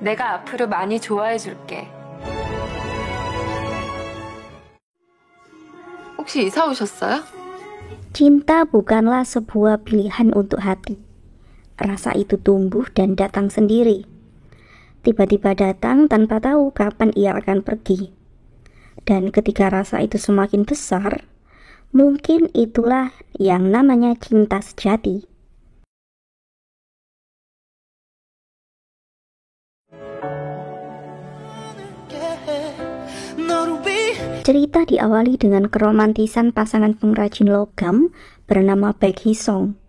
내가 앞으로 많이 좋아해 줄게. 혹시 이사 오셨어요? Cinta bukanlah sebuah pilihan untuk hati. Rasa itu tumbuh dan datang sendiri. Tiba-tiba datang tanpa tahu kapan ia akan pergi. Dan ketika rasa itu semakin besar, mungkin itulah yang namanya cinta sejati. Cerita diawali dengan keromantisan pasangan pengrajin logam bernama Baek Hee-sung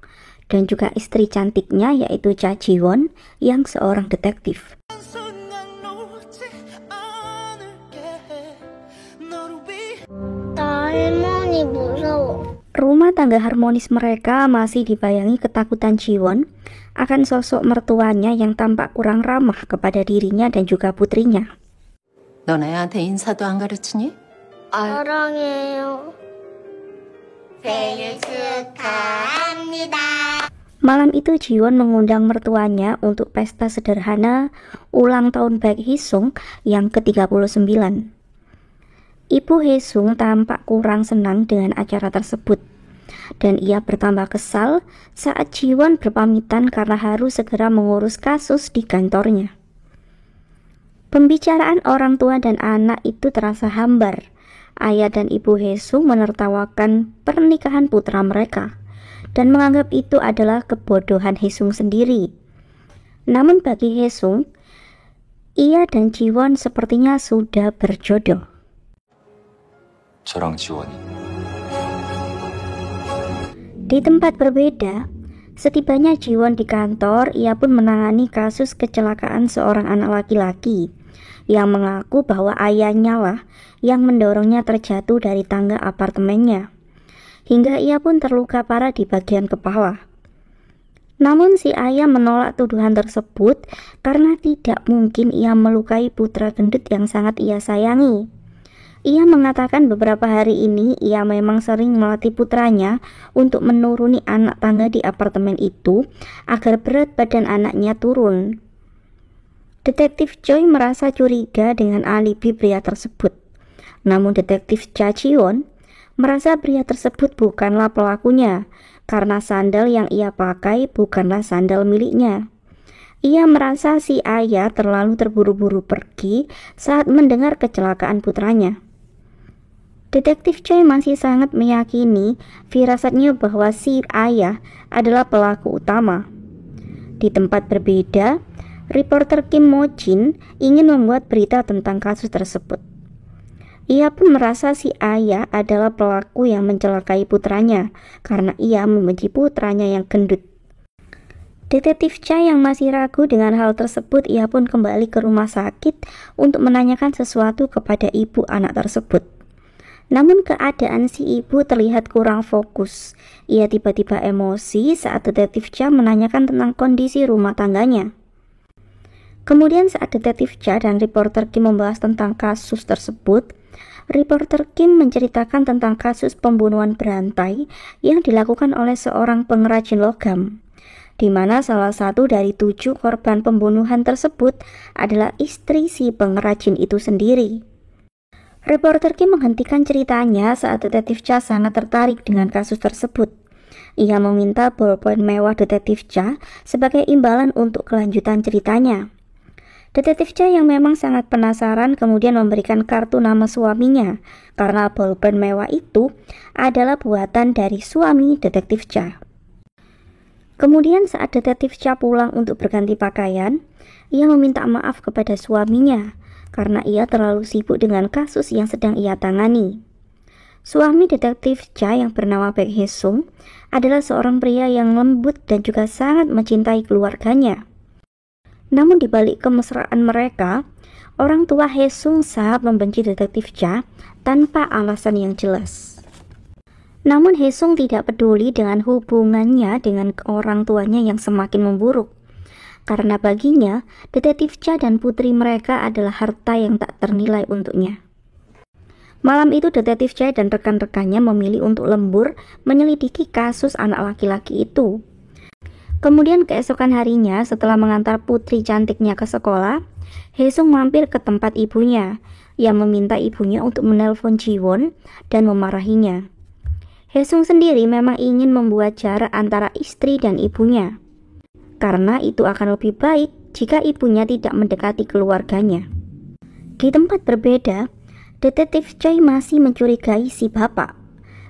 dan juga istri cantiknya yaitu Cha Ji-won yang seorang detektif. Rumah tangga harmonis mereka masih dibayangi ketakutan Ji-won akan sosok mertuanya yang tampak kurang ramah kepada dirinya dan juga putrinya. 넌 애한테 인사도 안 가르치니? 사랑해요. 생일 축하합니다. Malam itu Ji-won mengundang mertuanya untuk pesta sederhana ulang tahun Baek Hee-sung yang ke-39. Ibu Hee-sung tampak kurang senang dengan acara tersebut dan ia bertambah kesal saat Ji-won berpamitan karena harus segera mengurus kasus di kantornya. Pembicaraan orang tua dan anak itu terasa hambar. Ayah dan ibu Hee-sung menertawakan pernikahan putra mereka dan menganggap itu adalah kebodohan Hee-sung sendiri. Namun bagi Hee-sung, ia dan Ji-won sepertinya sudah berjodoh. 저랑 지원이. Di tempat berbeda, setibanya Ji-won di kantor, ia pun menangani kasus kecelakaan seorang anak laki-laki yang mengaku bahwa ayahnya lah yang mendorongnya terjatuh dari tangga apartemennya, hingga ia pun terluka parah di bagian kepala. Namun si ayah menolak tuduhan tersebut karena tidak mungkin ia melukai putra gendut yang sangat ia sayangi. Ia mengatakan beberapa hari ini ia memang sering melatih putranya untuk menuruni anak tangga di apartemen itu agar berat badan anaknya turun. Detektif Choi merasa curiga dengan alibi pria tersebut. Namun detektif Cha Ji-won merasa pria tersebut bukanlah pelakunya karena sandal yang ia pakai bukanlah sandal miliknya. Ia merasa si ayah terlalu terburu-buru pergi saat mendengar kecelakaan putranya. Detektif Choi masih sangat meyakini firasatnya bahwa si ayah adalah pelaku utama. Di tempat berbeda, reporter Kim Mo-jin ingin membuat berita tentang kasus tersebut. Ia pun merasa si ayah adalah pelaku yang mencelakai putranya karena ia membenci putranya yang gendut. Detektif Cha yang masih ragu dengan hal tersebut, ia pun kembali ke rumah sakit untuk menanyakan sesuatu kepada ibu anak tersebut. Namun keadaan si ibu terlihat kurang fokus. Ia tiba-tiba emosi saat detektif Cha menanyakan tentang kondisi rumah tangganya. Kemudian saat detektif Cha dan reporter Kim membahas tentang kasus tersebut, reporter Kim menceritakan tentang kasus pembunuhan berantai yang dilakukan oleh seorang pengrajin logam, di mana salah satu dari 7 korban pembunuhan tersebut adalah istri si pengrajin itu sendiri. Reporter Kim menghentikan ceritanya saat detektif Cha sangat tertarik dengan kasus tersebut. Ia meminta bolpen mewah detektif Cha sebagai imbalan untuk kelanjutan ceritanya. Detektif Cha yang memang sangat penasaran kemudian memberikan kartu nama suaminya karena bolpen mewah itu adalah buatan dari suami detektif Cha. Kemudian saat detektif Cha pulang untuk berganti pakaian, ia meminta maaf kepada suaminya karena ia terlalu sibuk dengan kasus yang sedang ia tangani. Suami detektif Cha yang bernama Baek Hee-sung adalah seorang pria yang lembut dan juga sangat mencintai keluarganya. Namun di balik kemesraan mereka, orang tua Hee-sung sangat membenci detektif Cha tanpa alasan yang jelas. Namun Hee-sung tidak peduli dengan hubungannya dengan orang tuanya yang semakin memburuk. Karena baginya, detektif Cha dan putri mereka adalah harta yang tak ternilai untuknya. Malam itu detektif Cha dan rekan-rekannya memilih untuk lembur menyelidiki kasus anak laki-laki itu. Kemudian keesokan harinya setelah mengantar putri cantiknya ke sekolah, Haesung mampir ke tempat ibunya. Ia meminta ibunya untuk menelpon Jiwon dan memarahinya. Haesung sendiri memang ingin membuat jarak antara istri dan ibunya, karena itu akan lebih baik jika ibunya tidak mendekati keluarganya. Di tempat berbeda, Detektif Choi masih mencurigai si bapak.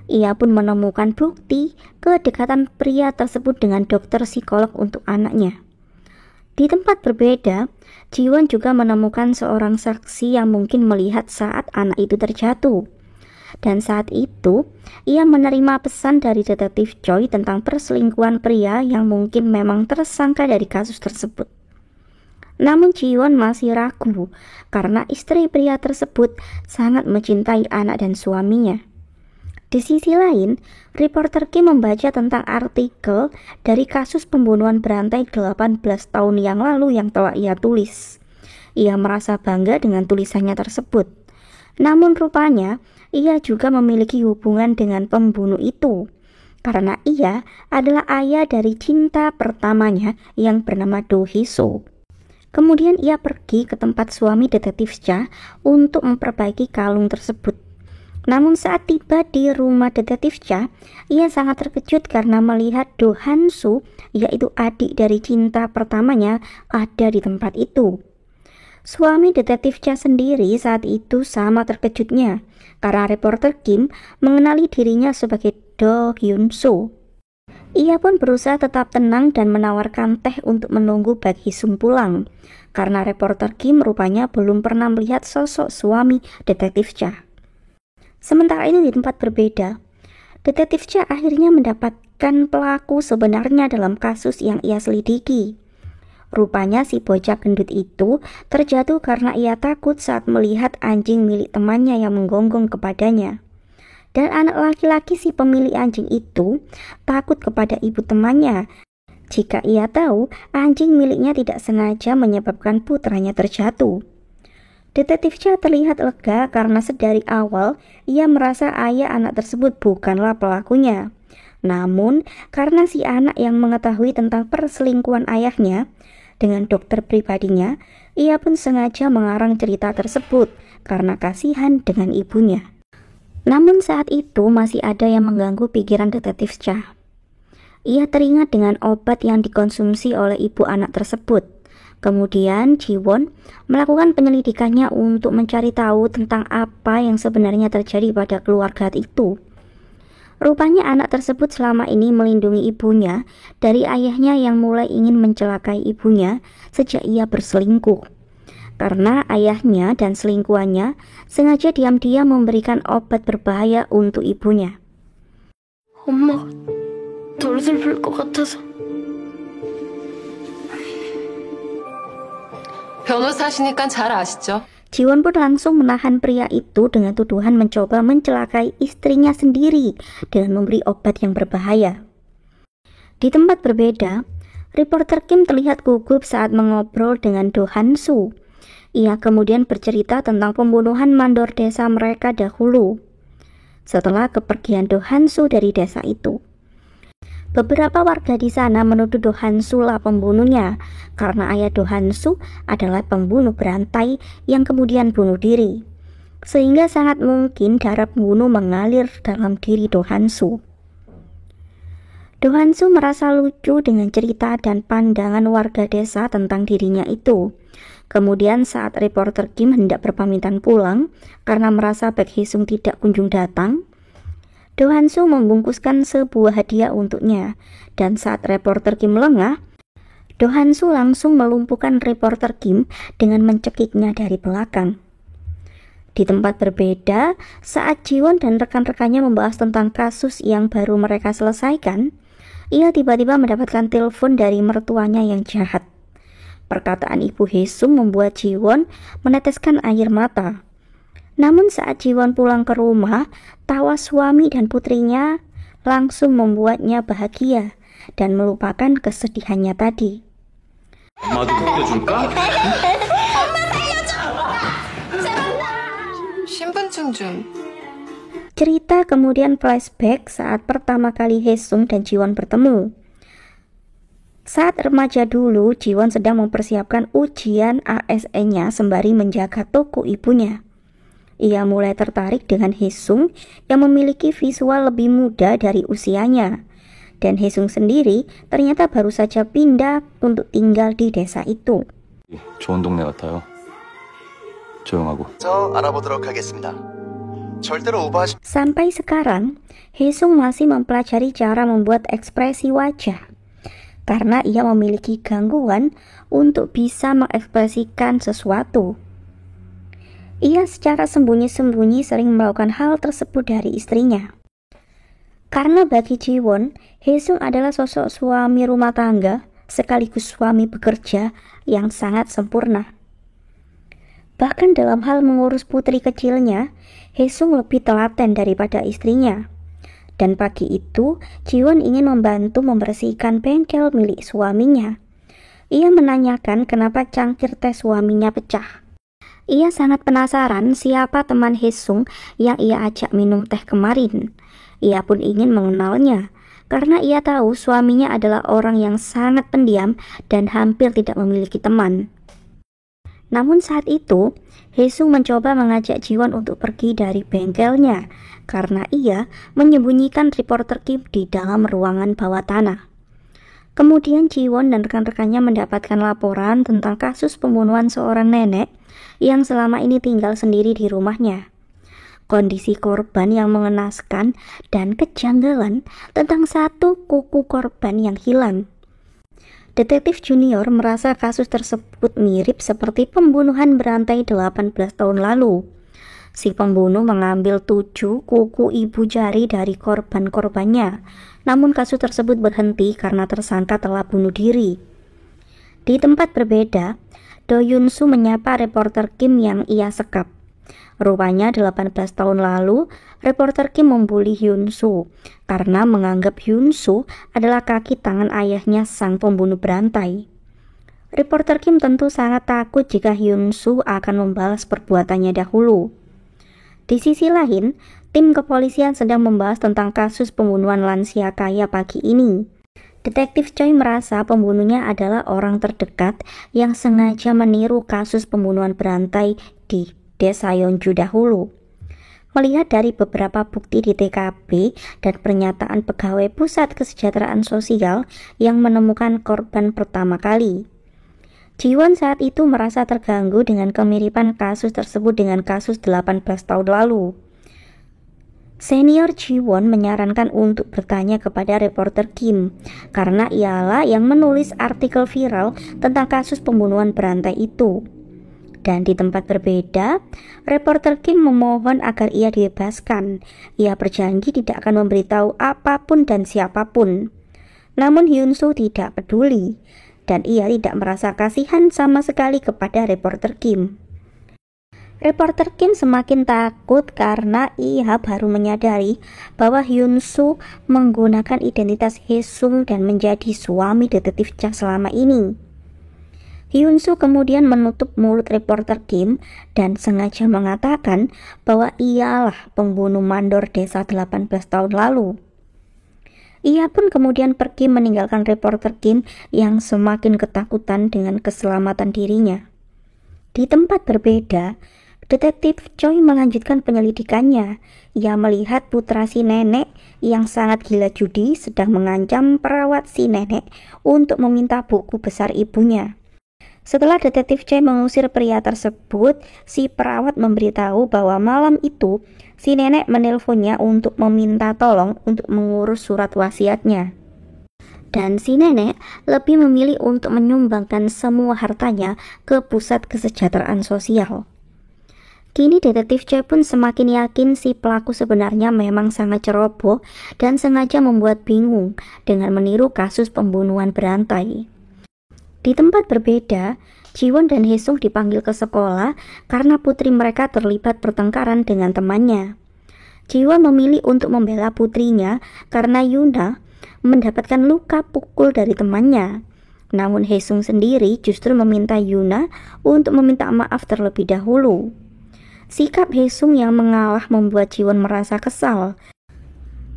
Ia pun menemukan bukti kedekatan pria tersebut dengan dokter psikolog untuk anaknya. Di tempat berbeda, Jiwon juga menemukan seorang saksi yang mungkin melihat saat anak itu terjatuh. Dan saat itu, ia menerima pesan dari Detektif Choi tentang perselingkuhan pria yang mungkin memang tersangka dari kasus tersebut. Namun Jiwon masih ragu karena istri pria tersebut sangat mencintai anak dan suaminya. Di sisi lain, reporter Kim membaca tentang artikel dari kasus pembunuhan berantai 18 tahun yang lalu yang telah ia tulis. Ia merasa bangga dengan tulisannya tersebut. Namun rupanya, ia juga memiliki hubungan dengan pembunuh itu, karena ia adalah ayah dari cinta pertamanya yang bernama Do Hee-soo. Kemudian ia pergi ke tempat suami detektif Cha untuk memperbaiki kalung tersebut. Namun saat tiba di rumah detektif Cha, ia sangat terkejut karena melihat Do Han-soo, yaitu adik dari cinta pertamanya, ada di tempat itu. Suami detektif Cha sendiri saat itu sama terkejutnya karena reporter Kim mengenali dirinya sebagai Do Hyun-soo. Ia pun berusaha tetap tenang dan menawarkan teh untuk menunggu Baek Hee-sung pulang, karena reporter Kim rupanya belum pernah melihat sosok suami detektif Cha. Sementara itu di tempat berbeda, detektif Cha akhirnya mendapatkan pelaku sebenarnya dalam kasus yang ia selidiki. Rupanya si bocah gendut itu terjatuh karena ia takut saat melihat anjing milik temannya yang menggonggong kepadanya. Dan anak laki-laki si pemilik anjing itu takut kepada ibu temannya jika ia tahu anjing miliknya tidak sengaja menyebabkan putranya terjatuh. Detektif Cha terlihat lega karena sedari awal ia merasa ayah anak tersebut bukanlah pelakunya. Namun karena si anak yang mengetahui tentang perselingkuhan ayahnya dengan dokter pribadinya, ia pun sengaja mengarang cerita tersebut karena kasihan dengan ibunya. Namun saat itu masih ada yang mengganggu pikiran detektif Cha. Ia teringat dengan obat yang dikonsumsi oleh ibu anak tersebut. Kemudian Jiwon melakukan penyelidikannya untuk mencari tahu tentang apa yang sebenarnya terjadi pada keluarga itu. Rupanya anak tersebut selama ini melindungi ibunya dari ayahnya yang mulai ingin mencelakai ibunya sejak ia berselingkuh. Karena ayahnya dan selingkuhannya sengaja diam-diam memberikan obat berbahaya untuk ibunya. 엄마가 덜 슬플 것 같아서. 변호사시니까 잘 아시죠? Jiwon pun langsung menahan pria itu dengan tuduhan mencoba mencelakai istrinya sendiri dengan memberi obat yang berbahaya. Di tempat berbeda, reporter Kim terlihat gugup saat mengobrol dengan Do Han-soo. Ia kemudian bercerita tentang pembunuhan mandor desa mereka dahulu setelah kepergian Do Han-soo dari desa itu. Beberapa warga di sana menuduh Do Han-soo lah pembunuhnya karena ayah Do Han-soo adalah pembunuh berantai yang kemudian bunuh diri. Sehingga sangat mungkin darah pembunuh mengalir dalam diri Do Han-soo. Do Han-soo merasa lucu dengan cerita dan pandangan warga desa tentang dirinya itu. Kemudian saat reporter Kim hendak berpamitan pulang karena merasa Baek Hee-sung tidak kunjung datang, Do Han-soo membungkuskan sebuah hadiah untuknya, dan saat reporter Kim lengah, Do Han-soo langsung melumpuhkan reporter Kim dengan mencekiknya dari belakang. Di tempat berbeda, saat Jiwon dan rekan-rekannya membahas tentang kasus yang baru mereka selesaikan, ia tiba-tiba mendapatkan telepon dari mertuanya yang jahat. Perkataan ibu Hee-sung membuat Jiwon meneteskan air mata. Namun saat Jiwon pulang ke rumah, tawa suami dan putrinya langsung membuatnya bahagia dan melupakan kesedihannya tadi. 엄마도 벗겨줄까? 신분증 좀. Cerita kemudian flashback saat pertama kali Hee-sung dan Jiwon bertemu. Saat remaja dulu, Jiwon sedang mempersiapkan ujian ASN-nya sembari menjaga toko ibunya. Ia mulai tertarik dengan Haesung yang memiliki visual lebih muda dari usianya. Dan Haesung sendiri ternyata baru saja pindah untuk tinggal di desa itu. 좋은 동네 같아요. 조용하고. 저 알아보도록 하겠습니다. 절대로 오버하시. Sampai sekarang, Haesung masih mempelajari cara membuat ekspresi wajah. Karena ia memiliki gangguan untuk bisa mengekspresikan sesuatu. Ia secara sembunyi-sembunyi sering melakukan hal tersebut dari istrinya. Karena bagi Jiwon, Haesung adalah sosok suami rumah tangga sekaligus suami bekerja yang sangat sempurna. Bahkan dalam hal mengurus putri kecilnya, Haesung lebih telaten daripada istrinya. Dan pagi itu, Jiwon ingin membantu membersihkan bengkel milik suaminya. Ia menanyakan kenapa cangkir teh suaminya pecah. Ia sangat penasaran siapa teman Haesung yang ia ajak minum teh kemarin. Ia pun ingin mengenalnya, karena ia tahu suaminya adalah orang yang sangat pendiam dan hampir tidak memiliki teman. Namun saat itu, Haesung mencoba mengajak Jiwon untuk pergi dari bengkelnya karena ia menyembunyikan reporter Kim di dalam ruangan bawah tanah. Kemudian Jiwon dan rekan-rekannya mendapatkan laporan tentang kasus pembunuhan seorang nenek yang selama ini tinggal sendiri di rumahnya. Kondisi korban yang mengenaskan dan kejanggalan tentang satu kuku korban yang hilang. Detektif Junior merasa kasus tersebut mirip seperti pembunuhan berantai 18 tahun lalu. Si pembunuh mengambil 7 kuku ibu jari dari korban-korbannya, namun kasus tersebut berhenti karena tersangka telah bunuh diri. Di tempat berbeda, Do Yun-soo menyapa reporter Kim yang ia sekap. Rupanya 18 tahun lalu, reporter Kim membuli Hyun-soo karena menganggap Hyun-soo adalah kaki tangan ayahnya sang pembunuh berantai. Reporter Kim tentu sangat takut jika Hyun-soo akan membalas perbuatannya dahulu. Di sisi lain, tim kepolisian sedang membahas tentang kasus pembunuhan lansia kaya pagi ini. Detektif Choi merasa pembunuhnya adalah orang terdekat yang sengaja meniru kasus pembunuhan berantai di Desa Yeonju dahulu. Melihat dari beberapa bukti di TKP dan pernyataan pegawai Pusat Kesejahteraan Sosial yang menemukan korban pertama kali, Jiwon saat itu merasa terganggu dengan kemiripan kasus tersebut dengan kasus 18 tahun lalu. Senior Jiwon menyarankan untuk bertanya kepada reporter Kim karena ialah yang menulis artikel viral tentang kasus pembunuhan berantai itu. Dan di tempat berbeda, reporter Kim memohon agar ia dibebaskan. Ia berjanji tidak akan memberitahu apapun dan siapapun. Namun Hyun-soo tidak peduli, dan ia tidak merasa kasihan sama sekali kepada reporter Kim. Reporter Kim semakin takut karena ia baru menyadari bahwa Hyun-soo menggunakan identitas Haesung dan menjadi suami detektif Cha selama ini. Hyun-soo kemudian menutup mulut reporter Kim dan sengaja mengatakan bahwa ialah pembunuh mandor desa 18 tahun lalu. Ia pun kemudian pergi meninggalkan reporter Kim yang semakin ketakutan dengan keselamatan dirinya. Di tempat berbeda, detektif Choi melanjutkan penyelidikannya. Ia melihat putra si nenek yang sangat gila judi sedang mengancam perawat si nenek untuk meminta buku besar ibunya. Setelah detektif Choi mengusir pria tersebut, si perawat memberitahu bahwa malam itu si nenek menelponnya untuk meminta tolong untuk mengurus surat wasiatnya. Dan si nenek lebih memilih untuk menyumbangkan semua hartanya ke Pusat Kesejahteraan Sosial. Kini detektif Choi pun semakin yakin si pelaku sebenarnya memang sangat ceroboh dan sengaja membuat bingung dengan meniru kasus pembunuhan berantai. Di tempat berbeda, Jiwon dan Haesung dipanggil ke sekolah karena putri mereka terlibat pertengkaran dengan temannya. Jiwon memilih untuk membela putrinya karena Yuna mendapatkan luka pukul dari temannya. Namun Haesung sendiri justru meminta Yuna untuk meminta maaf terlebih dahulu. Sikap Haesung yang mengalah membuat Jiwon merasa kesal.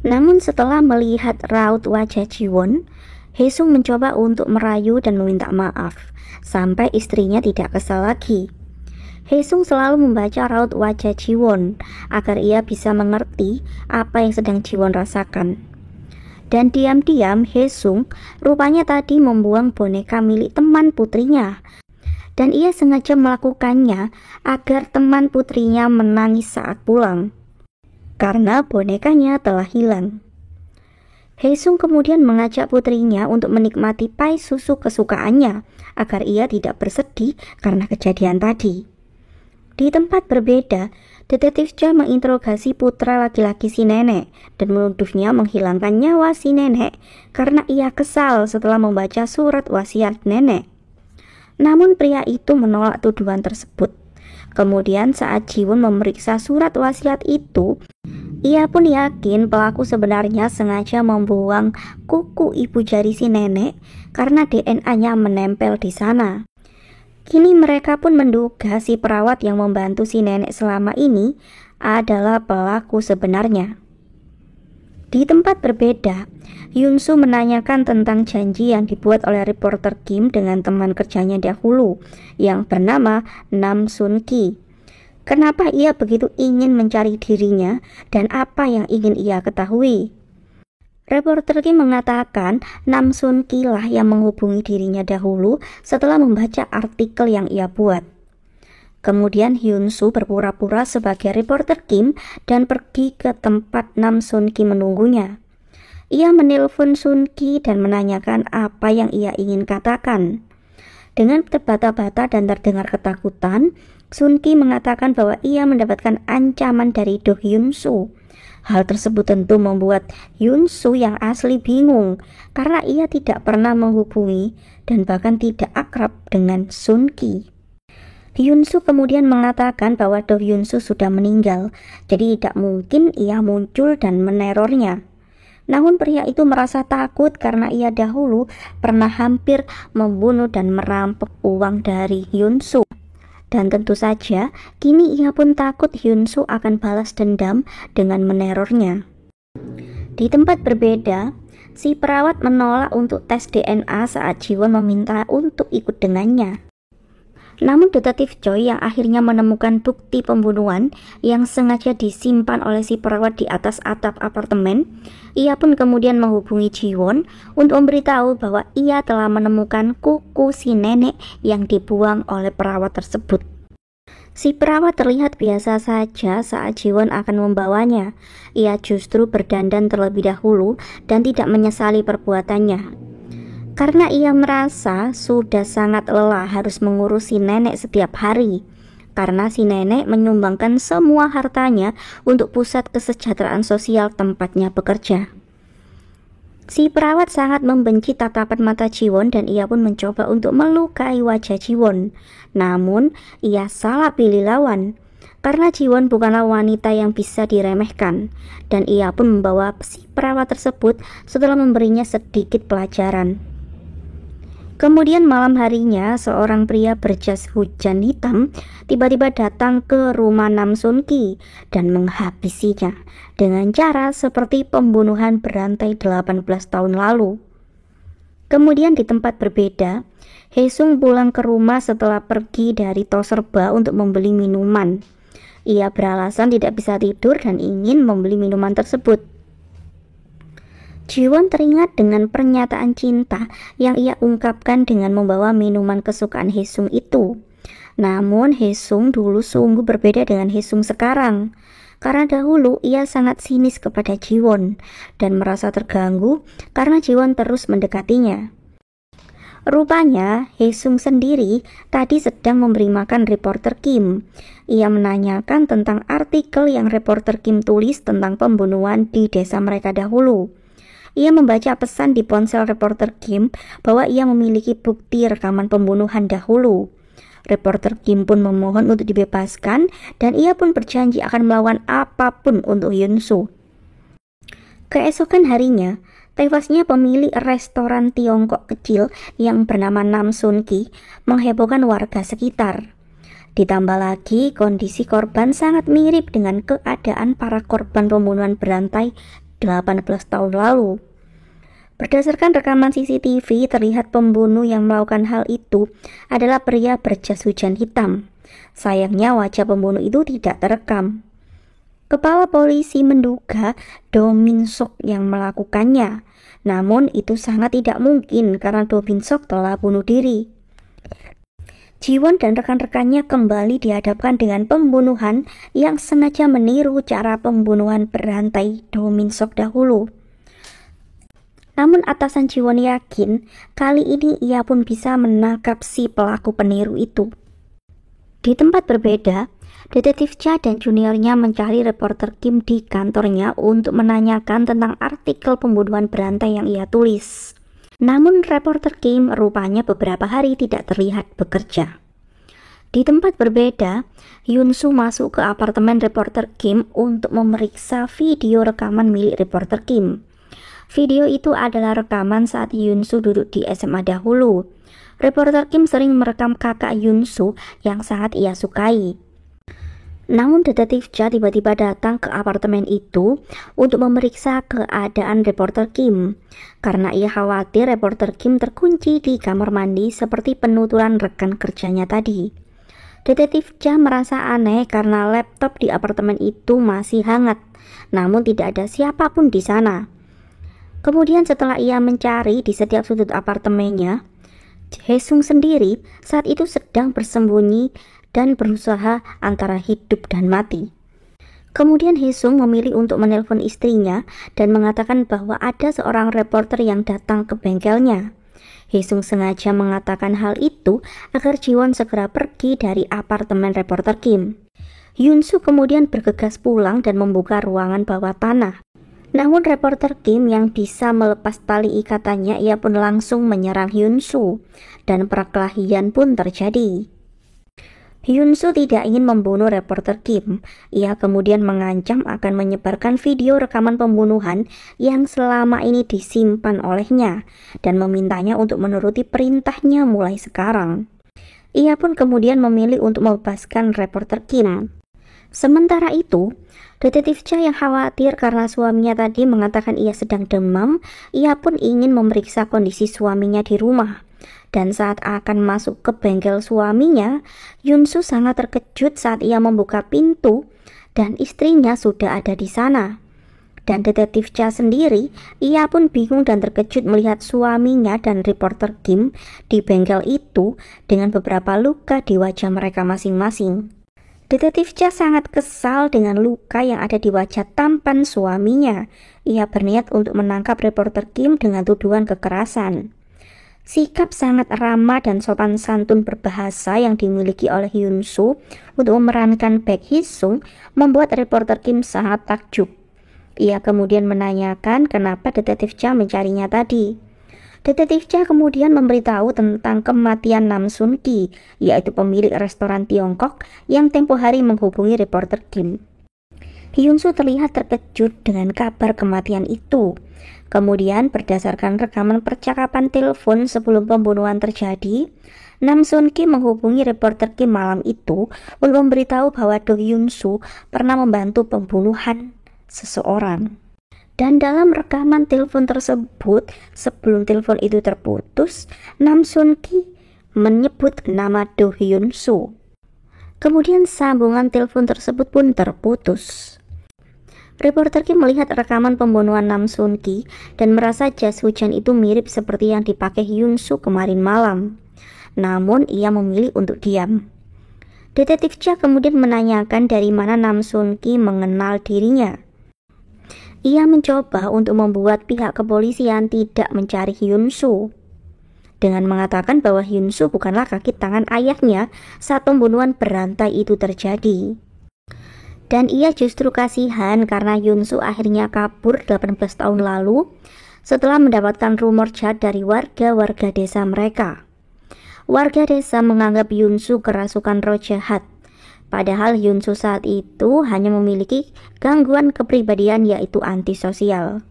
Namun setelah melihat raut wajah Jiwon, Haesung mencoba untuk merayu dan meminta maaf, sampai istrinya tidak kesal lagi. Haesung selalu membaca raut wajah Jiwon agar ia bisa mengerti apa yang sedang Jiwon rasakan. Dan diam-diam Haesung rupanya tadi membuang boneka milik teman putrinya. Dan ia sengaja melakukannya agar teman putrinya menangis saat pulang, karena bonekanya telah hilang. Haesung kemudian mengajak putrinya untuk menikmati pai susu kesukaannya agar ia tidak bersedih karena kejadian tadi. Di tempat berbeda, Detektif Choi menginterogasi putra laki-laki si nenek dan menuduhnya menghilangkan nyawa si nenek karena ia kesal setelah membaca surat wasiat nenek. Namun pria itu menolak tuduhan tersebut. Kemudian saat Jiwon memeriksa surat wasiat itu, ia pun yakin pelaku sebenarnya sengaja membuang kuku ibu jari si nenek karena DNA-nya menempel di sana. Kini mereka pun menduga si perawat yang membantu si nenek selama ini adalah pelaku sebenarnya. Di tempat berbeda, Yunsu menanyakan tentang janji yang dibuat oleh reporter Kim dengan teman kerjanya dahulu yang bernama Nam Sun Ki. Kenapa ia begitu ingin mencari dirinya dan apa yang ingin ia ketahui? Reporter Kim mengatakan Nam Sun Ki lah yang menghubungi dirinya dahulu setelah membaca artikel yang ia buat. Kemudian Hyunsu berpura-pura sebagai reporter Kim dan pergi ke tempat Nam Sun Ki menunggunya. Ia menelpon Sun Ki dan menanyakan apa yang ia ingin katakan. Dengan terbata-bata dan terdengar ketakutan, Sun Ki mengatakan bahwa ia mendapatkan ancaman dari Do Hyunsu. Hal tersebut tentu membuat Hyunsu yang asli bingung karena ia tidak pernah menghubungi dan bahkan tidak akrab dengan Sun Ki. Hyunsu kemudian mengatakan bahwa Do Hyunsu sudah meninggal, jadi tidak mungkin ia muncul dan menerornya. Namun pria itu merasa takut karena ia dahulu pernah hampir membunuh dan merampok uang dari Hyunsu. Dan tentu saja, kini ia pun takut Hyunsu akan balas dendam dengan menerornya. Di tempat berbeda, si perawat menolak untuk tes DNA saat Jiwon meminta untuk ikut dengannya. Namun detektif Choi yang akhirnya menemukan bukti pembunuhan yang sengaja disimpan oleh si perawat di atas atap apartemen, ia pun kemudian menghubungi Jiwon untuk memberitahu bahwa ia telah menemukan kuku si nenek yang dibuang oleh perawat tersebut. Si perawat terlihat biasa saja saat Jiwon akan membawanya. Ia justru berdandan terlebih dahulu dan tidak menyesali perbuatannya. Karena ia merasa sudah sangat lelah harus mengurusi nenek setiap hari. Karena si nenek menyumbangkan semua hartanya untuk pusat kesejahteraan sosial tempatnya bekerja. Si perawat sangat membenci tatapan mata Jiwon dan ia pun mencoba untuk melukai wajah Jiwon. Namun, ia salah pilih lawan. Karena Jiwon bukanlah wanita yang bisa diremehkan. Dan ia pun membawa si perawat tersebut setelah memberinya sedikit pelajaran. Kemudian malam harinya, seorang pria berjas hujan hitam tiba-tiba datang ke rumah Nam Sun Ki dan menghabisinya dengan cara seperti pembunuhan berantai 18 tahun lalu. Kemudian di tempat berbeda, Haesung pulang ke rumah setelah pergi dari Toserba untuk membeli minuman. Ia beralasan tidak bisa tidur dan ingin membeli minuman tersebut. Jiwon teringat dengan pernyataan cinta yang ia ungkapkan dengan membawa minuman kesukaan Haesung itu. Namun Haesung dulu sungguh berbeda dengan Haesung sekarang. Karena dahulu ia sangat sinis kepada Jiwon dan merasa terganggu karena Jiwon terus mendekatinya. Rupanya Haesung sendiri tadi sedang memberi makan reporter Kim. Ia menanyakan tentang artikel yang reporter Kim tulis tentang pembunuhan di desa mereka dahulu. Ia membaca pesan di ponsel reporter Kim bahwa ia memiliki bukti rekaman pembunuhan dahulu. Reporter Kim pun memohon untuk dibebaskan dan ia pun berjanji akan melawan apapun untuk Hyunsu. Keesokan harinya, tewasnya pemilik restoran Tiongkok kecil yang bernama Nam Sun Ki menghebohkan warga sekitar. Ditambah lagi kondisi korban sangat mirip dengan keadaan para korban pembunuhan berantai 18 tahun lalu. Berdasarkan rekaman CCTV, terlihat pembunuh yang melakukan hal itu adalah pria berjas hujan hitam. Sayangnya wajah pembunuh itu tidak terekam. Kepala polisi menduga Do Min Sok yang melakukannya. Namun itu sangat tidak mungkin karena Do Min Sok telah bunuh diri. Ji-won dan rekan-rekannya kembali dihadapkan dengan pembunuhan yang sengaja meniru cara pembunuhan berantai Do Min Sok dahulu. Namun atasan Ji-won yakin kali ini ia pun bisa menangkap si pelaku peniru itu. Di tempat berbeda, Detektif Cha dan juniornya mencari reporter Kim di kantornya untuk menanyakan tentang artikel pembunuhan berantai yang ia tulis. Namun reporter Kim rupanya beberapa hari tidak terlihat bekerja. Di tempat berbeda, Yoon-soo masuk ke apartemen reporter Kim untuk memeriksa video rekaman milik reporter Kim. Video itu adalah rekaman saat Yoon-soo duduk di SMA dahulu. Reporter Kim sering merekam kakak Yoon-soo yang sangat ia sukai. Namun detektif Cha tiba-tiba datang ke apartemen itu untuk memeriksa keadaan reporter Kim karena ia khawatir reporter Kim terkunci di kamar mandi seperti penuturan rekan kerjanya tadi. Detektif Cha merasa aneh karena laptop di apartemen itu masih hangat, namun tidak ada siapapun di sana. Kemudian setelah ia mencari di setiap sudut apartemennya, Hae-sung sendiri saat itu sedang bersembunyi dan berusaha antara hidup dan mati. Kemudian Hae-sung memilih untuk menelpon istrinya dan mengatakan bahwa ada seorang reporter yang datang ke bengkelnya. Hae-sung sengaja mengatakan hal itu agar Ji-won segera pergi dari apartemen reporter Kim. Yoon-soo kemudian bergegas pulang dan membuka ruangan bawah tanah. Namun reporter Kim yang bisa melepas tali ikatannya, ia pun langsung menyerang Yoon-soo dan perkelahian pun terjadi. Yoon-soo tidak ingin membunuh reporter Kim. Ia kemudian mengancam akan menyebarkan video rekaman pembunuhan yang selama ini disimpan olehnya dan memintanya untuk menuruti perintahnya mulai sekarang. Ia pun kemudian memilih untuk membebaskan reporter Kim. Sementara itu, detektif Cha yang khawatir karena suaminya tadi mengatakan ia sedang demam, ia pun ingin memeriksa kondisi suaminya di rumah. Dan saat akan masuk ke bengkel suaminya, Yoon-soo sangat terkejut saat ia membuka pintu dan istrinya sudah ada di sana. Dan detektif Cha sendiri, ia pun bingung dan terkejut melihat suaminya dan reporter Kim di bengkel itu dengan beberapa luka di wajah mereka masing-masing. Detektif Cha sangat kesal dengan luka yang ada di wajah tampan suaminya. Ia berniat untuk menangkap reporter Kim dengan tuduhan kekerasan. Sikap sangat ramah dan sopan santun berbahasa yang dimiliki oleh Yoon-soo untuk memerankan Baek Hee-sung membuat reporter Kim sangat takjub. Ia kemudian menanyakan kenapa detektif Cha mencarinya tadi. Detektif Cha kemudian memberitahu tentang kematian Nam Sun-ki, yaitu pemilik restoran Tiongkok yang tempo hari menghubungi reporter Kim. Yoon-soo terlihat terkejut dengan kabar kematian itu. Kemudian berdasarkan rekaman percakapan telepon sebelum pembunuhan terjadi, Nam Sun-ki menghubungi reporter Kim malam itu untuk memberitahu bahwa Do Yoon-soo pernah membantu pembunuhan seseorang. Dan dalam rekaman telepon tersebut, sebelum telepon itu terputus, Nam Sun-ki menyebut nama Do Hyun-soo. Kemudian sambungan telepon tersebut pun terputus. Reporter Kim melihat rekaman pembunuhan Nam Sun-ki dan merasa jas hujan itu mirip seperti yang dipakai Yoon-soo kemarin malam. Namun ia memilih untuk diam. Detektif Cha kemudian menanyakan dari mana Nam Sun-ki mengenal dirinya. Ia mencoba untuk membuat pihak kepolisian tidak mencari Yoon-soo dengan mengatakan bahwa Yoon-soo bukanlah kaki tangan ayahnya saat pembunuhan berantai itu terjadi. Dan ia justru kasihan karena Yoon-soo akhirnya kabur 18 tahun lalu setelah mendapatkan rumor jahat dari warga-warga desa mereka. Warga desa menganggap Yoon-soo kerasukan roh jahat. Padahal Yoon-soo saat itu hanya memiliki gangguan kepribadian yaitu antisosial.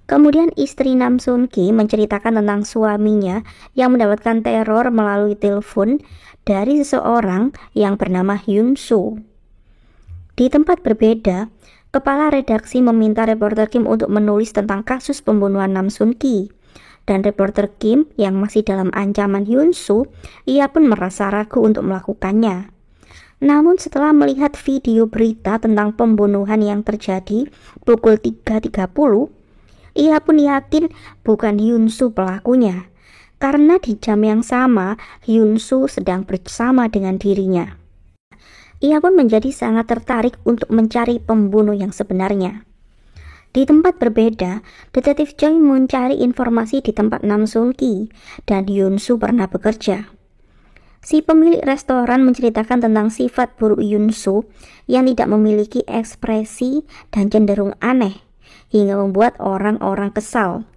Kemudian istri Nam Sun-ki menceritakan tentang suaminya yang mendapatkan teror melalui telepon dari seseorang yang bernama Yoon-soo. Di tempat berbeda, Kepala redaksi meminta reporter Kim untuk menulis tentang kasus pembunuhan Nam Sun Ki. Dan reporter Kim yang masih dalam ancaman Hyun Soo, ia pun merasa ragu untuk melakukannya. Namun setelah melihat video berita tentang pembunuhan yang terjadi pukul 3.30, ia pun yakin bukan Hyun Soo pelakunya. Karena di jam yang sama, Hyun Soo sedang bersama dengan dirinya. Ia pun menjadi sangat tertarik untuk mencari pembunuh yang sebenarnya. Di tempat berbeda, detektif Choi mencari informasi di tempat Nam Sun Ki dan Hyun Soo pernah bekerja. Si pemilik restoran menceritakan tentang sifat buruk Hyun Soo yang tidak memiliki ekspresi dan cenderung aneh, hingga membuat orang-orang kesal.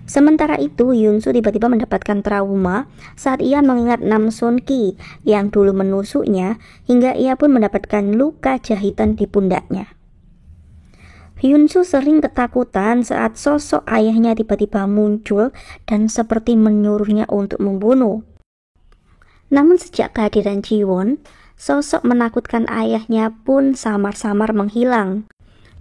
Sementara itu, Hyun Soo tiba-tiba mendapatkan trauma saat ia mengingat Nam Sun Ki yang dulu menusuknya, hingga ia pun mendapatkan luka jahitan di pundaknya. Hyun Soo sering ketakutan saat sosok ayahnya tiba-tiba muncul dan seperti menyuruhnya untuk membunuh. Namun sejak kehadiran Ji-won, sosok menakutkan ayahnya pun samar-samar menghilang.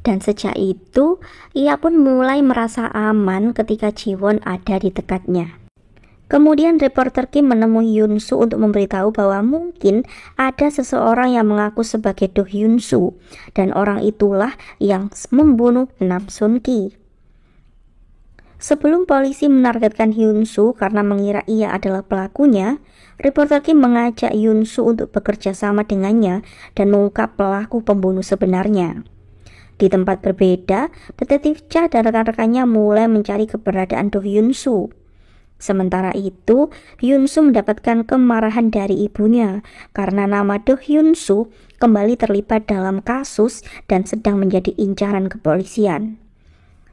Dan sejak itu, ia pun mulai merasa aman ketika Ji-won ada di dekatnya. Kemudian reporter Kim menemui Hyun Soo untuk memberitahu bahwa mungkin ada seseorang yang mengaku sebagai Do Hyun Soo, dan orang itulah yang membunuh Nam Sun Ki. Sebelum polisi menargetkan Hyun Soo karena mengira ia adalah pelakunya, reporter Kim mengajak Hyun Soo untuk bekerja sama dengannya dan mengungkap pelaku pembunuh sebenarnya. Di tempat berbeda, detektif Cha dan rekan-rekannya mulai mencari keberadaan Do Hyun Soo. Sementara itu, Hyun Soo mendapatkan kemarahan dari ibunya karena nama Do Hyun Soo kembali terlibat dalam kasus dan sedang menjadi incaran kepolisian.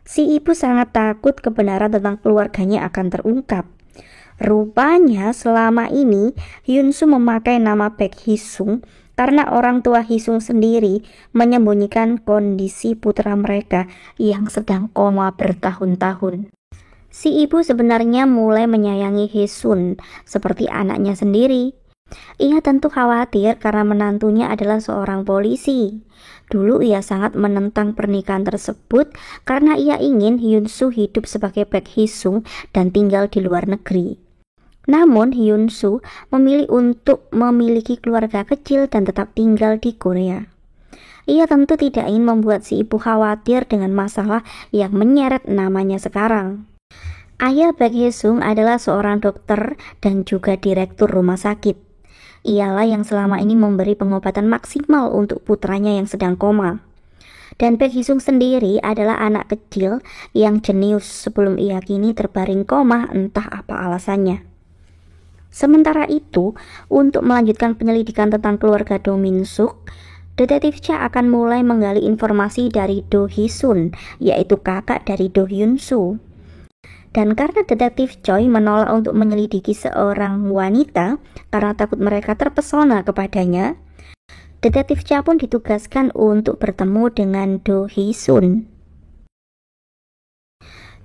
Si ibu sangat takut kebenaran tentang keluarganya akan terungkap. Rupanya selama ini Hyun Soo memakai nama Baek Hee-sung karena orang tua Hee-sung sendiri menyembunyikan kondisi putra mereka yang sedang koma bertahun-tahun. Si ibu sebenarnya mulai menyayangi Hee-sun seperti anaknya sendiri. Ia tentu khawatir karena menantunya adalah seorang polisi. Dulu ia sangat menentang pernikahan tersebut karena ia ingin Hyun Soo hidup sebagai Baek Hee-sung dan tinggal di luar negeri. Namun Hyun Soo memilih untuk memiliki keluarga kecil dan tetap tinggal di Korea. Ia tentu tidak ingin membuat si ibu khawatir dengan masalah yang menyeret namanya sekarang. Ayah Baek Hee-sung adalah seorang dokter dan juga direktur rumah sakit. Ialah yang selama ini memberi pengobatan maksimal untuk putranya yang sedang koma. Dan Baek Hee-sung sendiri adalah anak kecil yang jenius sebelum ia kini terbaring koma entah apa alasannya. Sementara itu, untuk melanjutkan penyelidikan tentang keluarga Do Min Suk, detektif Cha akan mulai menggali informasi dari Do Hee-sun, yaitu kakak dari Do Hyun Soo. Dan karena detektif Choi menolak untuk menyelidiki seorang wanita karena takut mereka terpesona kepadanya, detektif Cha pun ditugaskan untuk bertemu dengan Do Hee-sun.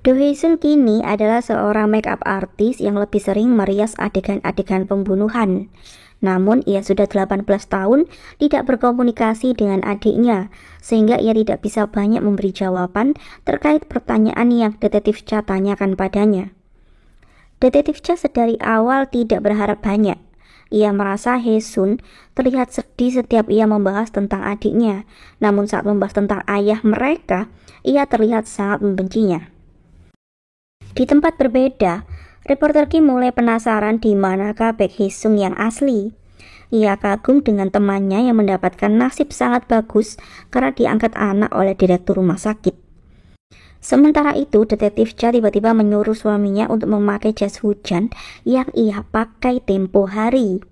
Do Hee-sun kini adalah seorang make-up artist yang lebih sering merias adegan-adegan pembunuhan. Namun ia sudah 18 tahun tidak berkomunikasi dengan adiknya, sehingga ia tidak bisa banyak memberi jawaban terkait pertanyaan yang detektif Cha tanyakan padanya. Detektif Cha sedari awal tidak berharap banyak. Ia merasa Hee-sun terlihat sedih setiap ia membahas tentang adiknya, namun saat membahas tentang ayah mereka, ia terlihat sangat membencinya. Di tempat berbeda, reporter Kim mulai penasaran di manakah Baek Hee-sung yang asli. Ia kagum dengan temannya yang mendapatkan nasib sangat bagus karena diangkat anak oleh direktur rumah sakit. Sementara itu, detektif Cha tiba-tiba menyuruh suaminya untuk memakai jas hujan yang ia pakai tempo hari.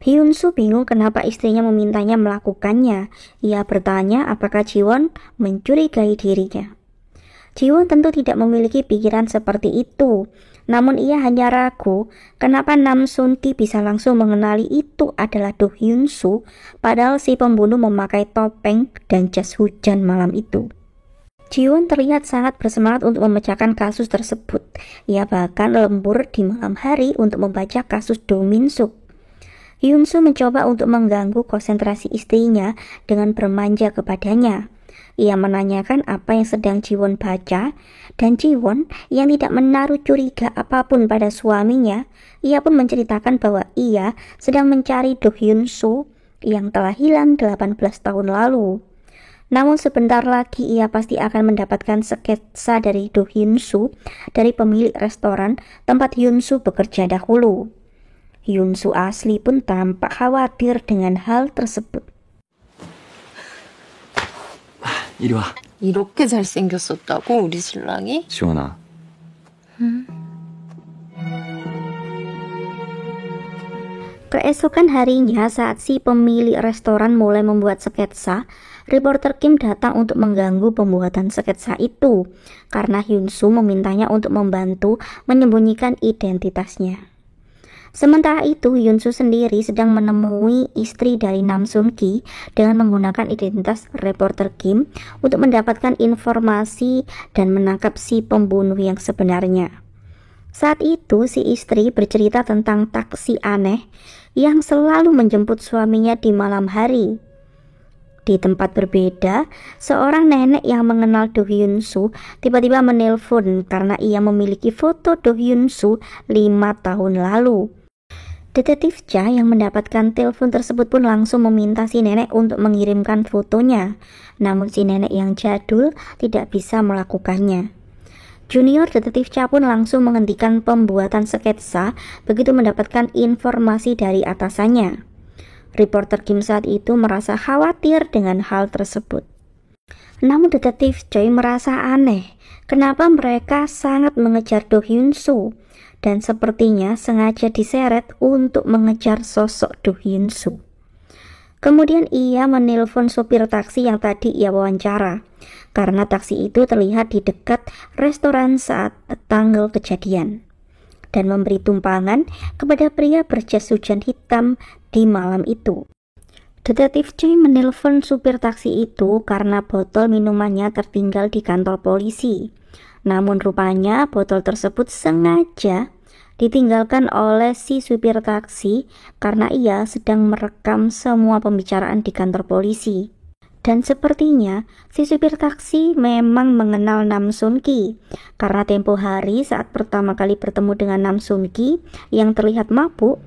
Hyun Soo bingung kenapa istrinya memintanya melakukannya. Ia bertanya apakah Ji-won mencurigai dirinya. Ji-won tentu tidak memiliki pikiran seperti itu, namun ia hanya ragu kenapa Nam Sun Ki bisa langsung mengenali itu adalah Do Hyun Soo, padahal si pembunuh memakai topeng dan jas hujan malam itu. Ji-won terlihat sangat bersemangat untuk memecahkan kasus tersebut. Ia bahkan lembur di malam hari untuk membaca kasus Do Min Suk. Hyun-soo mencoba untuk mengganggu konsentrasi istrinya dengan bermanja kepadanya. Ia menanyakan apa yang sedang Ji-won baca, dan Ji-won yang tidak menaruh curiga apapun pada suaminya, ia pun menceritakan bahwa ia sedang mencari Do Hyun-soo yang telah hilang 18 tahun lalu. Namun sebentar lagi ia pasti akan mendapatkan sketsa dari Do Hyun-soo dari pemilik restoran tempat Hyun-soo bekerja dahulu. Hyun-soo asli pun tampak khawatir dengan hal tersebut. 이리 와. 이렇게 잘생겼었다고, 우리 신랑이? 지원아. Keesokan harinya saat si pemilik restoran mulai membuat sketsa, reporter Kim datang untuk mengganggu pembuatan sketsa itu karena Hyun-soo memintanya untuk membantu menyembunyikan identitasnya. Sementara itu, Hyun-soo sendiri sedang menemui istri dari Nam Sun-ki dengan menggunakan identitas reporter Kim untuk mendapatkan informasi dan menangkap si pembunuh yang sebenarnya. Saat itu, si istri bercerita tentang taksi aneh yang selalu menjemput suaminya di malam hari. Di tempat berbeda, seorang nenek yang mengenal Do Hyun-soo tiba-tiba menelpon karena ia memiliki foto Do Hyun-soo 5 tahun lalu. Detektif Cha yang mendapatkan telepon tersebut pun langsung meminta si nenek untuk mengirimkan fotonya. Namun si nenek yang jadul tidak bisa melakukannya. Junior Detektif Cha pun langsung menghentikan pembuatan sketsa begitu mendapatkan informasi dari atasannya. Reporter Kim saat itu merasa khawatir dengan hal tersebut. Namun Detektif Choi merasa aneh, kenapa mereka sangat mengejar Do Hyun-soo dan sepertinya sengaja diseret untuk mengejar sosok Do Hyun-soo. Kemudian ia menelpon sopir taksi yang tadi ia wawancara, karena taksi itu terlihat di dekat restoran saat tanggal kejadian, dan memberi tumpangan kepada pria berjas hujan hitam di malam itu. Detektif Choi menelpon supir taksi itu karena botol minumannya tertinggal di kantor polisi. Namun rupanya botol tersebut sengaja ditinggalkan oleh si supir taksi karena ia sedang merekam semua pembicaraan di kantor polisi. Dan sepertinya si supir taksi memang mengenal Nam Sun-ki karena tempo hari saat pertama kali bertemu dengan Nam Sun-ki yang terlihat mabuk,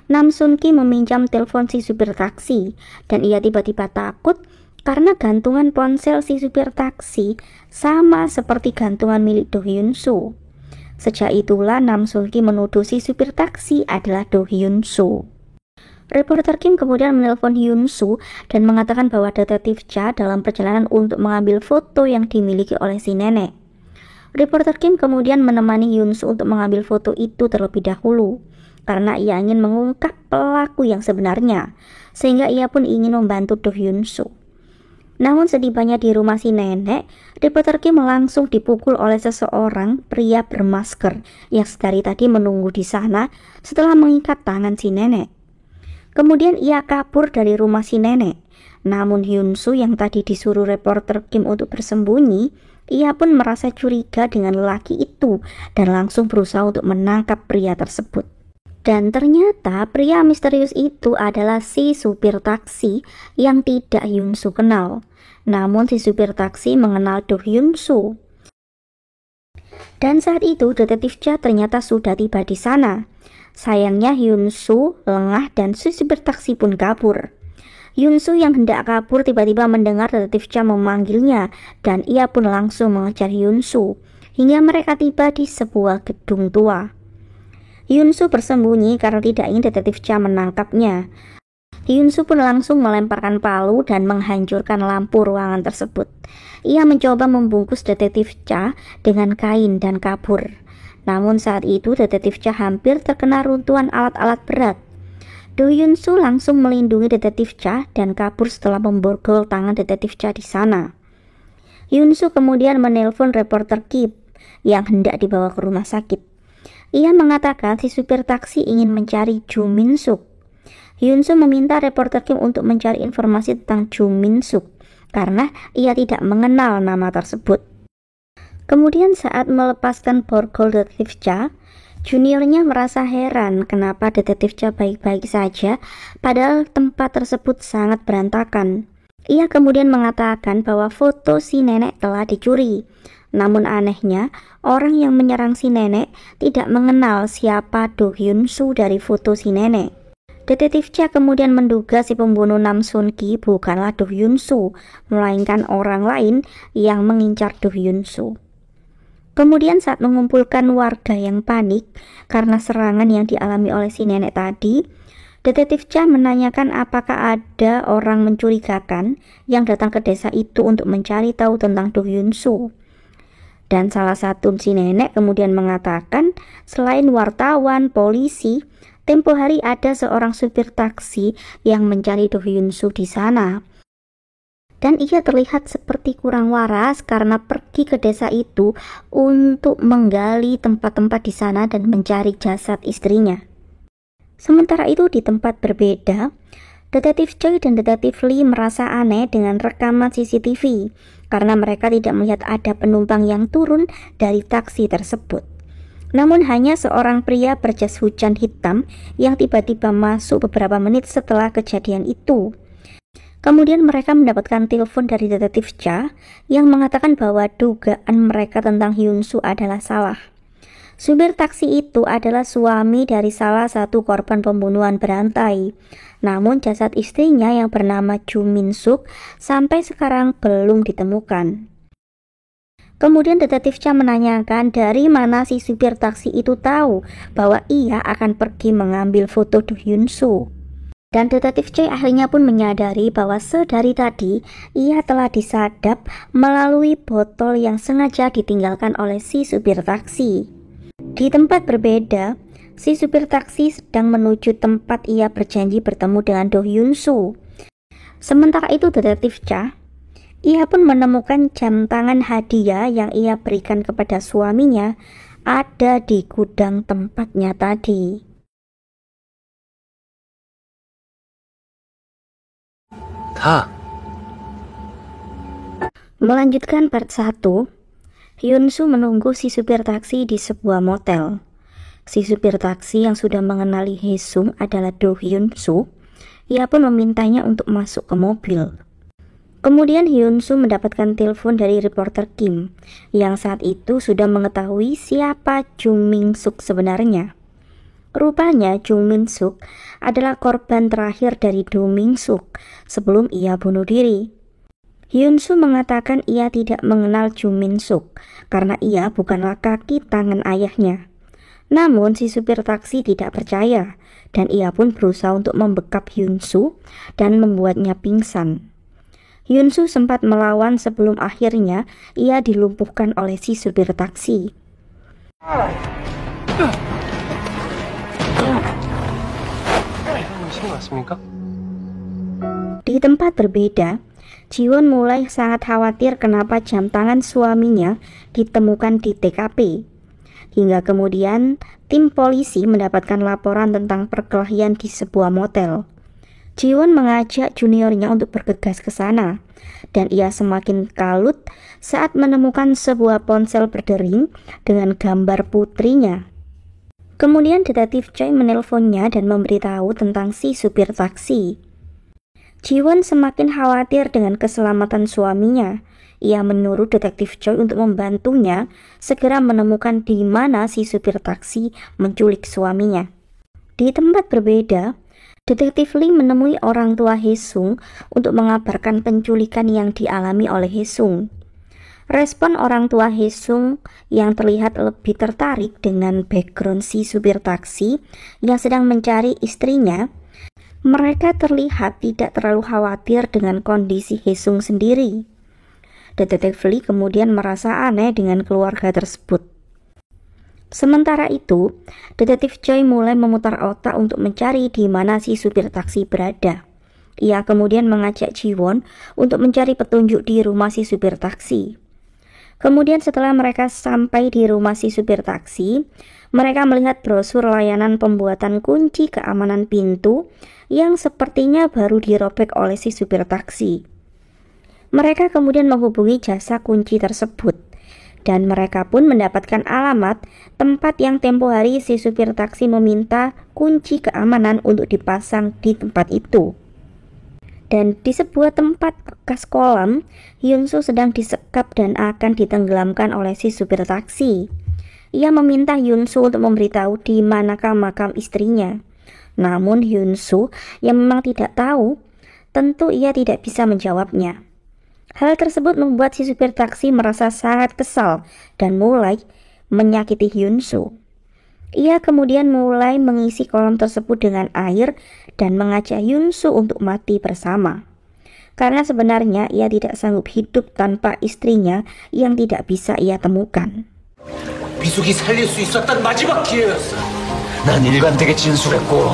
Nam Sun-ki meminjam telepon si supir taksi dan ia tiba-tiba takut karena gantungan ponsel si supir taksi sama seperti gantungan milik Do Hyun-soo. Sejak itulah Nam Sun-ki menuduh si supir taksi adalah Do Hyun-soo. Reporter Kim kemudian menelpon Hyun-soo dan mengatakan bahwa Detektif Cha dalam perjalanan untuk mengambil foto yang dimiliki oleh si nenek. Reporter Kim kemudian menemani Hyun-soo untuk mengambil foto itu terlebih dahulu karena ia ingin mengungkap pelaku yang sebenarnya, sehingga ia pun ingin membantu Do Hyun-soo. Namun setibanya di rumah si nenek, reporter Kim langsung dipukul oleh seseorang pria bermasker yang sedari tadi menunggu di sana setelah mengikat tangan si nenek. Kemudian ia kabur dari rumah si nenek. Namun Hyun-soo yang tadi disuruh reporter Kim untuk bersembunyi, ia pun merasa curiga dengan lelaki itu dan langsung berusaha untuk menangkap pria tersebut. Dan ternyata pria misterius itu adalah si supir taksi yang tidak Hyun-soo kenal. Namun si supir taksi mengenal Do Hyun-soo. Dan saat itu Detektif Cha ternyata sudah tiba di sana. Sayangnya Hyun-soo lengah dan si supir taksi pun kabur. Hyun-soo yang hendak kabur tiba-tiba mendengar Detektif Cha memanggilnya dan ia pun langsung mengejar Hyun-soo hingga mereka tiba di sebuah gedung tua. Hyun-soo bersembunyi karena tidak ingin Detektif Cha menangkapnya. Hyun-soo pun langsung melemparkan palu dan menghancurkan lampu ruangan tersebut. Ia mencoba membungkus Detektif Cha dengan kain dan kabur. Namun saat itu Detektif Cha hampir terkena runtuhan alat-alat berat. Do Hyun-soo langsung melindungi Detektif Cha dan kabur setelah memborgol tangan Detektif Cha di sana. Hyun-soo kemudian menelpon reporter Kim yang hendak dibawa ke rumah sakit. Ia mengatakan si supir taksi ingin mencari Ju Min-suk. Hyun-soo meminta reporter Kim untuk mencari informasi tentang Ju Min-suk karena ia tidak mengenal nama tersebut. Kemudian saat melepaskan borgol Detektif Cha, Juniornya merasa heran kenapa detektif Cha baik-baik saja padahal tempat tersebut sangat berantakan. Ia kemudian mengatakan bahwa foto si nenek telah dicuri. Namun anehnya, orang yang menyerang si nenek tidak mengenal siapa Do Hyun Soo dari foto si nenek. Detektif Cha kemudian menduga si pembunuh Nam Sun Ki bukanlah Do Hyun Soo, melainkan orang lain yang mengincar Do Hyun Soo. Kemudian saat mengumpulkan warga yang panik karena serangan yang dialami oleh si nenek tadi, detektif Cha menanyakan apakah ada orang mencurigakan yang datang ke desa itu untuk mencari tahu tentang Do Hyun Soo. Dan salah satu si nenek kemudian mengatakan selain wartawan, polisi, tempo hari ada seorang supir taksi yang mencari Do Hyun Soo di sana. Dan ia terlihat seperti kurang waras karena pergi ke desa itu untuk menggali tempat-tempat di sana dan mencari jasad istrinya. Sementara itu di tempat berbeda, detektif Choi dan detektif Lee merasa aneh dengan rekaman CCTV karena mereka tidak melihat ada penumpang yang turun dari taksi tersebut. Namun hanya seorang pria berjas hujan hitam yang tiba-tiba masuk beberapa menit setelah kejadian itu. Kemudian mereka mendapatkan telepon dari detektif Cha yang mengatakan bahwa dugaan mereka tentang Hyun Soo adalah salah. Supir taksi itu adalah suami dari salah satu korban pembunuhan berantai. Namun jasad istrinya yang bernama Ju Min Suk sampai sekarang belum ditemukan. Kemudian detektif Cha menanyakan dari mana si supir taksi itu tahu bahwa ia akan pergi mengambil foto Do Hyun Soo. Dan detektif Choi akhirnya pun menyadari bahwa sedari tadi ia telah disadap melalui botol yang sengaja ditinggalkan oleh si supir taksi. Di tempat berbeda, si supir taksi sedang menuju tempat ia berjanji bertemu dengan Do Hyun Soo. Sementara itu detektif Cha, ia pun menemukan jam tangan hadiah yang ia berikan kepada suaminya ada di gudang tempatnya tadi. Melanjutkan part 1, Hyun Soo menunggu si supir taksi di sebuah motel. Si supir taksi yang sudah mengenali Haesung adalah Do Hyun Soo. Ia pun memintanya untuk masuk ke mobil. Kemudian Hyun Soo mendapatkan telepon dari reporter Kim yang saat itu sudah mengetahui siapa Jung Min Suk sebenarnya. Rupanya Jung Min Suk adalah korban terakhir dari Do Min Suk sebelum ia bunuh diri. Hyun Soo mengatakan ia tidak mengenal Jung Min Suk karena ia bukanlah kaki tangan ayahnya. Namun si supir taksi tidak percaya dan ia pun berusaha untuk membekap Hyun Soo dan membuatnya pingsan. Hyun Soo sempat melawan sebelum akhirnya ia dilumpuhkan oleh si supir taksi. Di tempat berbeda, Jiwon mulai sangat khawatir kenapa jam tangan suaminya ditemukan di TKP. Hingga kemudian tim polisi mendapatkan laporan tentang perkelahian di sebuah motel. Jiwon mengajak juniornya untuk bergegas ke sana dan ia semakin kalut saat menemukan sebuah ponsel berdering dengan gambar putrinya. Kemudian detektif Choi menelponnya dan memberitahu tentang si supir taksi. Jiwon semakin khawatir dengan keselamatan suaminya. Ia menyuruh detektif Choi untuk membantunya segera menemukan di mana si supir taksi menculik suaminya. Di tempat berbeda, detektif Lee menemui orang tua Haesung untuk mengabarkan penculikan yang dialami oleh Haesung. Respon orang tua Haesung yang terlihat lebih tertarik dengan background si supir taksi yang sedang mencari istrinya. Mereka terlihat tidak terlalu khawatir dengan kondisi Haesung sendiri. Detektif Lee kemudian merasa aneh dengan keluarga tersebut. Sementara itu, detektif Choi mulai memutar otak untuk mencari di mana si supir taksi berada. Ia kemudian mengajak Jiwon untuk mencari petunjuk di rumah si supir taksi. Kemudian setelah mereka sampai di rumah si supir taksi, mereka melihat brosur layanan pembuatan kunci keamanan pintu yang sepertinya baru dirobek oleh si supir taksi. Mereka kemudian menghubungi jasa kunci tersebut. Dan mereka pun mendapatkan alamat tempat yang tempo hari si supir taksi meminta kunci keamanan untuk dipasang di tempat itu. Dan di sebuah tempat bekas kolam, Hyun-soo sedang disekap dan akan ditenggelamkan oleh si supir taksi. Ia meminta Hyun-soo untuk memberitahu di manakah makam istrinya. Namun Hyun-soo yang memang tidak tahu, tentu ia tidak bisa menjawabnya. Hal tersebut membuat si supir taksi merasa sangat kesal dan mulai menyakiti Hyun-soo. Ia kemudian mulai mengisi kolam tersebut dengan air dan mengajak Hyun-soo untuk mati bersama. Karena sebenarnya ia tidak sanggup hidup tanpa istrinya yang tidak bisa ia temukan. 미숙이 살릴 수 있었던 마지막 기회였어. 난 일관되게 진술했고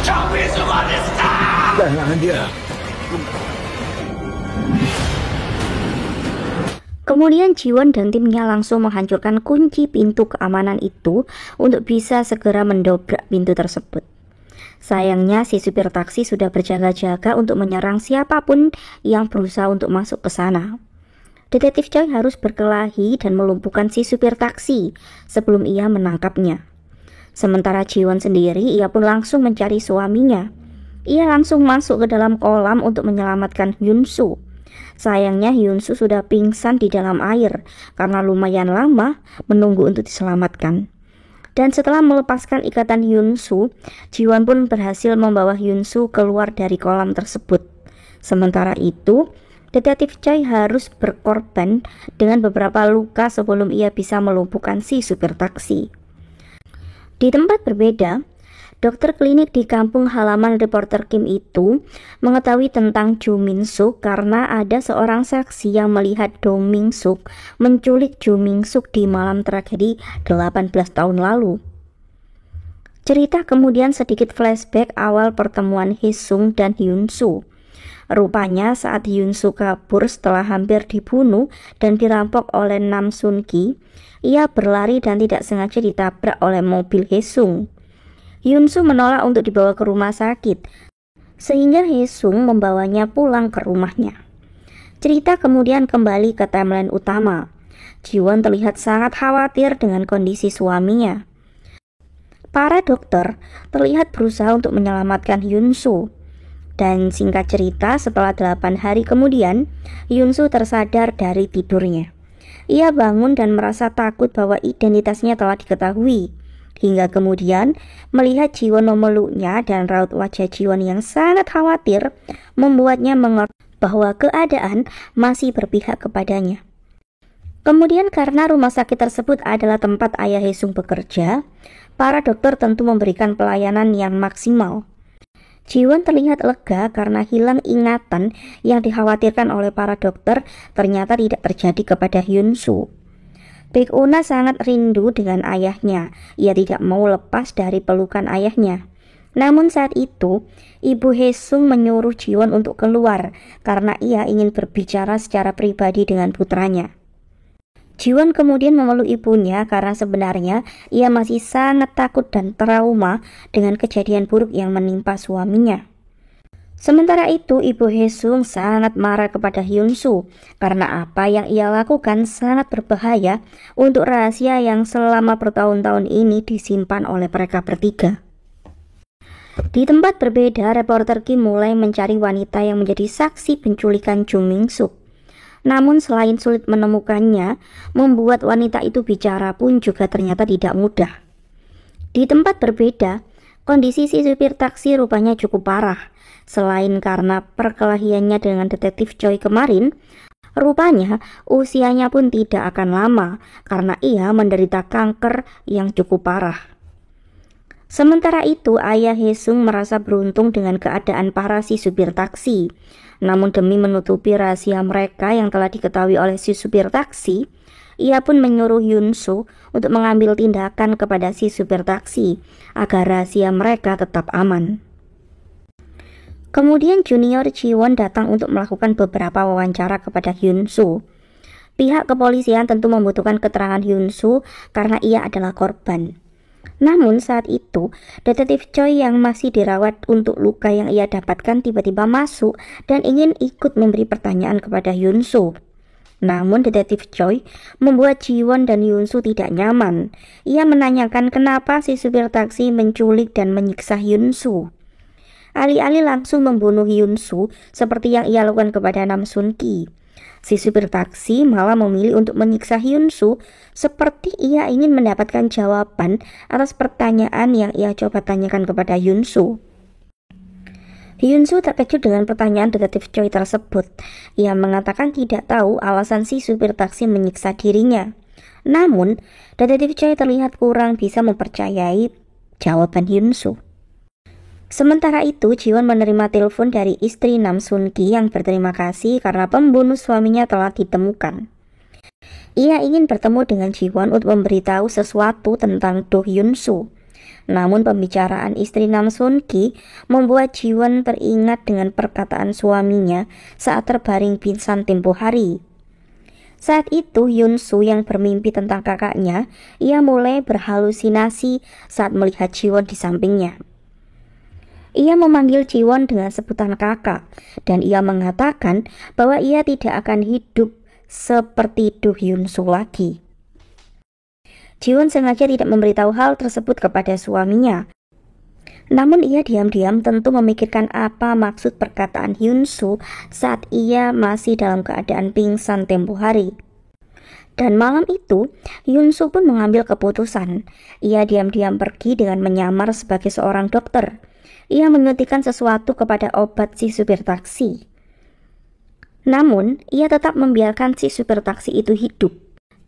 정비수 어딨어? 난 아니야. Kemudian Jiwon dan timnya langsung menghancurkan kunci pintu keamanan itu untuk bisa segera mendobrak pintu tersebut. Sayangnya si supir taksi sudah berjaga-jaga untuk menyerang siapapun yang berusaha untuk masuk ke sana. Detektif Choi harus berkelahi dan melumpuhkan si supir taksi sebelum ia menangkapnya. Sementara Jiwon sendiri, ia pun langsung mencari suaminya. Ia langsung masuk ke dalam kolam untuk menyelamatkan Hyun-soo. Sayangnya Hyun-soo sudah pingsan di dalam air karena lumayan lama menunggu untuk diselamatkan. Dan setelah melepaskan ikatan Hyun-soo, Jiwon pun berhasil membawa Hyun-soo keluar dari kolam tersebut. Sementara itu, Detektif Choi harus berkorban dengan beberapa luka sebelum ia bisa melumpuhkan si supir taksi. Di tempat berbeda, dokter klinik di kampung halaman reporter Kim itu mengetahui tentang Jo Min-suk karena ada seorang saksi yang melihat Do Min-suk menculik Jo Min-suk di malam tragedi 18 tahun lalu. Cerita kemudian sedikit flashback awal pertemuan Hee-sung dan Hyun-soo. Rupanya saat Hyun-soo kabur setelah hampir dibunuh dan dirampok oleh Nam Sun-ki, ia berlari dan tidak sengaja ditabrak oleh mobil Hee-sung. Hyun-soo menolak untuk dibawa ke rumah sakit, sehingga Hee-sung membawanya pulang ke rumahnya. Cerita kemudian kembali ke timeline utama. Jiwon terlihat sangat khawatir dengan kondisi suaminya. Para dokter terlihat berusaha untuk menyelamatkan Hyun-soo. Dan singkat cerita, setelah 8 hari kemudian, Hyun-soo tersadar dari tidurnya. Ia bangun dan merasa takut bahwa identitasnya telah diketahui. Hingga kemudian melihat Jiwon memeluknya dan raut wajah Jiwon yang sangat khawatir membuatnya mengerti bahwa keadaan masih berpihak kepadanya. Kemudian karena rumah sakit tersebut adalah tempat ayah Hee-sung bekerja, para dokter tentu memberikan pelayanan yang maksimal. Jiwon terlihat lega karena hilang ingatan yang dikhawatirkan oleh para dokter ternyata tidak terjadi kepada Hyun-soo. Baek Una sangat rindu dengan ayahnya. Ia tidak mau lepas dari pelukan ayahnya. Namun saat itu, Ibu Hee-sung menyuruh Jiwon untuk keluar karena ia ingin berbicara secara pribadi dengan putranya. Jiwon kemudian memeluk ibunya karena sebenarnya ia masih sangat takut dan trauma dengan kejadian buruk yang menimpa suaminya. Sementara itu, Ibu Hee-sung sangat marah kepada Hyun-soo karena apa yang ia lakukan sangat berbahaya untuk rahasia yang selama bertahun-tahun ini disimpan oleh mereka bertiga. Di tempat berbeda, reporter Kim mulai mencari wanita yang menjadi saksi penculikan Jo Min-suk. Namun selain sulit menemukannya, membuat wanita itu bicara pun juga ternyata tidak mudah. Di tempat berbeda, kondisi si supir taksi rupanya cukup parah. Selain karena perkelahiannya dengan detektif Choi kemarin, rupanya usianya pun tidak akan lama karena ia menderita kanker yang cukup parah. Sementara itu, ayah Hee-sung merasa beruntung dengan keadaan para si supir taksi. Namun demi menutupi rahasia mereka yang telah diketahui oleh si supir taksi, ia pun menyuruh Hyun-soo untuk mengambil tindakan kepada si supir taksi agar rahasia mereka tetap aman. Kemudian Junior Jiwon datang untuk melakukan beberapa wawancara kepada Hyun-soo. Pihak kepolisian tentu membutuhkan keterangan Hyun-soo karena ia adalah korban. Namun saat itu, detektif Choi yang masih dirawat untuk luka yang ia dapatkan tiba-tiba masuk dan ingin ikut memberi pertanyaan kepada Hyun-soo. Namun detektif Choi membuat Jiwon dan Hyunsu tidak nyaman. Ia menanyakan kenapa si supir taksi menculik dan menyiksa Hyunsu. Alih-alih langsung membunuh Hyunsu seperti yang ia lakukan kepada Nam Sun Ki, si supir taksi malah memilih untuk menyiksa Hyunsu seperti ia ingin mendapatkan jawaban atas pertanyaan yang ia coba tanyakan kepada Hyunsu. Hyunsu terkejut dengan pertanyaan detektif Choi tersebut. Ia mengatakan tidak tahu alasan si supir taksi menyiksa dirinya. Namun, detektif Choi terlihat kurang bisa mempercayai jawaban Hyunsu. Sementara itu, Jiwon menerima telepon dari istri Nam Sun Ki yang berterima kasih karena pembunuh suaminya telah ditemukan. Ia ingin bertemu dengan Jiwon untuk memberitahu sesuatu tentang Do Hyunsu. Namun pembicaraan istri Nam Sun Ki membuat Jiwon teringat dengan perkataan suaminya saat terbaring pingsan tempo hari. Saat itu Hyunsu yang bermimpi tentang kakaknya, ia mulai berhalusinasi saat melihat Jiwon di sampingnya. Ia memanggil Jiwon dengan sebutan kakak dan ia mengatakan bahwa ia tidak akan hidup seperti Do Hyunsu lagi. Jiwon sengaja tidak memberitahu hal tersebut kepada suaminya. Namun ia diam-diam tentu memikirkan apa maksud perkataan Hyunsu saat ia masih dalam keadaan pingsan tempo hari. Dan malam itu, Hyunsu pun mengambil keputusan. Ia diam-diam pergi dengan menyamar sebagai seorang dokter. Ia menyuntikkan sesuatu kepada obat si supir taksi. Namun, ia tetap membiarkan si supir taksi itu hidup.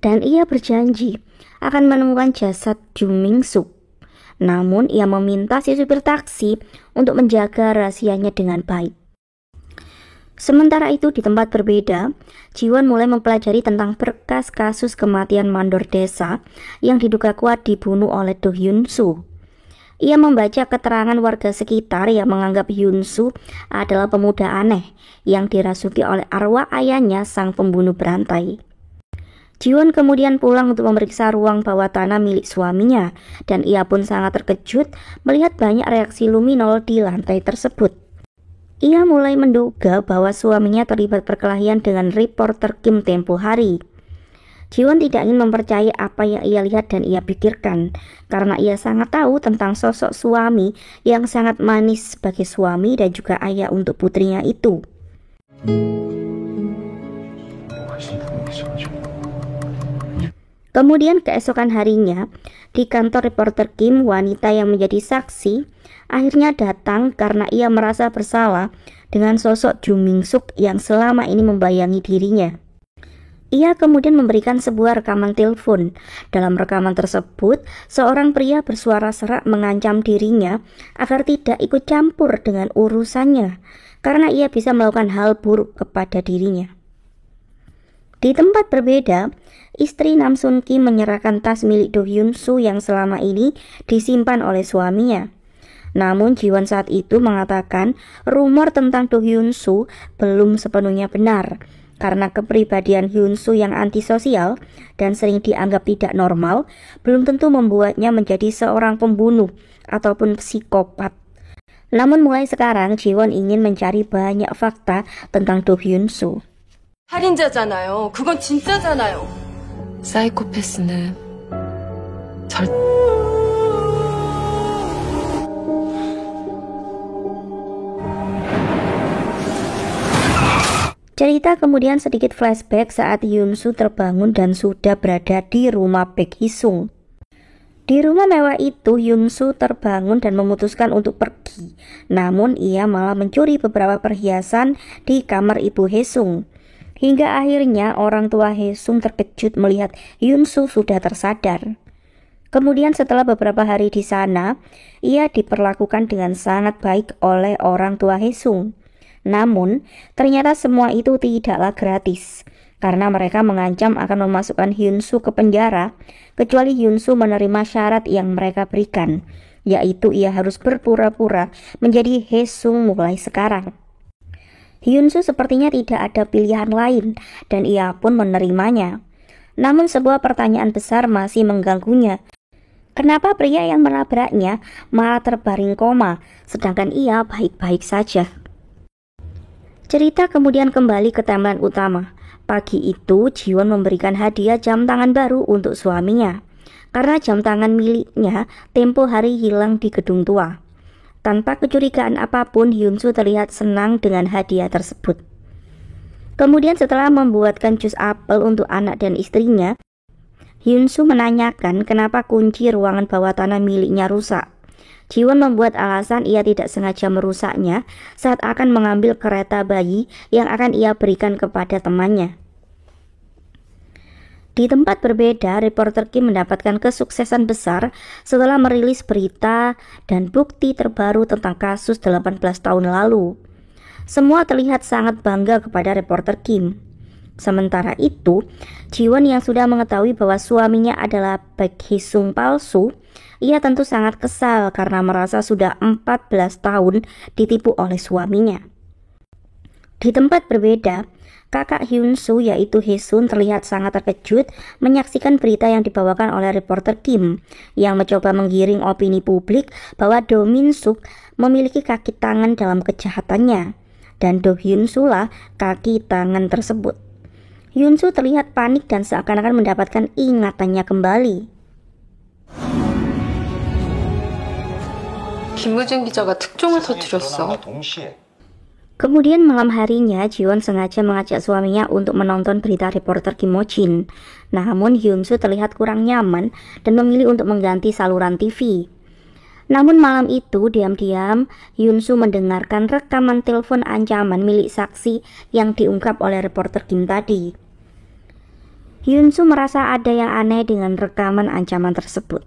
Dan ia berjanji akan menemukan jasad Ju Ming-suk. Namun ia meminta si supir taksi untuk menjaga rahasianya dengan baik. Sementara itu di tempat berbeda, Jiwon mulai mempelajari tentang berkas kasus kematian mandor desa yang diduga kuat dibunuh oleh Do Hyunsu. Ia membaca keterangan warga sekitar yang menganggap Hyunsu adalah pemuda aneh yang dirasuki oleh arwah ayahnya sang pembunuh berantai. Jiwon kemudian pulang untuk memeriksa ruang bawah tanah milik suaminya dan ia pun sangat terkejut melihat banyak reaksi luminol di lantai tersebut. Ia mulai menduga bahwa suaminya terlibat perkelahian dengan reporter Kim tempo hari. Jiwon tidak ingin mempercayai apa yang ia lihat dan ia pikirkan karena ia sangat tahu tentang sosok suami yang sangat manis sebagai suami dan juga ayah untuk putrinya itu. Kemudian keesokan harinya, di kantor reporter Kim, wanita yang menjadi saksi akhirnya datang karena ia merasa bersalah dengan sosok Ju Ming-suk yang selama ini membayangi dirinya. Ia kemudian memberikan sebuah rekaman telepon. Dalam rekaman tersebut, seorang pria bersuara serak mengancam dirinya agar tidak ikut campur dengan urusannya karena ia bisa melakukan hal buruk kepada dirinya. Di tempat berbeda, istri Nam Sun Ki menyerahkan tas milik Do Hyunsu yang selama ini disimpan oleh suaminya. Namun Jiwon saat itu mengatakan rumor tentang Do Hyunsu belum sepenuhnya benar karena kepribadian Hyunsu yang antisosial dan sering dianggap tidak normal belum tentu membuatnya menjadi seorang pembunuh ataupun psikopat. Namun mulai sekarang Jiwon ingin mencari banyak fakta tentang Do Hyunsu. 살인자잖아요. 그건 진짜잖아요. 사이코패스는 절 Cerita kemudian sedikit flashback saat Hyunsu terbangun dan sudah berada di rumah Baek Hee-sung. Di rumah mewah itu, Hyunsu terbangun dan memutuskan untuk pergi. Namun ia malah mencuri beberapa perhiasan di kamar ibu Hee-sung. Hingga akhirnya orang tua Hee-sung terkejut melihat Hyunsu sudah tersadar. Kemudian setelah beberapa hari di sana, ia diperlakukan dengan sangat baik oleh orang tua Hee-sung. Namun, ternyata semua itu tidaklah gratis, karena mereka mengancam akan memasukkan Hyunsu ke penjara, kecuali Hyunsu menerima syarat yang mereka berikan, yaitu ia harus berpura-pura menjadi Hee-sung mulai sekarang. Hyunsu sepertinya tidak ada pilihan lain dan ia pun menerimanya. Namun sebuah pertanyaan besar masih mengganggunya. Kenapa pria yang menabraknya malah terbaring koma, sedangkan ia baik-baik saja? Cerita kemudian kembali ke timeline utama. Pagi itu, Jiwon memberikan hadiah jam tangan baru untuk suaminya, karena jam tangan miliknya tempo hari hilang di gedung tua. Tanpa kecurigaan apapun, Hyunsu terlihat senang dengan hadiah tersebut. Kemudian setelah membuatkan jus apel untuk anak dan istrinya, Hyunsu menanyakan kenapa kunci ruangan bawah tanah miliknya rusak. Jiwon membuat alasan ia tidak sengaja merusaknya saat akan mengambil kereta bayi yang akan ia berikan kepada temannya. Di tempat berbeda, reporter Kim mendapatkan kesuksesan besar setelah merilis berita dan bukti terbaru tentang kasus 18 tahun lalu. Semua terlihat sangat bangga kepada reporter Kim. Sementara itu, Jiwon yang sudah mengetahui bahwa suaminya adalah Baek Hee-sung palsu, ia tentu sangat kesal karena merasa sudah 14 tahun ditipu oleh suaminya. Di tempat berbeda, kakak Hyunsu yaitu Hee-sun terlihat sangat terkejut menyaksikan berita yang dibawakan oleh reporter Kim yang mencoba menggiring opini publik bahwa Do Min-suk memiliki kaki tangan dalam kejahatannya dan Do Hyunsu lah kaki tangan tersebut. Hyunsu terlihat panik dan seakan-akan mendapatkan ingatannya kembali. 김우진 기자가 특종을 터뜨렸어. Kemudian malam harinya, Jiwon sengaja mengajak suaminya untuk menonton berita reporter Kim Mo-jin. Namun Hyunsu terlihat kurang nyaman dan memilih untuk mengganti saluran TV. Namun malam itu, diam-diam Hyunsu mendengarkan rekaman telepon ancaman milik saksi yang diungkap oleh reporter Kim tadi. Hyunsu merasa ada yang aneh dengan rekaman ancaman tersebut.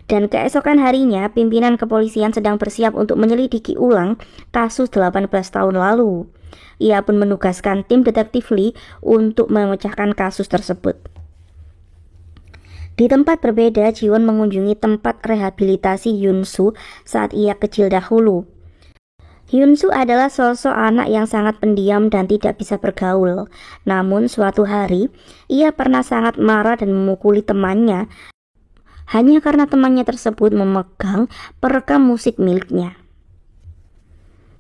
Dan keesokan harinya, pimpinan kepolisian sedang bersiap untuk menyelidiki ulang kasus 18 tahun lalu. Ia pun menugaskan tim detektif Lee untuk memecahkan kasus tersebut. Di tempat berbeda, Jiwon mengunjungi tempat rehabilitasi Hyunsu saat ia kecil dahulu. Hyunsu adalah sosok anak yang sangat pendiam dan tidak bisa bergaul. Namun suatu hari, ia pernah sangat marah dan memukuli temannya hanya karena temannya tersebut memegang perekam musik miliknya.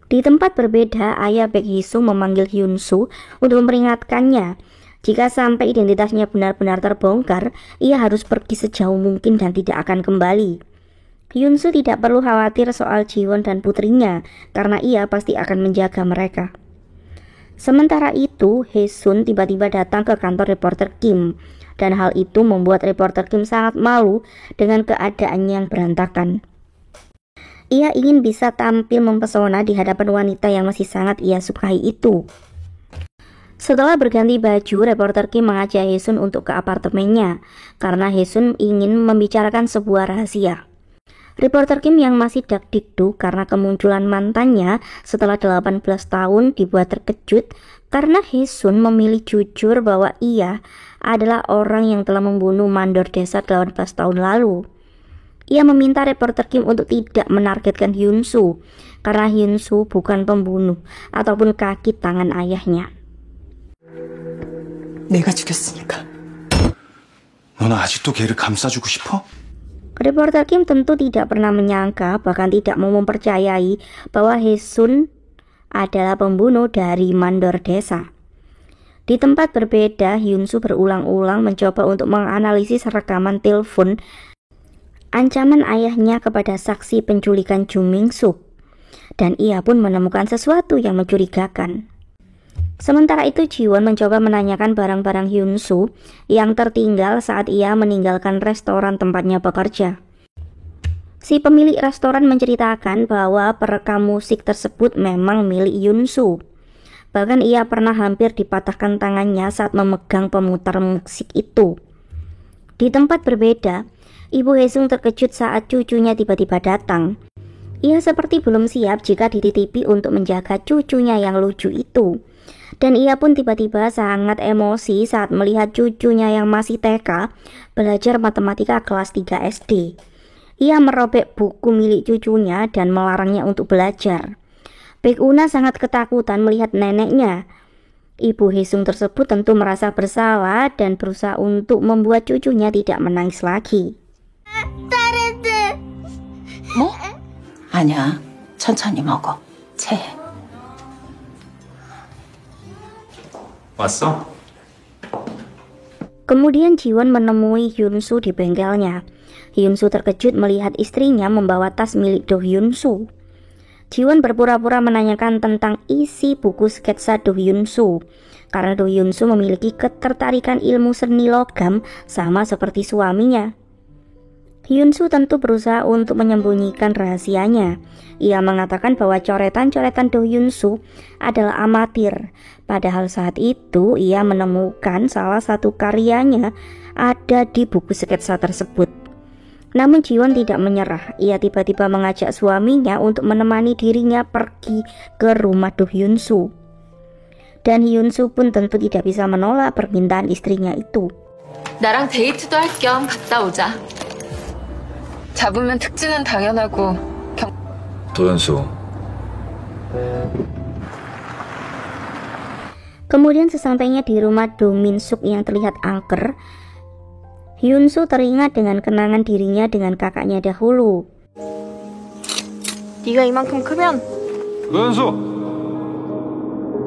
Di tempat berbeda, ayah Baek Hee-sung memanggil Hyunsu untuk memperingatkannya jika sampai identitasnya benar-benar terbongkar, ia harus pergi sejauh mungkin dan tidak akan kembali. Hyunsu tidak perlu khawatir soal Jiwon dan putrinya karena ia pasti akan menjaga mereka. Sementara itu, Hee-sun tiba-tiba datang ke kantor reporter Kim dan hal itu membuat reporter Kim sangat malu dengan keadaannya yang berantakan. Ia ingin bisa tampil mempesona di hadapan wanita yang masih sangat ia sukai itu. Setelah berganti baju, reporter Kim mengajak Hee-sun untuk ke apartemennya karena Hee-sun ingin membicarakan sebuah rahasia. Reporter Kim yang masih dakdikduk karena kemunculan mantannya setelah 18 tahun dibuat terkejut karena Hee-sun memilih jujur bahwa ia adalah orang yang telah membunuh mandor desa 18 tahun lalu. Ia meminta reporter Kim untuk tidak menargetkan Hyunsu karena Hyunsu bukan pembunuh ataupun kaki tangan ayahnya. 내가 죽였으니까. 너는 아직도 걔를 감싸주고 싶어? Reporter Kim tentu tidak pernah menyangka, bahkan tidak mau mempercayai bahwa Hee-sun adalah pembunuh dari mandor desa. Di tempat berbeda, Hyunsu berulang-ulang mencoba untuk menganalisis rekaman telepon ancaman ayahnya kepada saksi penculikan Ju Min-suk, dan ia pun menemukan sesuatu yang mencurigakan. Sementara itu, Jiwon mencoba menanyakan barang-barang Hyunsu yang tertinggal saat ia meninggalkan restoran tempatnya bekerja. Si pemilik restoran menceritakan bahwa perekam musik tersebut memang milik Hyunsu. Bahkan ia pernah hampir dipatahkan tangannya saat memegang pemutar musik itu. Di tempat berbeda, Ibu Hee-sung terkejut saat cucunya tiba-tiba datang. Ia seperti belum siap jika dititipi untuk menjaga cucunya yang lucu itu. Dan ia pun tiba-tiba sangat emosi saat melihat cucunya yang masih TK belajar matematika kelas 3 SD. Ia merobek buku milik cucunya dan melarangnya untuk belajar. Baek Una sangat ketakutan melihat neneknya. Ibu Hee-sung tersebut tentu merasa bersalah dan berusaha untuk membuat cucunya tidak menangis lagi. 뭐? 아니야, 천천히 먹어. 체해. 왔어? Kemudian Jiwon menemui Hyunsu di bengkelnya. Hyunsu terkejut melihat istrinya membawa tas milik Do Hyunsu. Jiwon berpura-pura menanyakan tentang isi buku sketsa Do Hyunsu, karena Do Hyunsu memiliki ketertarikan ilmu seni logam sama seperti suaminya. Hyunsu tentu berusaha untuk menyembunyikan rahasianya. Ia mengatakan bahwa coretan-coretan Do Hyunsu adalah amatir. Padahal saat itu ia menemukan salah satu karyanya ada di buku sketsa tersebut. Namun Jiwon tidak menyerah. Ia tiba-tiba mengajak suaminya untuk menemani dirinya pergi ke rumah Do Hyunsu. Dan Hyunsu pun tentu tidak bisa menolak permintaan istrinya itu. 나랑 데이트도 할 겸 갔다 오자. 잡으면 특진은 당연하고 도연수, Kemudian sesampainya di rumah Do Min Suk yang terlihat angker, Hyunsu teringat dengan kenangan dirinya dengan kakaknya dahulu. 네가 이만큼 크면 도연수.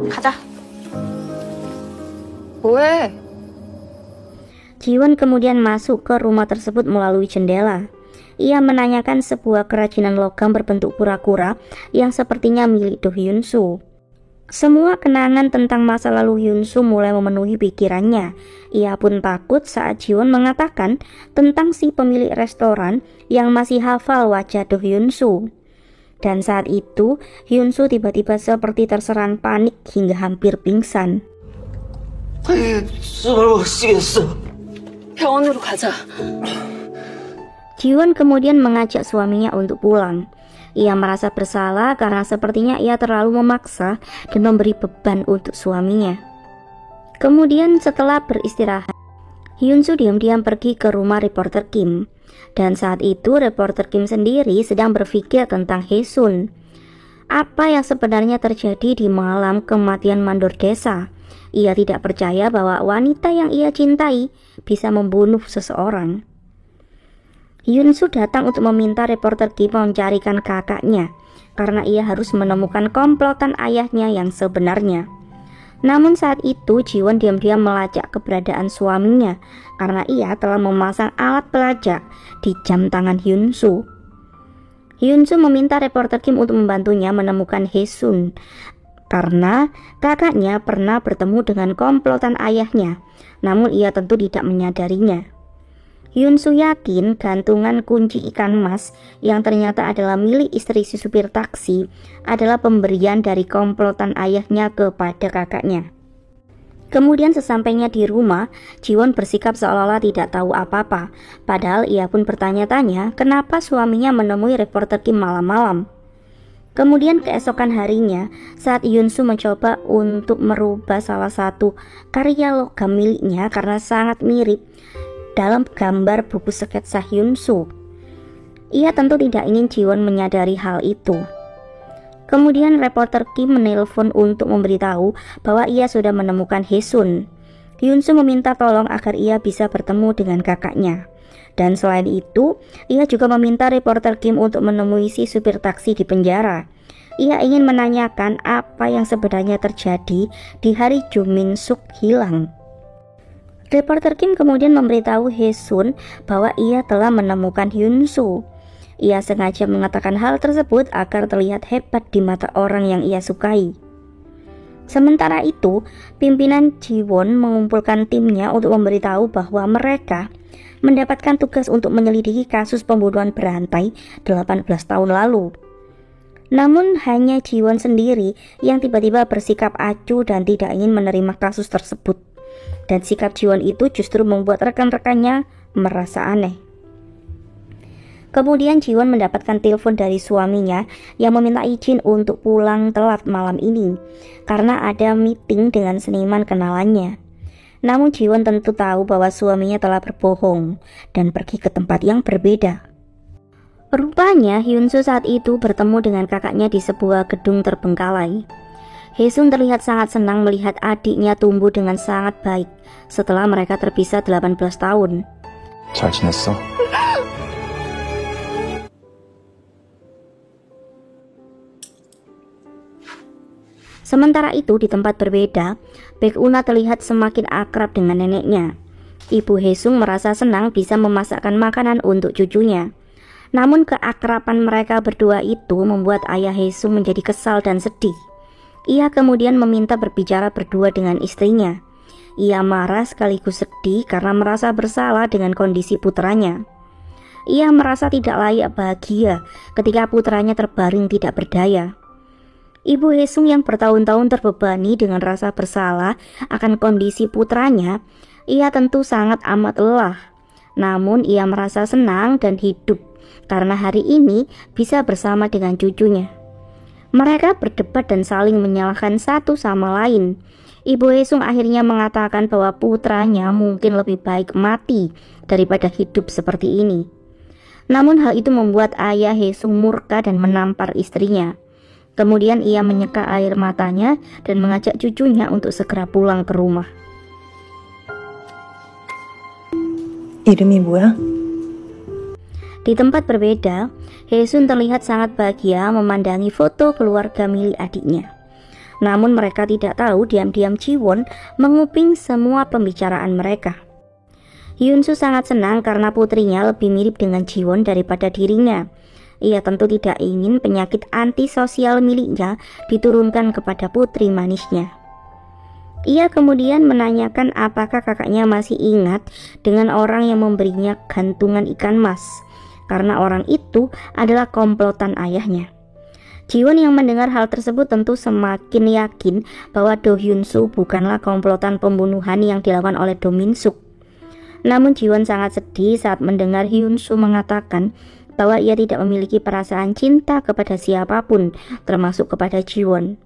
가자. 뭐해? Jiwon kemudian masuk ke rumah tersebut melalui jendela. Ia menanyakan sebuah kerajinan logam berbentuk kura-kura yang sepertinya milik Do Hyunsu. Semua kenangan tentang masa lalu Hyunsu mulai memenuhi pikirannya. Ia pun takut saat Jiwon mengatakan tentang si pemilik restoran yang masih hafal wajah Do Hyunsu. Dan saat itu Hyunsu tiba-tiba seperti terserang panik hingga hampir pingsan. 병원으로 가자. Jiwon kemudian mengajak suaminya untuk pulang. Ia merasa bersalah karena sepertinya ia terlalu memaksa dan memberi beban untuk suaminya. Kemudian setelah beristirahat, Hyunsu diam-diam pergi ke rumah reporter Kim. Dan saat itu reporter Kim sendiri sedang berpikir tentang Haesun. Apa yang sebenarnya terjadi di malam kematian mandor desa? Ia tidak percaya bahwa wanita yang ia cintai bisa membunuh seseorang. Hyunsu datang untuk meminta reporter Kim mencarikan kakaknya karena ia harus menemukan komplotan ayahnya yang sebenarnya. Namun saat itu Jiwon diam-diam melacak keberadaan suaminya karena ia telah memasang alat pelacak di jam tangan Hyunsu. Hyunsu meminta reporter Kim untuk membantunya menemukan Haesun karena kakaknya pernah bertemu dengan komplotan ayahnya, namun ia tentu tidak menyadarinya. Hyunsu yakin gantungan kunci ikan mas yang ternyata adalah milik istri si supir taksi adalah pemberian dari komplotan ayahnya kepada kakaknya. Kemudian sesampainya di rumah, Jiwon bersikap seolah-olah tidak tahu apa-apa. Padahal ia pun bertanya-tanya kenapa suaminya menemui reporter Kim malam-malam. Kemudian keesokan harinya, saat Hyunsu mencoba untuk merubah salah satu karya logam miliknya karena sangat mirip dalam gambar buku sketsa Hyunsu, ia tentu tidak ingin Jiwon menyadari hal itu. Kemudian reporter Kim menelpon untuk memberitahu bahwa ia sudah menemukan Haesun. Hyunsu meminta tolong agar ia bisa bertemu dengan kakaknya. Dan selain itu, ia juga meminta reporter Kim untuk menemui si supir taksi di penjara. Ia ingin menanyakan apa yang sebenarnya terjadi di hari Jo Min Suk hilang. Reporter Kim kemudian memberitahu Haesun bahwa ia telah menemukan Hyunsu. Ia sengaja mengatakan hal tersebut agar terlihat hebat di mata orang yang ia sukai. Sementara itu, pimpinan Jiwon mengumpulkan timnya untuk memberitahu bahwa mereka mendapatkan tugas untuk menyelidiki kasus pembunuhan berantai 18 tahun lalu. Namun hanya Jiwon sendiri yang tiba-tiba bersikap acuh dan tidak ingin menerima kasus tersebut. Dan sikap Jiwon itu justru membuat rekan-rekannya merasa aneh. Kemudian Jiwon mendapatkan telepon dari suaminya yang meminta izin untuk pulang telat malam ini karena ada meeting dengan seniman kenalannya. Namun Jiwon tentu tahu bahwa suaminya telah berbohong dan pergi ke tempat yang berbeda. Rupanya Hyunsu saat itu bertemu dengan kakaknya di sebuah gedung terbengkalai. Haesun terlihat sangat senang melihat adiknya tumbuh dengan sangat baik setelah mereka terpisah 18 tahun. 잘 지냈어? Sementara itu di tempat berbeda, Baek Una terlihat semakin akrab dengan neneknya. Ibu Haesung merasa senang bisa memasakkan makanan untuk cucunya. Namun keakraban mereka berdua itu membuat ayah Haesung menjadi kesal dan sedih. Ia kemudian meminta berbicara berdua dengan istrinya. Ia marah sekaligus sedih karena merasa bersalah dengan kondisi putranya. Ia merasa tidak layak bahagia ketika putranya terbaring tidak berdaya. Ibu Haesung yang bertahun-tahun terbebani dengan rasa bersalah akan kondisi putranya, ia tentu sangat amat lelah. Namun ia merasa senang dan hidup karena hari ini bisa bersama dengan cucunya. Mereka berdebat dan saling menyalahkan satu sama lain. Ibu Haesung akhirnya mengatakan bahwa putranya mungkin lebih baik mati daripada hidup seperti ini. Namun hal itu membuat ayah Haesung murka dan menampar istrinya. Kemudian ia menyeka air matanya dan mengajak cucunya untuk segera pulang ke rumah. 이름이 뭐야? Di tempat berbeda, Haesun terlihat sangat bahagia memandangi foto keluarga milik adiknya. Namun mereka tidak tahu diam-diam Jiwon menguping semua pembicaraan mereka. Hyunsu sangat senang karena putrinya lebih mirip dengan Jiwon daripada dirinya. Ia tentu tidak ingin penyakit antisosial miliknya diturunkan kepada putri manisnya. Ia kemudian menanyakan apakah kakaknya masih ingat dengan orang yang memberinya gantungan ikan mas, karena orang itu adalah komplotan ayahnya. Jiwon yang mendengar hal tersebut tentu semakin yakin bahwa Do Hyun-soo bukanlah komplotan pembunuhan yang dilakukan oleh Do Min-suk. Namun Jiwon sangat sedih saat mendengar Hyun-soo mengatakan bahwa ia tidak memiliki perasaan cinta kepada siapapun, termasuk kepada Jiwon.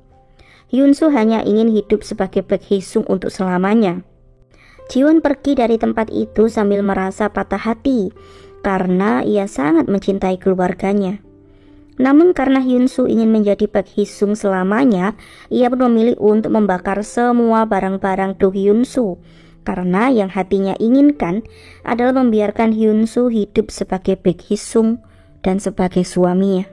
Hyun-soo hanya ingin hidup sebagai Baek Haesung untuk selamanya. Jiwon pergi dari tempat itu sambil merasa patah hati karena ia sangat mencintai keluarganya. Namun karena Hyun-soo ingin menjadi Baek Haesung selamanya, ia pun memilih untuk membakar semua barang-barang Do Hyun-soo karena yang hatinya inginkan adalah membiarkan Hyun-soo hidup sebagai Baek Haesung dan sebagai suaminya.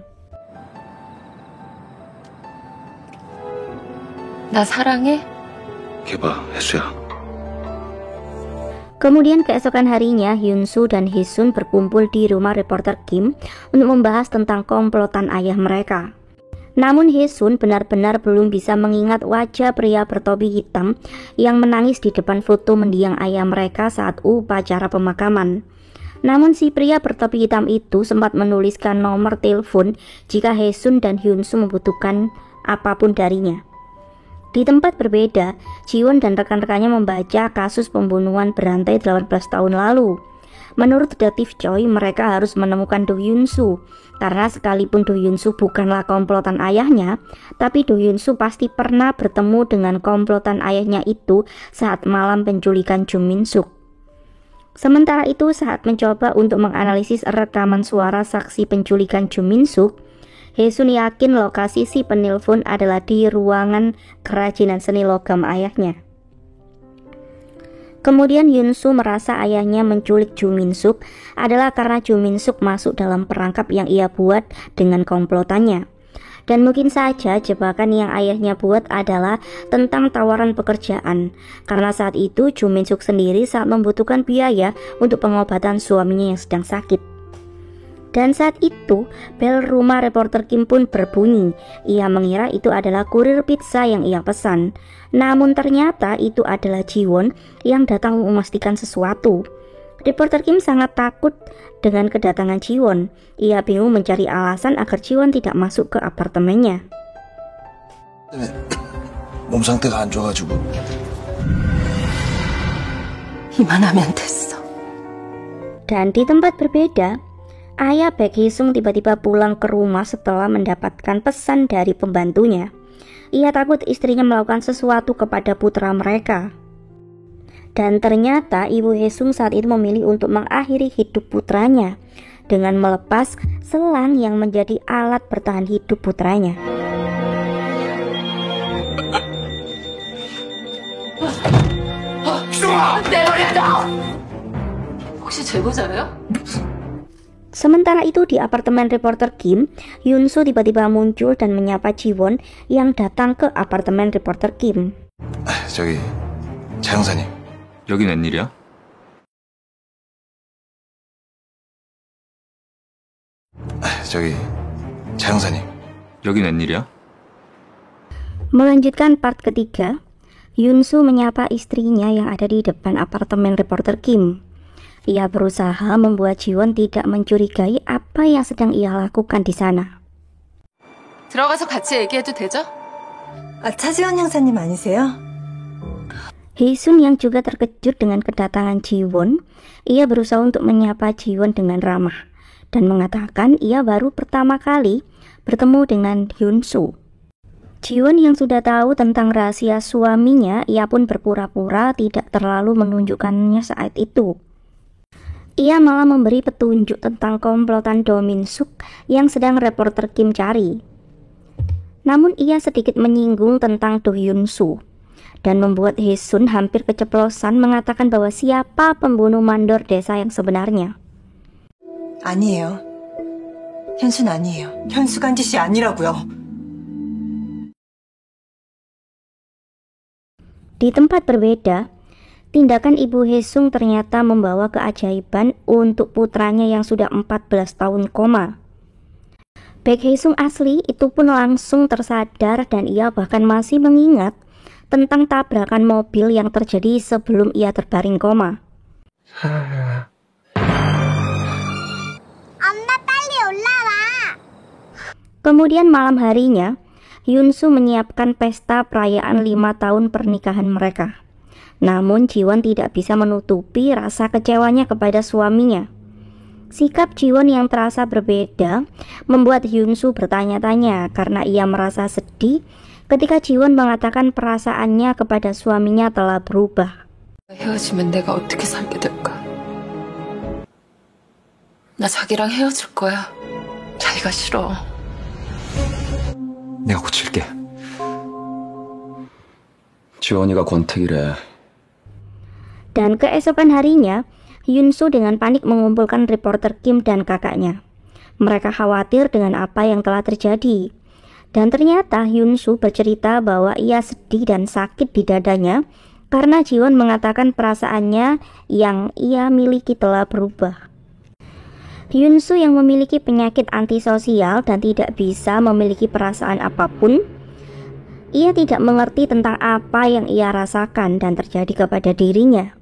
나 사랑해? 걔봐, 혜수야. Kemudian keesokan harinya, Hyun-soo dan Haesun berkumpul di rumah reporter Kim untuk membahas tentang komplotan ayah mereka. Namun Haesun benar-benar belum bisa mengingat wajah pria bertopi hitam yang menangis di depan foto mendiang ayah mereka saat upacara pemakaman. Namun si pria bertopi hitam itu sempat menuliskan nomor telepon jika Haesun dan Hyun-soo membutuhkan apapun darinya. Di tempat berbeda, Jiwon dan rekan-rekannya membaca kasus pembunuhan berantai 18 tahun lalu. Menurut detektif Choi, mereka harus menemukan Do Hyun-soo karena sekalipun Do Hyun-soo bukanlah komplotan ayahnya, tapi Do Hyun-soo pasti pernah bertemu dengan komplotan ayahnya itu saat malam penculikan Jo Min-suk. Sementara itu, saat mencoba untuk menganalisis rekaman suara saksi penculikan Jo Min-suk, Haesun yakin lokasi si penelpon adalah di ruangan kerajinan seni logam ayahnya. Kemudian Hyun-soo merasa ayahnya menculik Jo Min-suk adalah karena Jo Min-suk masuk dalam perangkap yang ia buat dengan komplotannya. Dan mungkin saja jebakan yang ayahnya buat adalah tentang tawaran pekerjaan, karena saat itu Jo Min-suk sendiri sangat membutuhkan biaya untuk pengobatan suaminya yang sedang sakit. Dan saat itu, bel rumah reporter Kim pun berbunyi. Ia mengira itu adalah kurir pizza yang ia pesan. Namun ternyata itu adalah Jiwon yang datang memastikan sesuatu. Reporter Kim sangat takut dengan kedatangan Jiwon. Ia bingung mencari alasan agar Jiwon tidak masuk ke apartemennya. 몸 상태가 안 좋아가지고. 이만하면 됐어. Dan di tempat berbeda, ayah Baek Haesung tiba-tiba pulang ke rumah setelah mendapatkan pesan dari pembantunya. Ia takut istrinya melakukan sesuatu kepada putra mereka. Dan ternyata ibu Haesung saat itu memilih untuk mengakhiri hidup putranya dengan melepas selang yang menjadi alat bertahan hidup putranya. 혹시 제보자예요? Sementara itu di apartemen reporter Kim, Hyun-soo tiba-tiba muncul dan menyapa Jiwon yang datang ke apartemen reporter Kim. 저기, 차 형사님. 여긴 웬일이야? 차 형사님. 여긴 웬일이야? Melanjutkan part ketiga, Yunsu menyapa istrinya yang ada di depan apartemen reporter Kim. Ia berusaha membuat Jiwon tidak mencurigai apa yang sedang ia lakukan di sana. 들어가서 같이 얘기해도 되죠? 차지원 형사님 아니세요? Hee-sun yang juga terkejut dengan kedatangan Jiwon, ia berusaha untuk menyapa Jiwon dengan ramah dan mengatakan ia baru pertama kali bertemu dengan Hyunsu. Jiwon yang sudah tahu tentang rahasia suaminya, ia pun berpura-pura tidak terlalu menunjukkannya saat itu. Ia malah memberi petunjuk tentang komplotan Do Min-suk yang sedang reporter Kim cari. Namun ia sedikit menyinggung tentang Do Hyun-soo dan membuat Hee-sun hampir keceplosan mengatakan bahwa siapa pembunuh mandor desa yang sebenarnya. 아니에요. 현수는 아니에요. 현수가 한 짓이 아니라고요. Di tempat berbeda, tindakan Ibu Hee-sung ternyata membawa keajaiban untuk putranya yang sudah 14 tahun koma. Baek Hee-sung asli itu pun langsung tersadar dan ia bahkan masih mengingat tentang tabrakan mobil yang terjadi sebelum ia terbaring koma. Kemudian malam harinya, Hyunsu menyiapkan pesta perayaan 5 tahun pernikahan mereka. Namun Jiwon tidak bisa menutupi rasa kecewanya kepada suaminya. Sikap Jiwon yang terasa berbeda membuat Hyunsu bertanya-tanya karena ia merasa sedih ketika Jiwon mengatakan perasaannya kepada suaminya telah berubah. 헤어지면 내가 어떻게 살게 될까? 나 자기랑 헤어질 거야. 자기가 싫어. 내가 고칠게. 지원이가 권태기래. Dan keesokan harinya, Hyunsu dengan panik mengumpulkan reporter Kim dan kakaknya. Mereka khawatir dengan apa yang telah terjadi. Dan ternyata Hyunsu bercerita bahwa ia sedih dan sakit di dadanya karena Jiwon mengatakan perasaannya yang ia miliki telah berubah. Hyunsu yang memiliki penyakit antisosial dan tidak bisa memiliki perasaan apapun, ia tidak mengerti tentang apa yang ia rasakan dan terjadi kepada dirinya.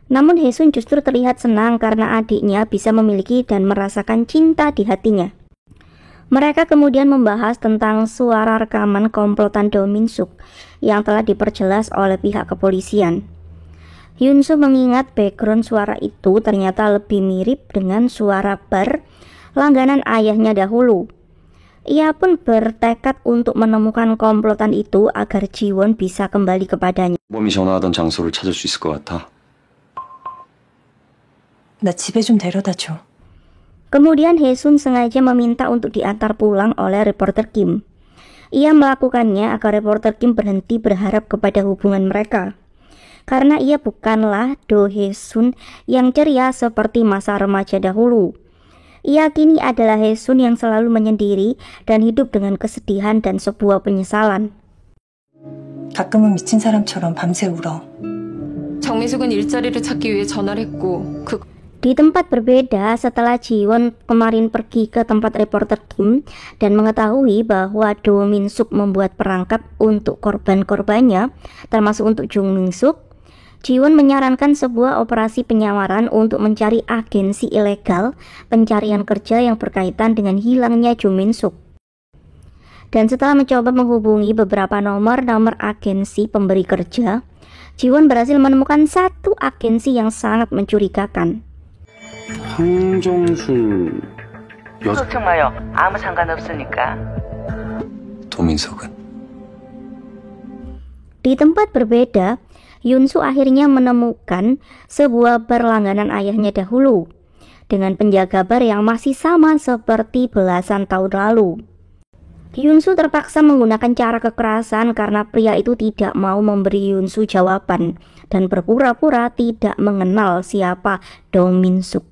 Namun Hee-sun justru terlihat senang karena adiknya bisa memiliki dan merasakan cinta di hatinya. Mereka kemudian membahas tentang suara rekaman komplotan Do Min-suk yang telah diperjelas oleh pihak kepolisian. Hyunsu mengingat background suara itu ternyata lebih mirip dengan suara bar langganan ayahnya dahulu. Ia pun bertekad untuk menemukan komplotan itu agar Jiwon bisa kembali kepadanya. 몸이 전화하던 장소를 찾을 수 있을 것 같아. 나 집에 좀 데려다 줘. Kemudian Hee-sun sengaja meminta untuk diantar pulang oleh reporter Kim. Ia melakukannya agar reporter Kim berhenti berharap kepada hubungan mereka. Karena ia bukanlah Do Hee-sun yang ceria seperti masa remaja dahulu. Ia kini adalah Hee-sun yang selalu menyendiri dan hidup dengan kesedihan dan sebuah penyesalan. 가끔은 미친 사람처럼 밤새 울어. 정민숙은 일자리를 찾기 위해 전화를 했고 Di tempat berbeda, setelah Jiwon kemarin pergi ke tempat reporter Kim dan mengetahui bahwa Do Min-suk membuat perangkap untuk korban-korbannya, termasuk untuk Jung Min-suk, Jiwon menyarankan sebuah operasi penyamaran untuk mencari agensi ilegal pencarian kerja yang berkaitan dengan hilangnya Jung Min-suk. Dan setelah mencoba menghubungi beberapa nomor agensi pemberi kerja, Jiwon berhasil menemukan satu agensi yang sangat mencurigakan. 황정수 걱정 마요. 아무 상관없으니까. 도민석은 Di tempat berbeda, Hyunsu akhirnya menemukan sebuah bar langganan ayahnya dahulu dengan penjaga bar yang masih sama seperti belasan tahun lalu. Hyunsu terpaksa menggunakan cara kekerasan karena pria itu tidak mau memberi Hyunsu jawaban dan berpura-pura tidak mengenal siapa Do Min-suk.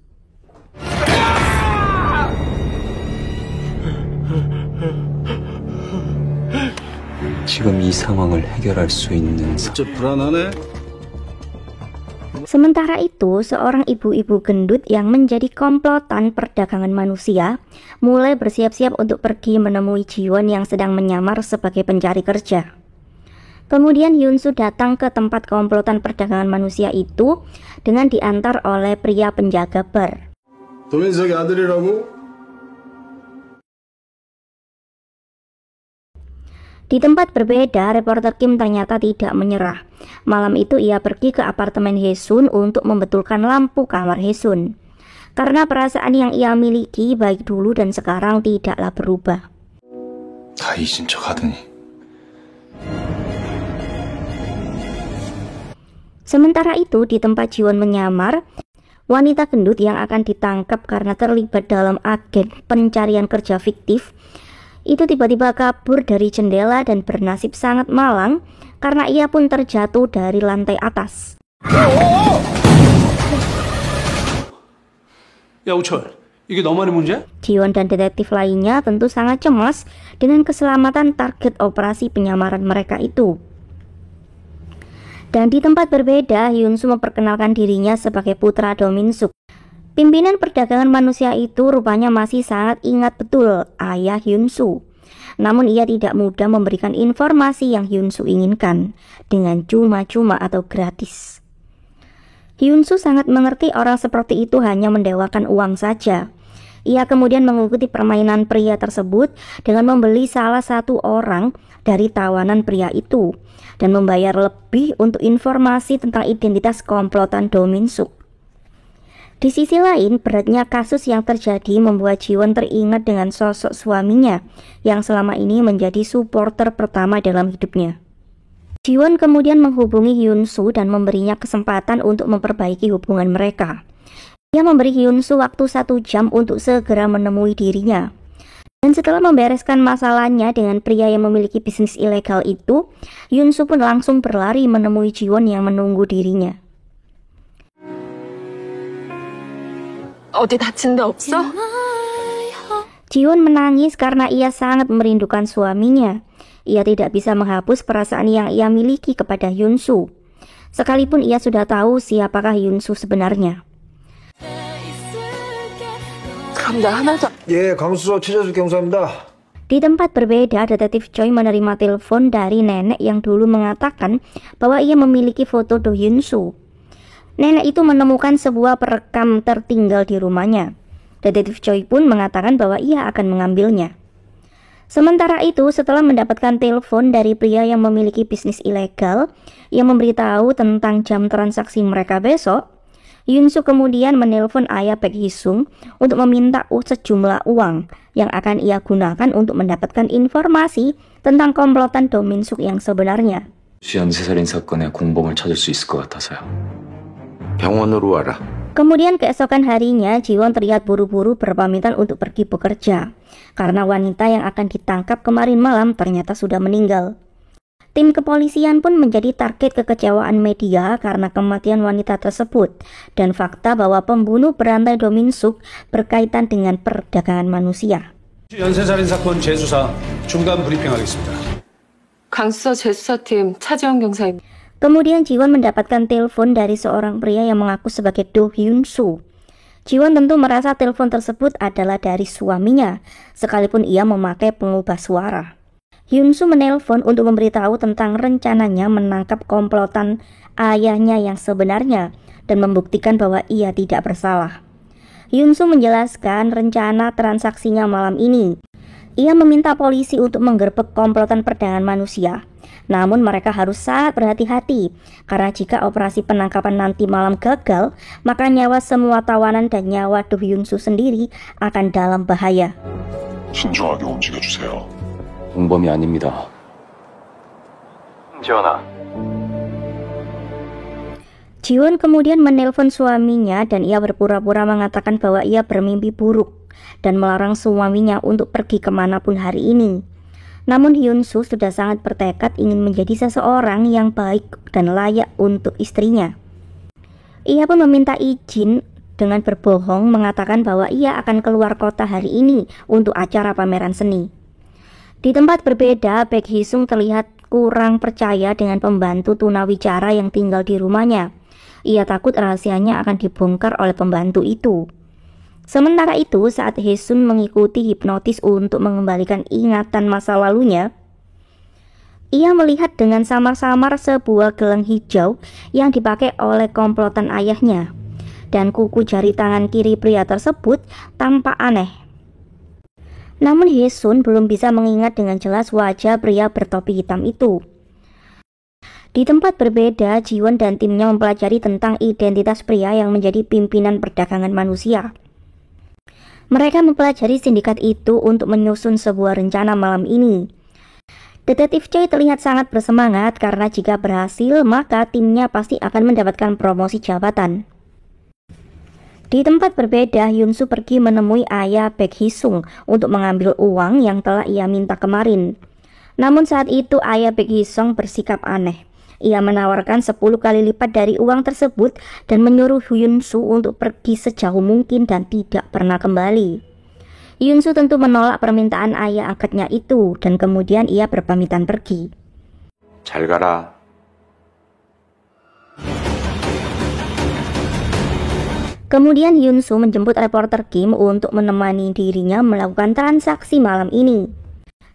지금 이 상황을 해결할 수 있는 진짜 불안하네. Sementara itu, seorang ibu-ibu gendut yang menjadi komplotan perdagangan manusia mulai bersiap-siap untuk pergi menemui Jiwon yang sedang menyamar sebagai pencari kerja. Kemudian Hyunsu datang ke tempat komplotan perdagangan manusia itu dengan diantar oleh pria penjaga bar. 도민석이 아들이라고? Di tempat berbeda, reporter Kim ternyata tidak menyerah. Malam itu ia pergi ke apartemen Haesun untuk membetulkan lampu kamar Haesun. Karena perasaan yang ia miliki baik dulu dan sekarang tidaklah berubah. 다 잊은 척 하더니. Sementara itu, di tempat Jiwon menyamar, wanita gendut yang akan ditangkap karena terlibat dalam agen pencarian kerja fiktif itu tiba-tiba kabur dari jendela dan bernasib sangat malang karena ia pun terjatuh dari lantai atas. 야 우철, 이게 너만의 문제야? Jiwon dan detektif lainnya tentu sangat cemas dengan keselamatan target operasi penyamaran mereka itu. Dan di tempat berbeda, Hyunsu memperkenalkan dirinya sebagai putra Do Min-suk. Pimpinan perdagangan manusia itu rupanya masih sangat ingat betul ayah Hyunsu. Namun ia tidak mudah memberikan informasi yang Hyunsu inginkan dengan cuma-cuma atau gratis. Hyunsu sangat mengerti orang seperti itu hanya mendewakan uang saja. Ia kemudian mengikuti permainan pria tersebut dengan membeli salah satu orang dari tawanan pria itu dan membayar lebih untuk informasi tentang identitas komplotan Do Min-suk. Di sisi lain, beratnya kasus yang terjadi membuat Jiwon teringat dengan sosok suaminya yang selama ini menjadi supporter pertama dalam hidupnya. Jiwon kemudian menghubungi Hyunsu dan memberinya kesempatan untuk memperbaiki hubungan mereka. Ia memberi Hyunsu waktu 1 jam untuk segera menemui dirinya. Dan setelah membereskan masalahnya dengan pria yang memiliki bisnis ilegal itu, Hyunsu pun langsung berlari menemui Jiwon yang menunggu dirinya. 어디 다친 데 없어? Jiwon menangis karena ia sangat merindukan suaminya. Ia tidak bisa menghapus perasaan yang ia miliki kepada Hyunsu. Sekalipun ia sudah tahu siapakah Hyunsu sebenarnya. 그럼 나 하나 더. 예, 강수서 최재수 경사입니다. Di tempat berbeda, detektif Choi menerima telepon dari nenek yang dulu mengatakan bahwa ia memiliki foto Do Hyunsu. Nenek itu menemukan sebuah perekam tertinggal di rumahnya. Detektif Choi pun mengatakan bahwa ia akan mengambilnya. Sementara itu, setelah mendapatkan telepon dari pria yang memiliki bisnis ilegal yang memberitahu tentang jam transaksi mereka besok, Hyunsu kemudian menelpon ayah Baek Hee-sung untuk meminta sejumlah uang yang akan ia gunakan untuk mendapatkan informasi tentang komplotan Do Min-suk yang sebenarnya. 연쇄살인 사건의 공범을 찾을 수 있을 것 같아서요. 병원으로 와라. Kemudian keesokan harinya, Jiwon terlihat buru-buru berpamitan untuk pergi bekerja karena wanita yang akan ditangkap kemarin malam ternyata sudah meninggal. Tim kepolisian pun menjadi target kekecewaan media karena kematian wanita tersebut dan fakta bahwa pembunuh berantai Do Min-suk berkaitan dengan perdagangan manusia. 연쇄살인 사건 재수사 중간 브리핑하겠습니다. 강수서 재수사팀 차지원 경사입니다. Kemudian Jiwon mendapatkan telepon dari seorang pria yang mengaku sebagai Do Hyunsu. Jiwon tentu merasa telepon tersebut adalah dari suaminya, sekalipun ia memakai pengubah suara. Hyunsu menelpon untuk memberitahu tentang rencananya menangkap komplotan ayahnya yang sebenarnya dan membuktikan bahwa ia tidak bersalah. Hyunsu menjelaskan rencana transaksinya malam ini. Ia meminta polisi untuk menggerbek komplotan perdagangan manusia. Namun mereka harus sangat berhati-hati karena jika operasi penangkapan nanti malam gagal, maka nyawa semua tawanan dan nyawa Do Hyunsu sendiri akan dalam bahaya. 신중하게 움직여주세요. 공범이 아닙니다. 지원아. Jiwon kemudian menelpon suaminya dan ia berpura-pura mengatakan bahwa ia bermimpi buruk dan melarang suaminya untuk pergi kemanapun hari ini. Namun Hyunsu sudah sangat bertekad ingin menjadi seseorang yang baik dan layak untuk istrinya. Ia pun meminta izin dengan berbohong mengatakan bahwa ia akan keluar kota hari ini untuk acara pameran seni. Di tempat berbeda, Baek Hee-sung terlihat kurang percaya dengan pembantu tunawicara yang tinggal di rumahnya. Ia takut rahasianya akan dibongkar oleh pembantu itu. Sementara itu, saat Hae-sun mengikuti hipnotis untuk mengembalikan ingatan masa lalunya, ia melihat dengan samar-samar sebuah gelang hijau yang dipakai oleh komplotan ayahnya, dan kuku jari tangan kiri pria tersebut tampak aneh. Namun Hae-sun belum bisa mengingat dengan jelas wajah pria bertopi hitam itu. Di tempat berbeda, Ji-won dan timnya mempelajari tentang identitas pria yang menjadi pimpinan perdagangan manusia. Mereka mempelajari sindikat itu untuk menyusun sebuah rencana malam ini. Detektif Choi terlihat sangat bersemangat karena jika berhasil, maka timnya pasti akan mendapatkan promosi jabatan. Di tempat berbeda, Hyun-soo pergi menemui ayah Baek Hee-sung untuk mengambil uang yang telah ia minta kemarin. Namun saat itu ayah Baek Hee-sung bersikap aneh. Ia menawarkan 10 kali lipat dari uang tersebut dan menyuruh Hyun-soo untuk pergi sejauh mungkin dan tidak pernah kembali. Hyun-soo tentu menolak permintaan ayah angkatnya itu dan kemudian ia berpamitan pergi. 잘 가라. Kemudian Hyun-soo menjemput reporter Kim untuk menemani dirinya melakukan transaksi malam ini.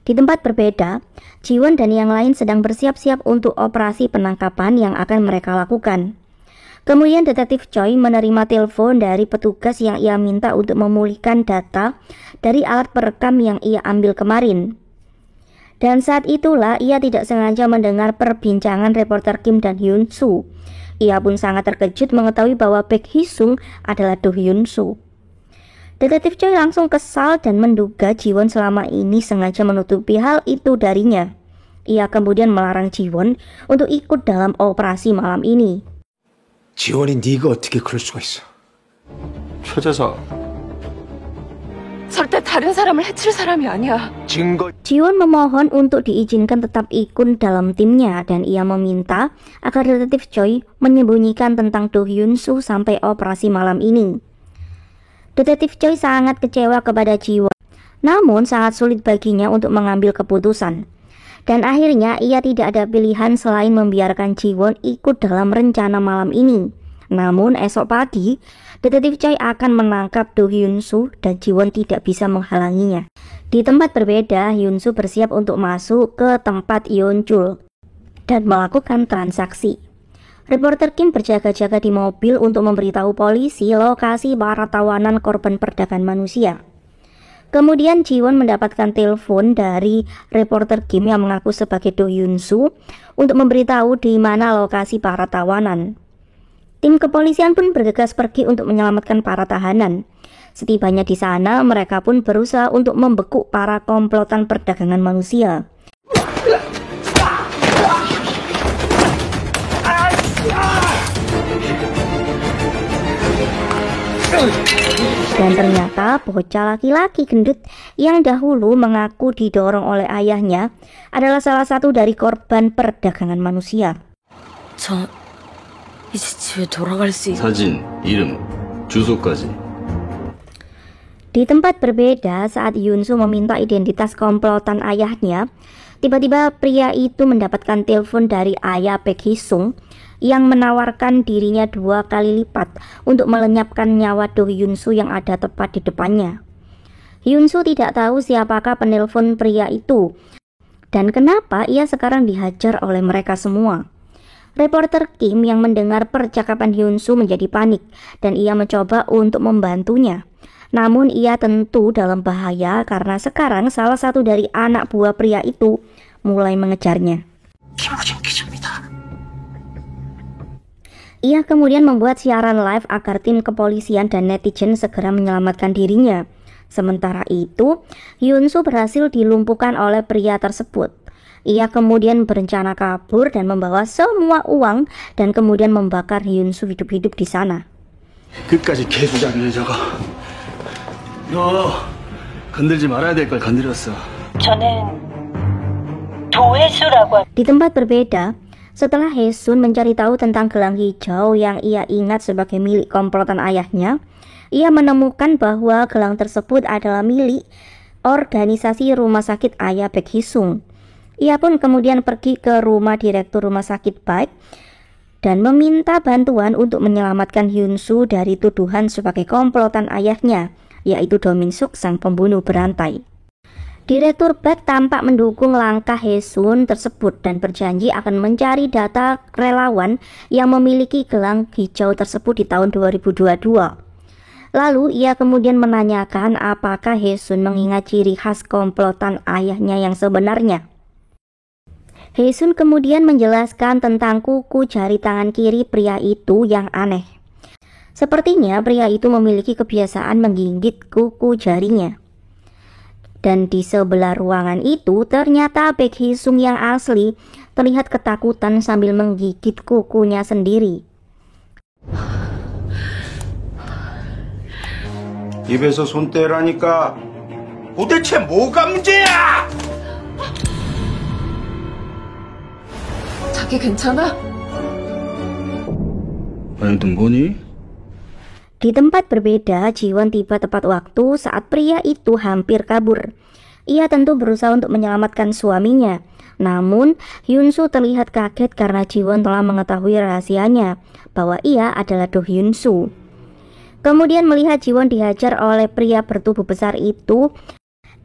Di tempat berbeda, Ji-won dan yang lain sedang bersiap-siap untuk operasi penangkapan yang akan mereka lakukan. Kemudian detektif Choi menerima telepon dari petugas yang ia minta untuk memulihkan data dari alat perekam yang ia ambil kemarin. Dan saat itulah ia tidak sengaja mendengar perbincangan reporter Kim dan Hyun-soo. Ia pun sangat terkejut mengetahui bahwa Baek Hee-sung adalah Do Hyun-soo. Detektif Choi langsung kesal dan menduga Ji-won selama ini sengaja menutupi hal itu darinya. Ia kemudian melarang Ji-won untuk ikut dalam operasi malam ini. 지원이 네가 어떻게 그럴 수가 있어? 최재사, 절대 다른 사람을 해칠 사람이 아니야. 증거. Ji-won memohon untuk diizinkan tetap ikut dalam timnya dan ia meminta agar detektif Choi menyembunyikan tentang Do Hyun-soo sampai operasi malam ini. Detektif Choi sangat kecewa kepada Ji-won, namun sangat sulit baginya untuk mengambil keputusan. Dan akhirnya ia tidak ada pilihan selain membiarkan Ji-won ikut dalam rencana malam ini. Namun esok pagi, detektif Choi akan menangkap Do Hyun-soo dan Ji-won tidak bisa menghalanginya. Di tempat berbeda, Hyun-soo bersiap untuk masuk ke tempat Yeon-chul dan melakukan transaksi. Reporter Kim berjaga-jaga di mobil untuk memberitahu polisi lokasi para tawanan korban perdagangan manusia. Kemudian Ji-won mendapatkan telepon dari reporter Kim yang mengaku sebagai Do Hyun-soo untuk memberitahu di mana lokasi para tawanan. Tim kepolisian pun bergegas pergi untuk menyelamatkan para tahanan. Setibanya di sana, mereka pun berusaha untuk membekuk para komplotan perdagangan manusia. Dan ternyata bocah laki-laki gendut yang dahulu mengaku didorong oleh ayahnya adalah salah satu dari korban perdagangan manusia. 저 이제 집에 돌아갈 수 있... 사진, 이름, 주소까지. Di tempat berbeda, saat Hyun-soo meminta identitas komplotan ayahnya, tiba-tiba pria itu mendapatkan telepon dari ayah Baek Hee-sung yang menawarkan dirinya 2 kali lipat untuk melenyapkan nyawa Do Hyun-soo yang ada tepat di depannya. Hyun-soo tidak tahu siapakah penelpon pria itu dan kenapa ia sekarang dihajar oleh mereka semua. Reporter Kim yang mendengar percakapan Hyun-soo menjadi panik dan ia mencoba untuk membantunya. Namun ia tentu dalam bahaya karena sekarang salah satu dari anak buah pria itu mulai mengejarnya. Ia kemudian membuat siaran live agar tim kepolisian dan netizen segera menyelamatkan dirinya. Sementara itu, Hyun-soo berhasil dilumpuhkan oleh pria tersebut. Ia kemudian berencana kabur dan membawa semua uang dan kemudian membakar Hyun-soo hidup-hidup di sana. 끝까지 개주작이 여자가. 너 건들지 말아야 될 걸 건드렸어. 저는 도회수라고. Di tempat berbeda, setelah Hae-sun mencari tahu tentang gelang hijau yang ia ingat sebagai milik komplotan ayahnya, ia menemukan bahwa gelang tersebut adalah milik organisasi rumah sakit ayah Baek Hee-sung. Ia pun kemudian pergi ke rumah direktur rumah sakit Baek dan meminta bantuan untuk menyelamatkan Hyun-soo dari tuduhan sebagai komplotan ayahnya, yaitu Do Min-suk sang pembunuh berantai. Direktur Baek tampak mendukung langkah Hae-sun tersebut dan berjanji akan mencari data relawan yang memiliki gelang hijau tersebut di tahun 2022. Lalu ia kemudian menanyakan apakah Hae-sun mengingat ciri khas komplotan ayahnya yang sebenarnya. Hae-sun kemudian menjelaskan tentang kuku jari tangan kiri pria itu yang aneh. Sepertinya pria itu memiliki kebiasaan menggigit kuku jarinya. Dan di sebelah ruangan itu ternyata Baek Hee-sung yang asli terlihat ketakutan sambil menggigit kukunya sendiri. 입에서 손 떼라니까. 도대체 뭐가 문제야? 자기 괜찮아? 너희들 뭐니? Di tempat berbeda, Ji-won tiba tepat waktu saat pria itu hampir kabur. Ia tentu berusaha untuk menyelamatkan suaminya. Namun, Hyun-soo terlihat kaget karena Ji-won telah mengetahui rahasianya bahwa ia adalah Do Hyun-soo. Kemudian melihat Ji-won dihajar oleh pria bertubuh besar itu,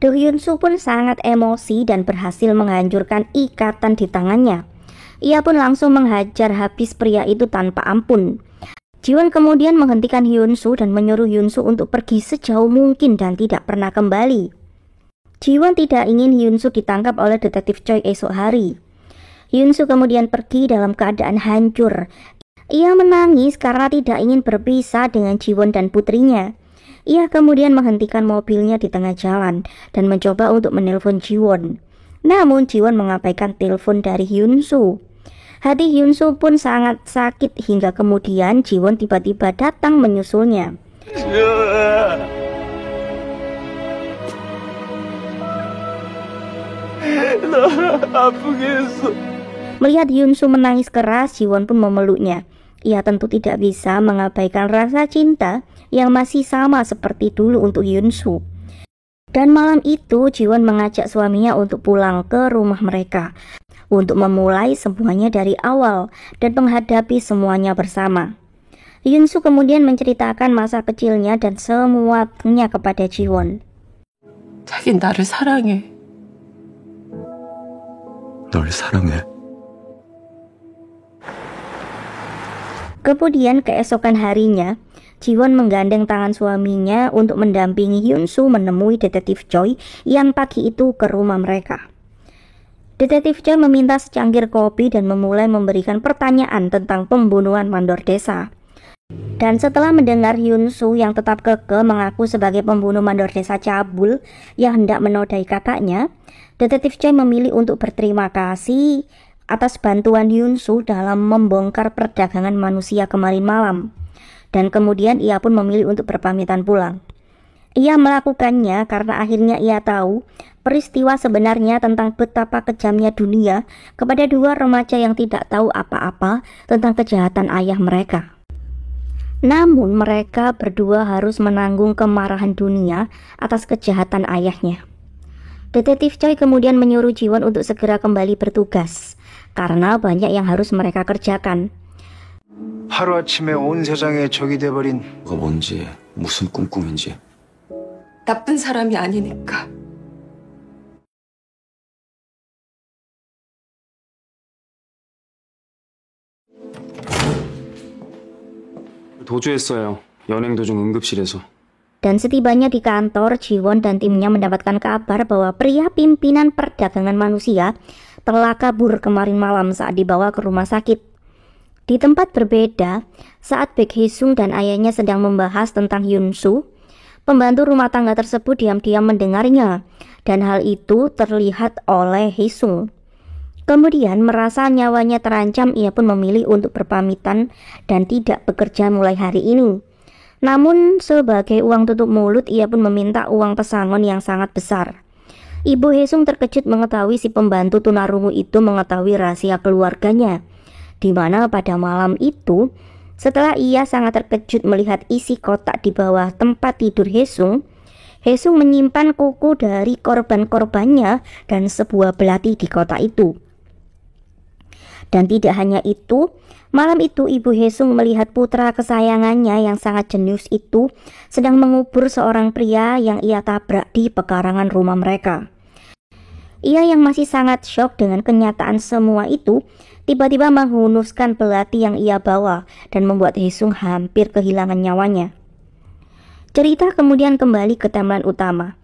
Do Hyun-soo pun sangat emosi dan berhasil menghancurkan ikatan di tangannya. Ia pun langsung menghajar habis pria itu tanpa ampun. Ji-won kemudian menghentikan Hyun-soo dan menyuruh Hyun-soo untuk pergi sejauh mungkin dan tidak pernah kembali. Ji-won tidak ingin Hyun-soo ditangkap oleh detektif Choi esok hari. Hyun-soo kemudian pergi dalam keadaan hancur. Ia menangis karena tidak ingin berpisah dengan Ji-won dan putrinya. Ia kemudian menghentikan mobilnya di tengah jalan dan mencoba untuk menelpon Ji-won. Namun Ji-won mengabaikan telepon dari Hyun-soo. Hati Hyun-soo pun sangat sakit hingga kemudian Ji-won tiba-tiba datang menyusulnya. Melihat Hyun-soo menangis keras, Ji-won pun memeluknya. Ia tentu tidak bisa mengabaikan rasa cinta yang masih sama seperti dulu untuk Hyun-soo. Dan malam itu Ji-won mengajak suaminya untuk pulang ke rumah mereka untuk memulai semuanya dari awal dan menghadapi semuanya bersama. Hyun-soo kemudian menceritakan masa kecilnya dan semuanya kepada Ji-won. 자긴 나를 사랑해. 널 사랑해. Kemudian keesokan harinya, Ji-won menggandeng tangan suaminya untuk mendampingi Hyun-soo menemui detektif Choi yang pagi itu ke rumah mereka. Detektif Choi meminta secangkir kopi dan memulai memberikan pertanyaan tentang pembunuhan mandor desa. Dan setelah mendengar Hyun-soo yang tetap kekeh mengaku sebagai pembunuh mandor desa cabul yang hendak menodai kakaknya, detektif Choi memilih untuk berterima kasih atas bantuan Hyun-soo dalam membongkar perdagangan manusia kemarin malam. Dan kemudian ia pun memilih untuk berpamitan pulang. Ia melakukannya karena akhirnya ia tahu peristiwa sebenarnya tentang betapa kejamnya dunia kepada dua remaja yang tidak tahu apa-apa tentang kejahatan ayah mereka. Namun mereka berdua harus menanggung kemarahan dunia atas kejahatan ayahnya. Detektif Choi kemudian menyuruh Ji-won untuk segera kembali bertugas karena banyak yang harus mereka kerjakan. 하루아침에 온 세상에 적이 돼버린 뭐가 뭔지, 무슨 꿍꿍인지. 나쁜 사람이 아니니까. 도주했어요. 연행 도중 응급실에서. Dan setibanya di kantor, Ji-won dan timnya mendapatkan kabar bahwa pria pimpinan perdagangan manusia telah kabur kemarin malam saat dibawa ke rumah sakit. Di tempat berbeda, saat Baek Hee-sung dan ayahnya sedang membahas tentang Hyun-soo, pembantu rumah tangga tersebut diam-diam mendengarnya, dan hal itu terlihat oleh Hee-sung. Kemudian merasa nyawanya terancam, ia pun memilih untuk berpamitan dan tidak bekerja mulai hari ini. Namun sebagai uang tutup mulut, ia pun meminta uang pesangon yang sangat besar. Ibu Hee-sung terkejut mengetahui si pembantu tunarungu itu mengetahui rahasia keluarganya, di mana pada malam itu, setelah ia sangat terkejut melihat isi kotak di bawah tempat tidur Hee-sung, Hee-sung menyimpan kuku dari korban-korbannya dan sebuah belati di kotak itu. Dan tidak hanya itu, Malam itu Ibu Haesung melihat putra kesayangannya yang sangat jenius itu sedang mengubur seorang pria yang ia tabrak di pekarangan rumah mereka. Ia yang masih sangat syok dengan kenyataan semua itu, tiba-tiba menghunuskan belati yang ia bawa dan membuat Haesung hampir kehilangan nyawanya. Cerita kemudian kembali ke timeline utama.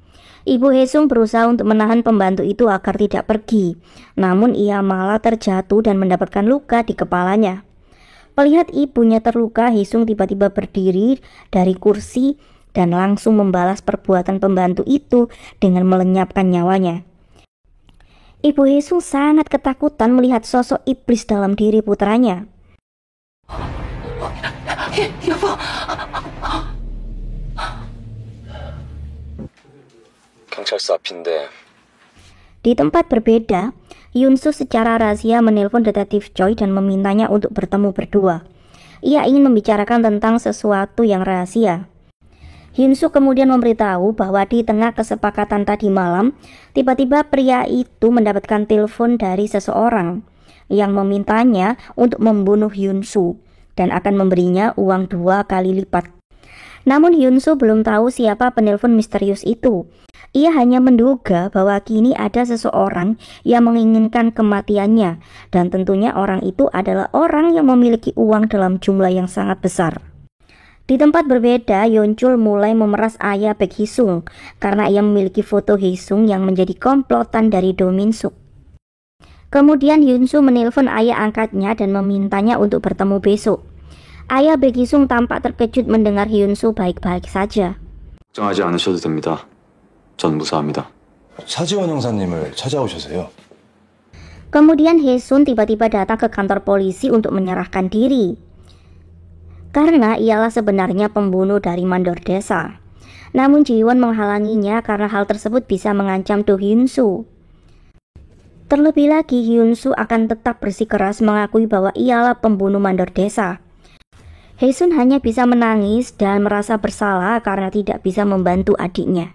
Ibu Haesung berusaha untuk menahan pembantu itu agar tidak pergi, namun ia malah terjatuh dan mendapatkan luka di kepalanya. Melihat ibunya terluka, Haesung tiba-tiba berdiri dari kursi dan langsung membalas perbuatan pembantu itu dengan melenyapkan nyawanya. Ibu Haesung sangat ketakutan melihat sosok iblis dalam diri putranya. 여보, 경찰서 앞인데. Di tempat berbeda, Hyun-soo secara rahasia menelpon detektif Choi dan memintanya untuk bertemu berdua. Ia ingin membicarakan tentang sesuatu yang rahasia. Hyun-soo kemudian memberitahu bahwa di tengah kesepakatan tadi malam, tiba-tiba pria itu mendapatkan telepon dari seseorang yang memintanya untuk membunuh Hyun-soo dan akan memberinya uang 2 kali lipat. Namun Hyun-soo belum tahu siapa penelpon misterius itu. Ia hanya menduga bahwa kini ada seseorang yang menginginkan kematiannya, dan tentunya orang itu adalah orang yang memiliki uang dalam jumlah yang sangat besar. Di tempat berbeda, Yeonchul mulai memeras ayah Baek Hee-sung karena ia memiliki foto Hee-sung yang menjadi komplotan dari Do Min-suk. Kemudian Hyun-soo menelpon ayah angkatnya dan memintanya untuk bertemu besok. Ayah Baek Hee-sung tampak terkejut mendengar Hyun-soo baik-baik saja. 걱정하지 않으셔도 됩니다. 전 무사합니다. 차지원 형사님을 찾아오셔서요. Kemudian Hae-sun tiba-tiba datang ke kantor polisi untuk menyerahkan diri. Karena ialah sebenarnya pembunuh dari mandor desa. Namun Ji-won menghalanginya karena hal tersebut bisa mengancam Do Hyun-soo. Terlebih lagi Hyun-soo akan tetap bersikeras mengakui bahwa ialah pembunuh mandor desa. Hae-sun hanya bisa menangis dan merasa bersalah karena tidak bisa membantu adiknya.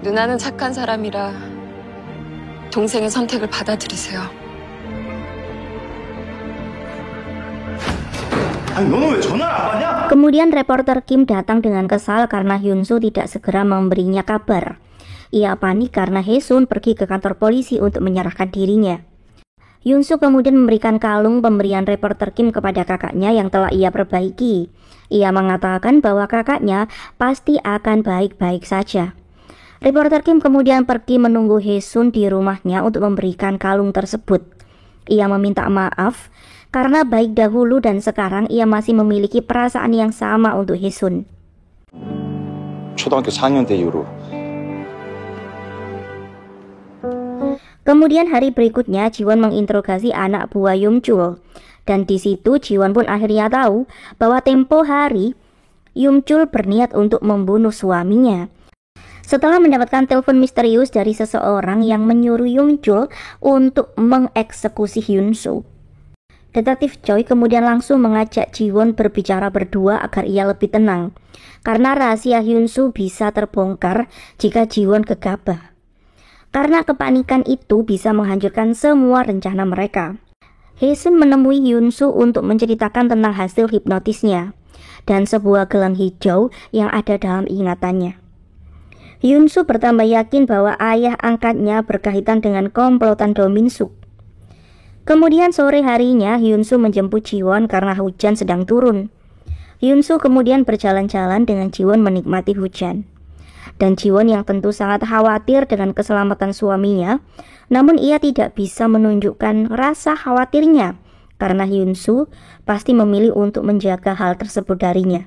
누나는 착한 사람이라 동생의 선택을 받아들이세요. 아니, 너는 왜 전화를 안 받냐? Kemudian reporter Kim datang dengan kesal karena Hyun-soo tidak segera memberinya kabar. Ia panik karena Hae-sun pergi ke kantor polisi untuk menyerahkan dirinya. Hyun-soo kemudian memberikan kalung pemberian reporter Kim kepada kakaknya yang telah ia perbaiki. Ia mengatakan bahwa kakaknya pasti akan baik-baik saja. Reporter Kim kemudian pergi menunggu Hae-sun di rumahnya untuk memberikan kalung tersebut. Ia meminta maaf karena baik dahulu dan sekarang ia masih memiliki perasaan yang sama untuk Hae-sun. 초등학교 4학년 때 이후로. Kemudian hari berikutnya Ji-won menginterogasi anak buah Yeonchul, dan di situ Ji-won pun akhirnya tahu bahwa tempo hari Yeonchul berniat untuk membunuh suaminya. Setelah mendapatkan telepon misterius dari seseorang yang menyuruh Yeonchul untuk mengeksekusi Hyun-soo, detektif Choi kemudian langsung mengajak Ji-won berbicara berdua agar ia lebih tenang, karena rahasia Hyun-soo bisa terbongkar jika Ji-won gegabah. Karena kepanikan itu bisa menghancurkan semua rencana mereka. Hae-sun menemui Hyun-soo untuk menceritakan tentang hasil hipnotisnya dan sebuah gelang hijau yang ada dalam ingatannya. Hyun-soo bertambah yakin bahwa ayah angkatnya berkaitan dengan komplotan Do Min-suk. Kemudian sore harinya Hyun-soo menjemput Ji-won karena hujan sedang turun. Hyun-soo kemudian berjalan-jalan dengan Ji-won menikmati hujan. Dan Ji-won yang tentu sangat khawatir dengan keselamatan suaminya, namun ia tidak bisa menunjukkan rasa khawatirnya karena Hyun-soo pasti memilih untuk menjaga hal tersebut darinya.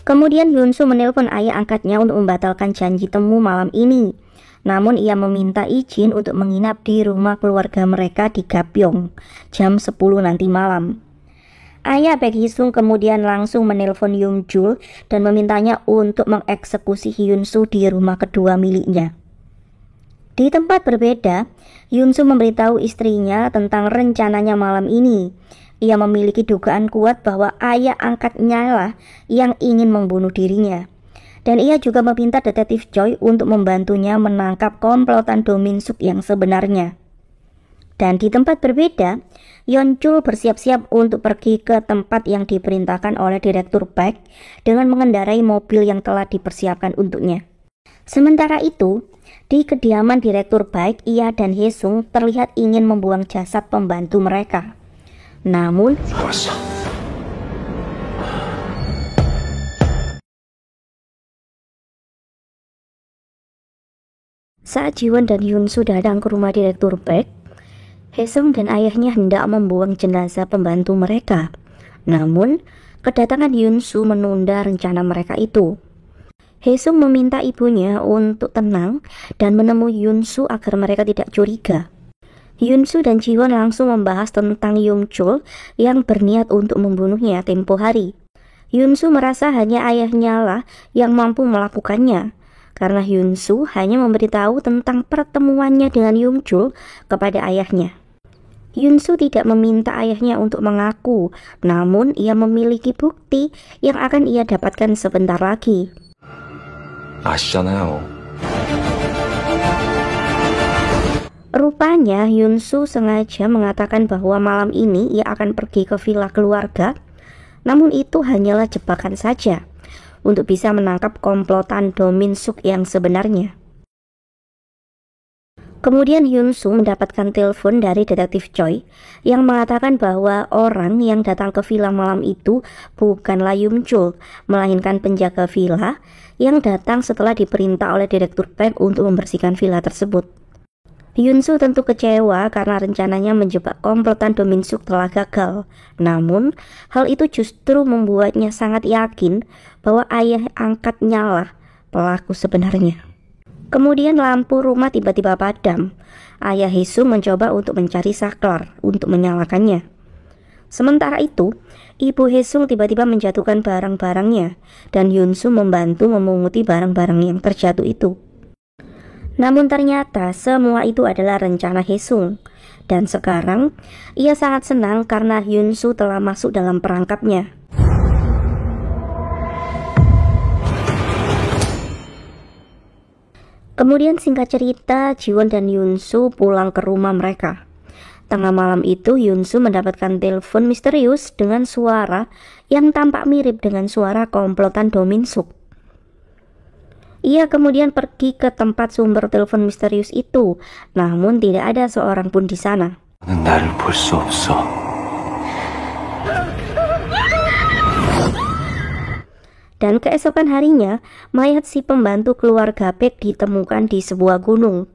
Kemudian Hyun-soo menelpon ayah angkatnya untuk membatalkan janji temu malam ini. Namun ia meminta izin untuk menginap di rumah keluarga mereka di Gapyeong jam 10 nanti malam. Ayah Baek Hee-sung kemudian langsung menelpon Yeonchul dan memintanya untuk mengeksekusi Hyun-soo di rumah kedua miliknya. Di tempat berbeda, Hyun-soo memberitahu istrinya tentang rencananya malam ini. Ia memiliki dugaan kuat bahwa ayah angkatnya lah yang ingin membunuh dirinya. Dan ia juga meminta detektif Choi untuk membantunya menangkap komplotan Do Min Suk yang sebenarnya. Dan di tempat berbeda, Yeon Chul bersiap-siap untuk pergi ke tempat yang diperintahkan oleh Direktur Baek dengan mengendarai mobil yang telah dipersiapkan untuknya. Sementara itu, di kediaman Direktur Baek, ia dan Hae-sung terlihat ingin membuang jasad pembantu mereka. Namun, saat Jiwon dan Yoon-soo datang ke rumah Direktur Baek, Hae-sung dan ayahnya hendak membuang jenazah pembantu mereka. Namun, kedatangan Yoon-soo menunda rencana mereka itu. Hae-sung meminta ibunya untuk tenang dan menemui Yoon-soo agar mereka tidak curiga. Yoon-soo dan Jiwon langsung membahas tentang Yoon-chul yang berniat untuk membunuhnya tempo hari. Yoon-soo merasa hanya ayahnya lah yang mampu melakukannya, karena Yoon-soo hanya memberitahu tentang pertemuannya dengan Yoon-chul kepada ayahnya. Yoon-soo tidak meminta ayahnya untuk mengaku, namun ia memiliki bukti yang akan ia dapatkan sebentar lagi. 아시잖아요. Rupanya Yoon-soo sengaja mengatakan bahwa malam ini ia akan pergi ke villa keluarga, namun itu hanyalah jebakan saja untuk bisa menangkap komplotan Do Min Suk yang sebenarnya. Kemudian Yoon-soo mendapatkan telepon dari detektif Choi yang mengatakan bahwa orang yang datang ke villa malam itu bukanlah Yoon-chul, melainkan penjaga villa yang datang setelah diperintah oleh Direktur Baek untuk membersihkan villa tersebut. Yoon-soo tentu kecewa karena rencananya menjebak komplotan Do Min Suk telah gagal. Namun, hal itu justru membuatnya sangat yakin bahwa ayah angkatnya lah pelaku sebenarnya. Kemudian lampu rumah tiba-tiba padam. Ayah Hae-sung mencoba untuk mencari saklar untuk menyalakannya. Sementara itu, ibu Hae-sung tiba-tiba menjatuhkan barang-barangnya dan Yoon-soo membantu memunguti barang-barang yang terjatuh itu. Namun ternyata semua itu adalah rencana Hae-sung. Dan sekarang, ia sangat senang karena Yoon-soo telah masuk dalam perangkapnya. Kemudian singkat cerita, Jiwon dan Yoon-soo pulang ke rumah mereka. Tengah malam itu, Yoon-soo mendapatkan telepon misterius dengan suara yang tampak mirip dengan suara komplotan Do Min Suk. Ia kemudian pergi ke tempat sumber telepon misterius itu, namun tidak ada seorang pun di sana. 나를 볼 수 없어. Dan keesokan harinya, mayat si pembantu keluarga Baek ditemukan di sebuah gunung.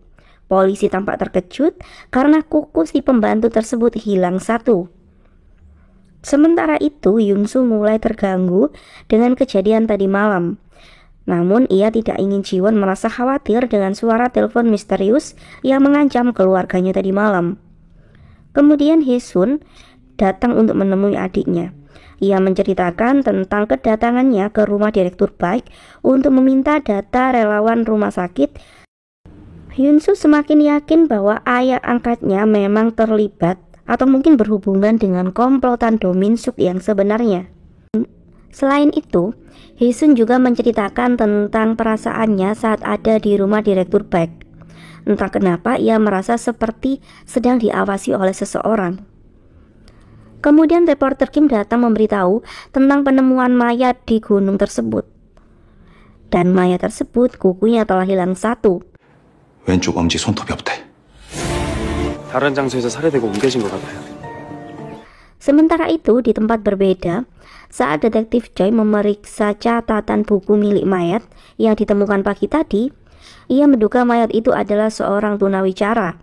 Polisi tampak terkejut karena kuku si pembantu tersebut hilang satu. Sementara itu, Yoon-soo mulai terganggu dengan kejadian tadi malam. Namun ia tidak ingin Jiwon merasa khawatir dengan suara telepon misterius yang mengancam keluarganya tadi malam. Kemudian Hae-sun datang untuk menemui adiknya. Ia menceritakan tentang kedatangannya ke rumah Direktur Baek untuk meminta data relawan rumah sakit. Yoon-soo semakin yakin bahwa ayah angkatnya memang terlibat atau mungkin berhubungan dengan komplotan Do Min Suk yang sebenarnya. Selain itu, Hae-sun juga menceritakan tentang perasaannya saat ada di rumah Direktur Baek. Entah kenapa ia merasa seperti sedang diawasi oleh seseorang. Kemudian reporter Kim datang memberitahu tentang penemuan mayat di gunung tersebut. Dan mayat tersebut kukunya telah hilang satu. 왼쪽 엄지 손톱이 없대. 다른 장소에서 살해되고 옮겨진 것 같아요. Sementara itu, di tempat berbeda, saat detektif Choi memeriksa catatan buku milik mayat yang ditemukan pagi tadi, ia menduga mayat itu adalah seorang tunawicara.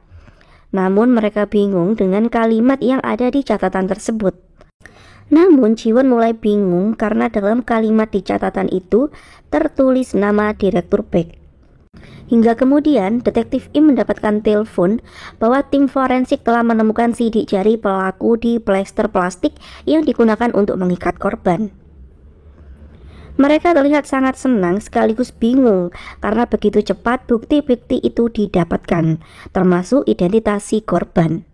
Namun mereka bingung dengan kalimat yang ada di catatan tersebut. Namun Jiwon mulai bingung karena dalam kalimat di catatan itu tertulis nama Direktur Baek. Hingga kemudian detektif Im mendapatkan telepon bahwa tim forensik telah menemukan sidik jari pelaku di plester plastik yang digunakan untuk mengikat korban. Mereka terlihat sangat senang sekaligus bingung karena begitu cepat bukti-bukti itu didapatkan, termasuk identitas si korban.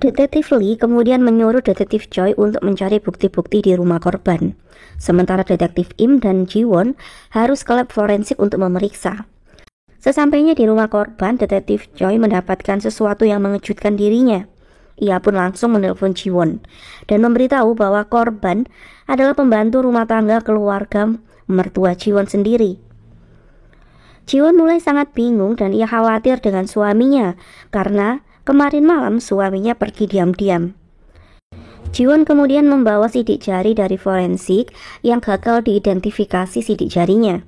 Detektif Lee kemudian menyuruh Detektif Choi untuk mencari bukti-bukti di rumah korban. Sementara Detektif Im dan Ji-won harus ke lab forensik untuk memeriksa. Sesampainya di rumah korban, Detektif Choi mendapatkan sesuatu yang mengejutkan dirinya. Ia pun langsung menelpon Ji-won dan memberitahu bahwa korban adalah pembantu rumah tangga keluarga mertua Ji-won sendiri. Ji-won mulai sangat bingung dan ia khawatir dengan suaminya karena kemarin malam suaminya pergi diam-diam. Ji-won kemudian membawa sidik jari dari forensik yang gagal diidentifikasi sidik jarinya.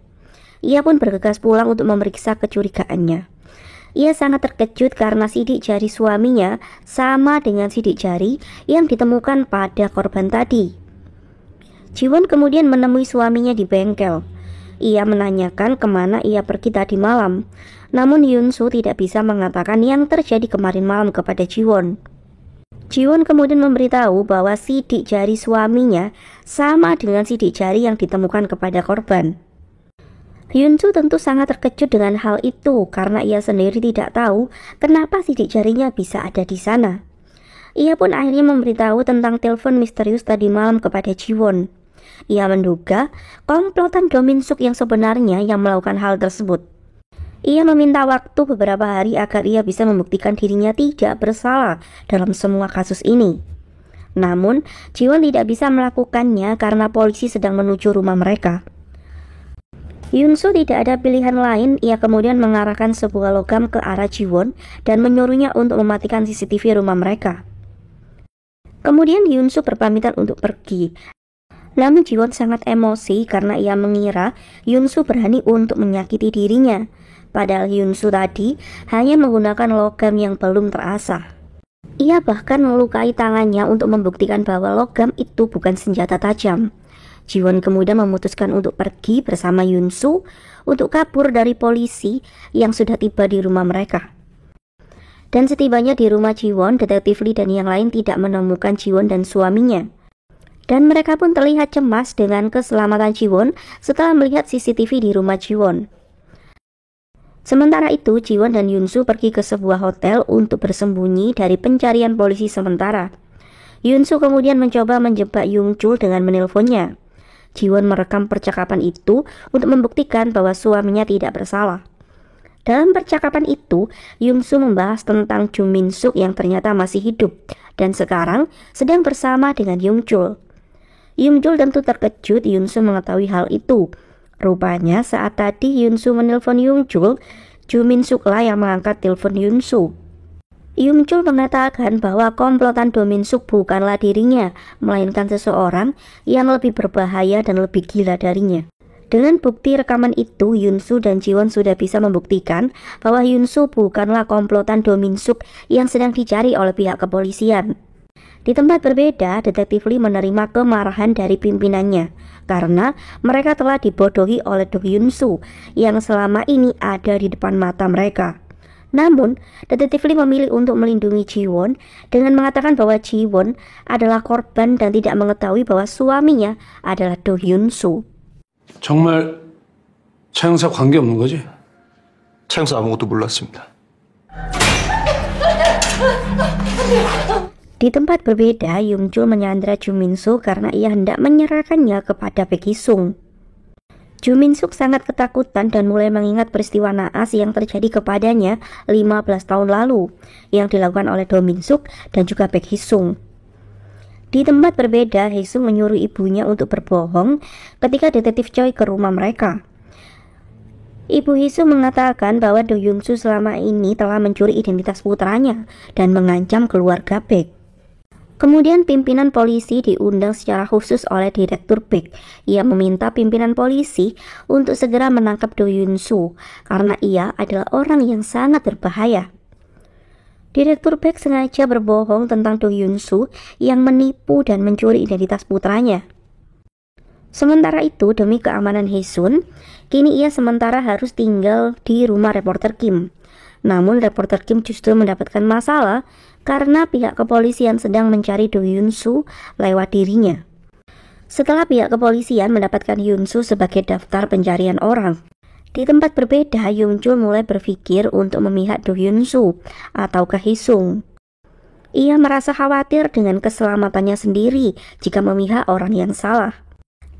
Ia pun bergegas pulang untuk memeriksa kecurigaannya. Ia sangat terkejut karena sidik jari suaminya sama dengan sidik jari yang ditemukan pada korban tadi. Ji-won kemudian menemui suaminya di bengkel. Ia menanyakan kemana ia pergi tadi malam. Namun Hyun-soo tidak bisa mengatakan yang terjadi kemarin malam kepada Ji-won. Ji-won kemudian memberitahu bahwa sidik jari suaminya sama dengan sidik jari yang ditemukan kepada korban. Hyun-soo tentu sangat terkejut dengan hal itu karena ia sendiri tidak tahu kenapa sidik jarinya bisa ada di sana. Ia pun akhirnya memberitahu tentang telepon misterius tadi malam kepada Ji-won. Ia menduga komplotan Do Min-suk yang sebenarnya yang melakukan hal tersebut. Ia meminta waktu beberapa hari agar ia bisa membuktikan dirinya tidak bersalah dalam semua kasus ini. Namun, Ji-won tidak bisa melakukannya karena polisi sedang menuju rumah mereka. Hyun-soo tidak ada pilihan lain, ia kemudian mengarahkan sebuah logam ke arah Ji-won dan menyuruhnya untuk mematikan CCTV rumah mereka. Kemudian Hyun-soo berpamitan untuk pergi. Namun Ji-won sangat emosi karena ia mengira Hyun-soo berani untuk menyakiti dirinya. Padahal Hyun-soo tadi hanya menggunakan logam yang belum terasah. Ia bahkan melukai tangannya untuk membuktikan bahwa logam itu bukan senjata tajam. Ji-won kemudian memutuskan untuk pergi bersama Hyun-soo untuk kabur dari polisi yang sudah tiba di rumah mereka. Dan setibanya di rumah Ji-won, Detektif Lee dan yang lain tidak menemukan Ji-won dan suaminya. Dan mereka pun terlihat cemas dengan keselamatan Ji-won setelah melihat CCTV di rumah Ji-won. Sementara itu, Ji-won dan Hyun-soo pergi ke sebuah hotel untuk bersembunyi dari pencarian polisi sementara. Hyun-soo kemudian mencoba menjebak Yung-chul dengan menelponnya. Ji-won merekam percakapan itu untuk membuktikan bahwa suaminya tidak bersalah. Dalam percakapan itu, Yung-soo membahas tentang Jo Min-suk yang ternyata masih hidup dan sekarang sedang bersama dengan Yung-chul. Yung-chul tentu terkejut Hyun-soo mengetahui hal itu. Rupanya saat tadi Hyun-soo menelpon Yung-chul, Jo Min-suk lah yang mengangkat telepon Hyun-soo. Yung-chul mengatakan bahwa komplotan Do Min-suk bukanlah dirinya, melainkan seseorang yang lebih berbahaya dan lebih gila darinya. Dengan bukti rekaman itu, Hyun-soo dan Ji-won sudah bisa membuktikan bahwa Hyun-soo bukanlah komplotan Do Min-suk yang sedang dicari oleh pihak kepolisian. Di tempat berbeda, Detektif Lee menerima kemarahan dari pimpinannya karena mereka telah dibodohi oleh Do Hyun-soo yang selama ini ada di depan mata mereka. Namun, Detektif Lee memilih untuk melindungi Ji-won dengan mengatakan bahwa Ji-won adalah korban dan tidak mengetahui bahwa suaminya adalah Do Hyun-soo. 정말 차 형사 관계 없는 거지? 차 형사 아무것도 몰랐습니다. Di tempat berbeda, Yung-chul menyandra Jo Min-suk karena ia hendak menyerahkannya kepada Baek Hee-sung. Jo Min-suk sangat ketakutan dan mulai mengingat peristiwa naas yang terjadi kepadanya 15 tahun lalu yang dilakukan oleh Do Min-suk dan juga Baek Hee-sung. Di tempat berbeda, Hee-sung menyuruh ibunya untuk berbohong ketika Detektif Choi ke rumah mereka. Ibu Hee-sung mengatakan bahwa Do Hyun-soo selama ini telah mencuri identitas putranya dan mengancam keluarga Baek. Kemudian pimpinan polisi diundang secara khusus oleh Direktur Baek. Ia meminta pimpinan polisi untuk segera menangkap Do Hyun-soo karena ia adalah orang yang sangat berbahaya. Direktur Baek sengaja berbohong tentang Do Hyun-soo yang menipu dan mencuri identitas putranya. Sementara itu, demi keamanan Hee-sun, kini ia sementara harus tinggal di rumah reporter Kim. Namun reporter Kim justru mendapatkan masalah karena pihak kepolisian sedang mencari Do Hyun-soo lewat dirinya. Setelah pihak kepolisian mendapatkan Hyun-soo sebagai daftar pencarian orang, di tempat berbeda Yung-chul mulai berpikir untuk memihak Do Hyun-soo atau Hee-sung. Ia merasa khawatir dengan keselamatannya sendiri jika memihak orang yang salah.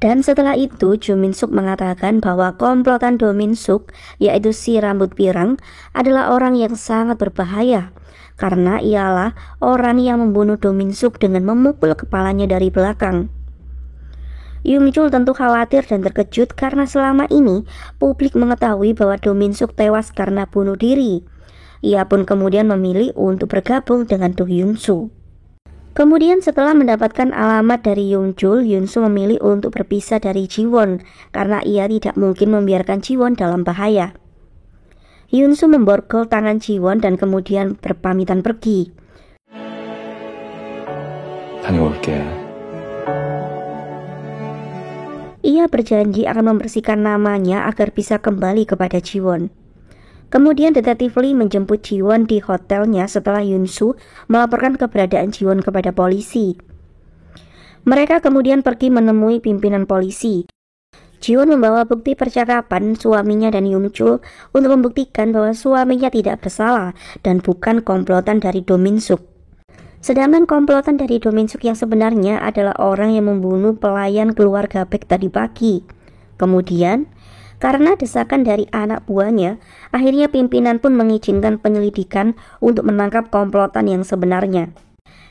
Dan setelah itu, Jo Min Suk mengatakan bahwa komplotan Do Min Suk, yaitu si rambut pirang, adalah orang yang sangat berbahaya, karena ialah orang yang membunuh Do Min Suk dengan memukul kepalanya dari belakang. Yung Chul tentu khawatir dan terkejut karena selama ini publik mengetahui bahwa Do Min Suk tewas karena bunuh diri. Ia pun kemudian memilih untuk bergabung dengan Do Hyun Soo. Kemudian setelah mendapatkan alamat dari Yung Chul, Hyun Soo memilih untuk berpisah dari Ji-won karena ia tidak mungkin membiarkan Ji-won dalam bahaya. Hyun Soo memborgol tangan Ji-won dan kemudian berpamitan pergi. 다녀올게. Ia berjanji akan membersihkan namanya agar bisa kembali kepada Ji-won. Kemudian detektif Lee menjemput Ji-won di hotelnya setelah Hyun Soo melaporkan keberadaan Ji-won kepada polisi. Mereka kemudian pergi menemui pimpinan polisi. Ji-won membawa bukti percakapan suaminya dan Yung Chul untuk membuktikan bahwa suaminya tidak bersalah dan bukan komplotan dari Do Min Suk. Sedangkan komplotan dari Do Min Suk yang sebenarnya adalah orang yang membunuh pelayan keluarga Baek tadi pagi. Kemudian, karena desakan dari anak buahnya, akhirnya pimpinan pun mengizinkan penyelidikan untuk menangkap komplotan yang sebenarnya.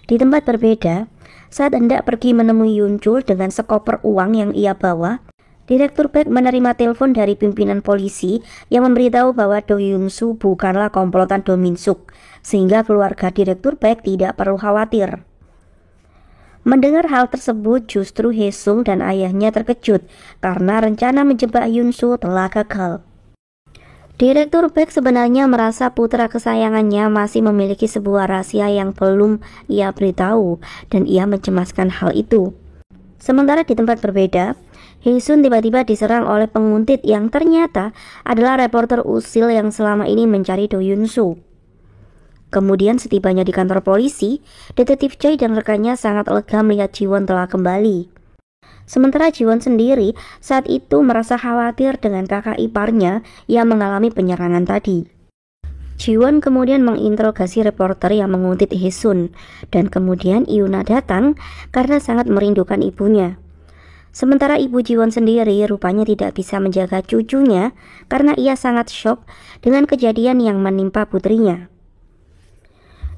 Di tempat berbeda, saat hendak pergi menemui Yung Chul dengan sekoper uang yang ia bawa, Direktur Baek menerima telepon dari pimpinan polisi yang memberitahu bahwa Do Hyun Soo bukanlah komplotan Do Min Suk, sehingga keluarga Direktur Baek tidak perlu khawatir. Mendengar hal tersebut, justru Hae Sung dan ayahnya terkejut karena rencana menjebak Hyun Soo telah gagal. Direktur Baek sebenarnya merasa putra kesayangannya masih memiliki sebuah rahasia yang belum ia beritahu dan ia mencemaskan hal itu. Sementara di tempat berbeda, Hae Sun tiba-tiba diserang oleh penguntit yang ternyata adalah reporter usil yang selama ini mencari Do Hyun Soo. Kemudian setibanya di kantor polisi, detektif Choi dan rekannya sangat lega melihat Ji-won telah kembali. Sementara Ji-won sendiri saat itu merasa khawatir dengan kakak iparnya yang mengalami penyerangan tadi. Ji-won kemudian menginterogasi reporter yang menguntit Hae Sun, dan kemudian Yuna datang karena sangat merindukan ibunya. Sementara ibu Ji-won sendiri rupanya tidak bisa menjaga cucunya karena ia sangat syok dengan kejadian yang menimpa putrinya.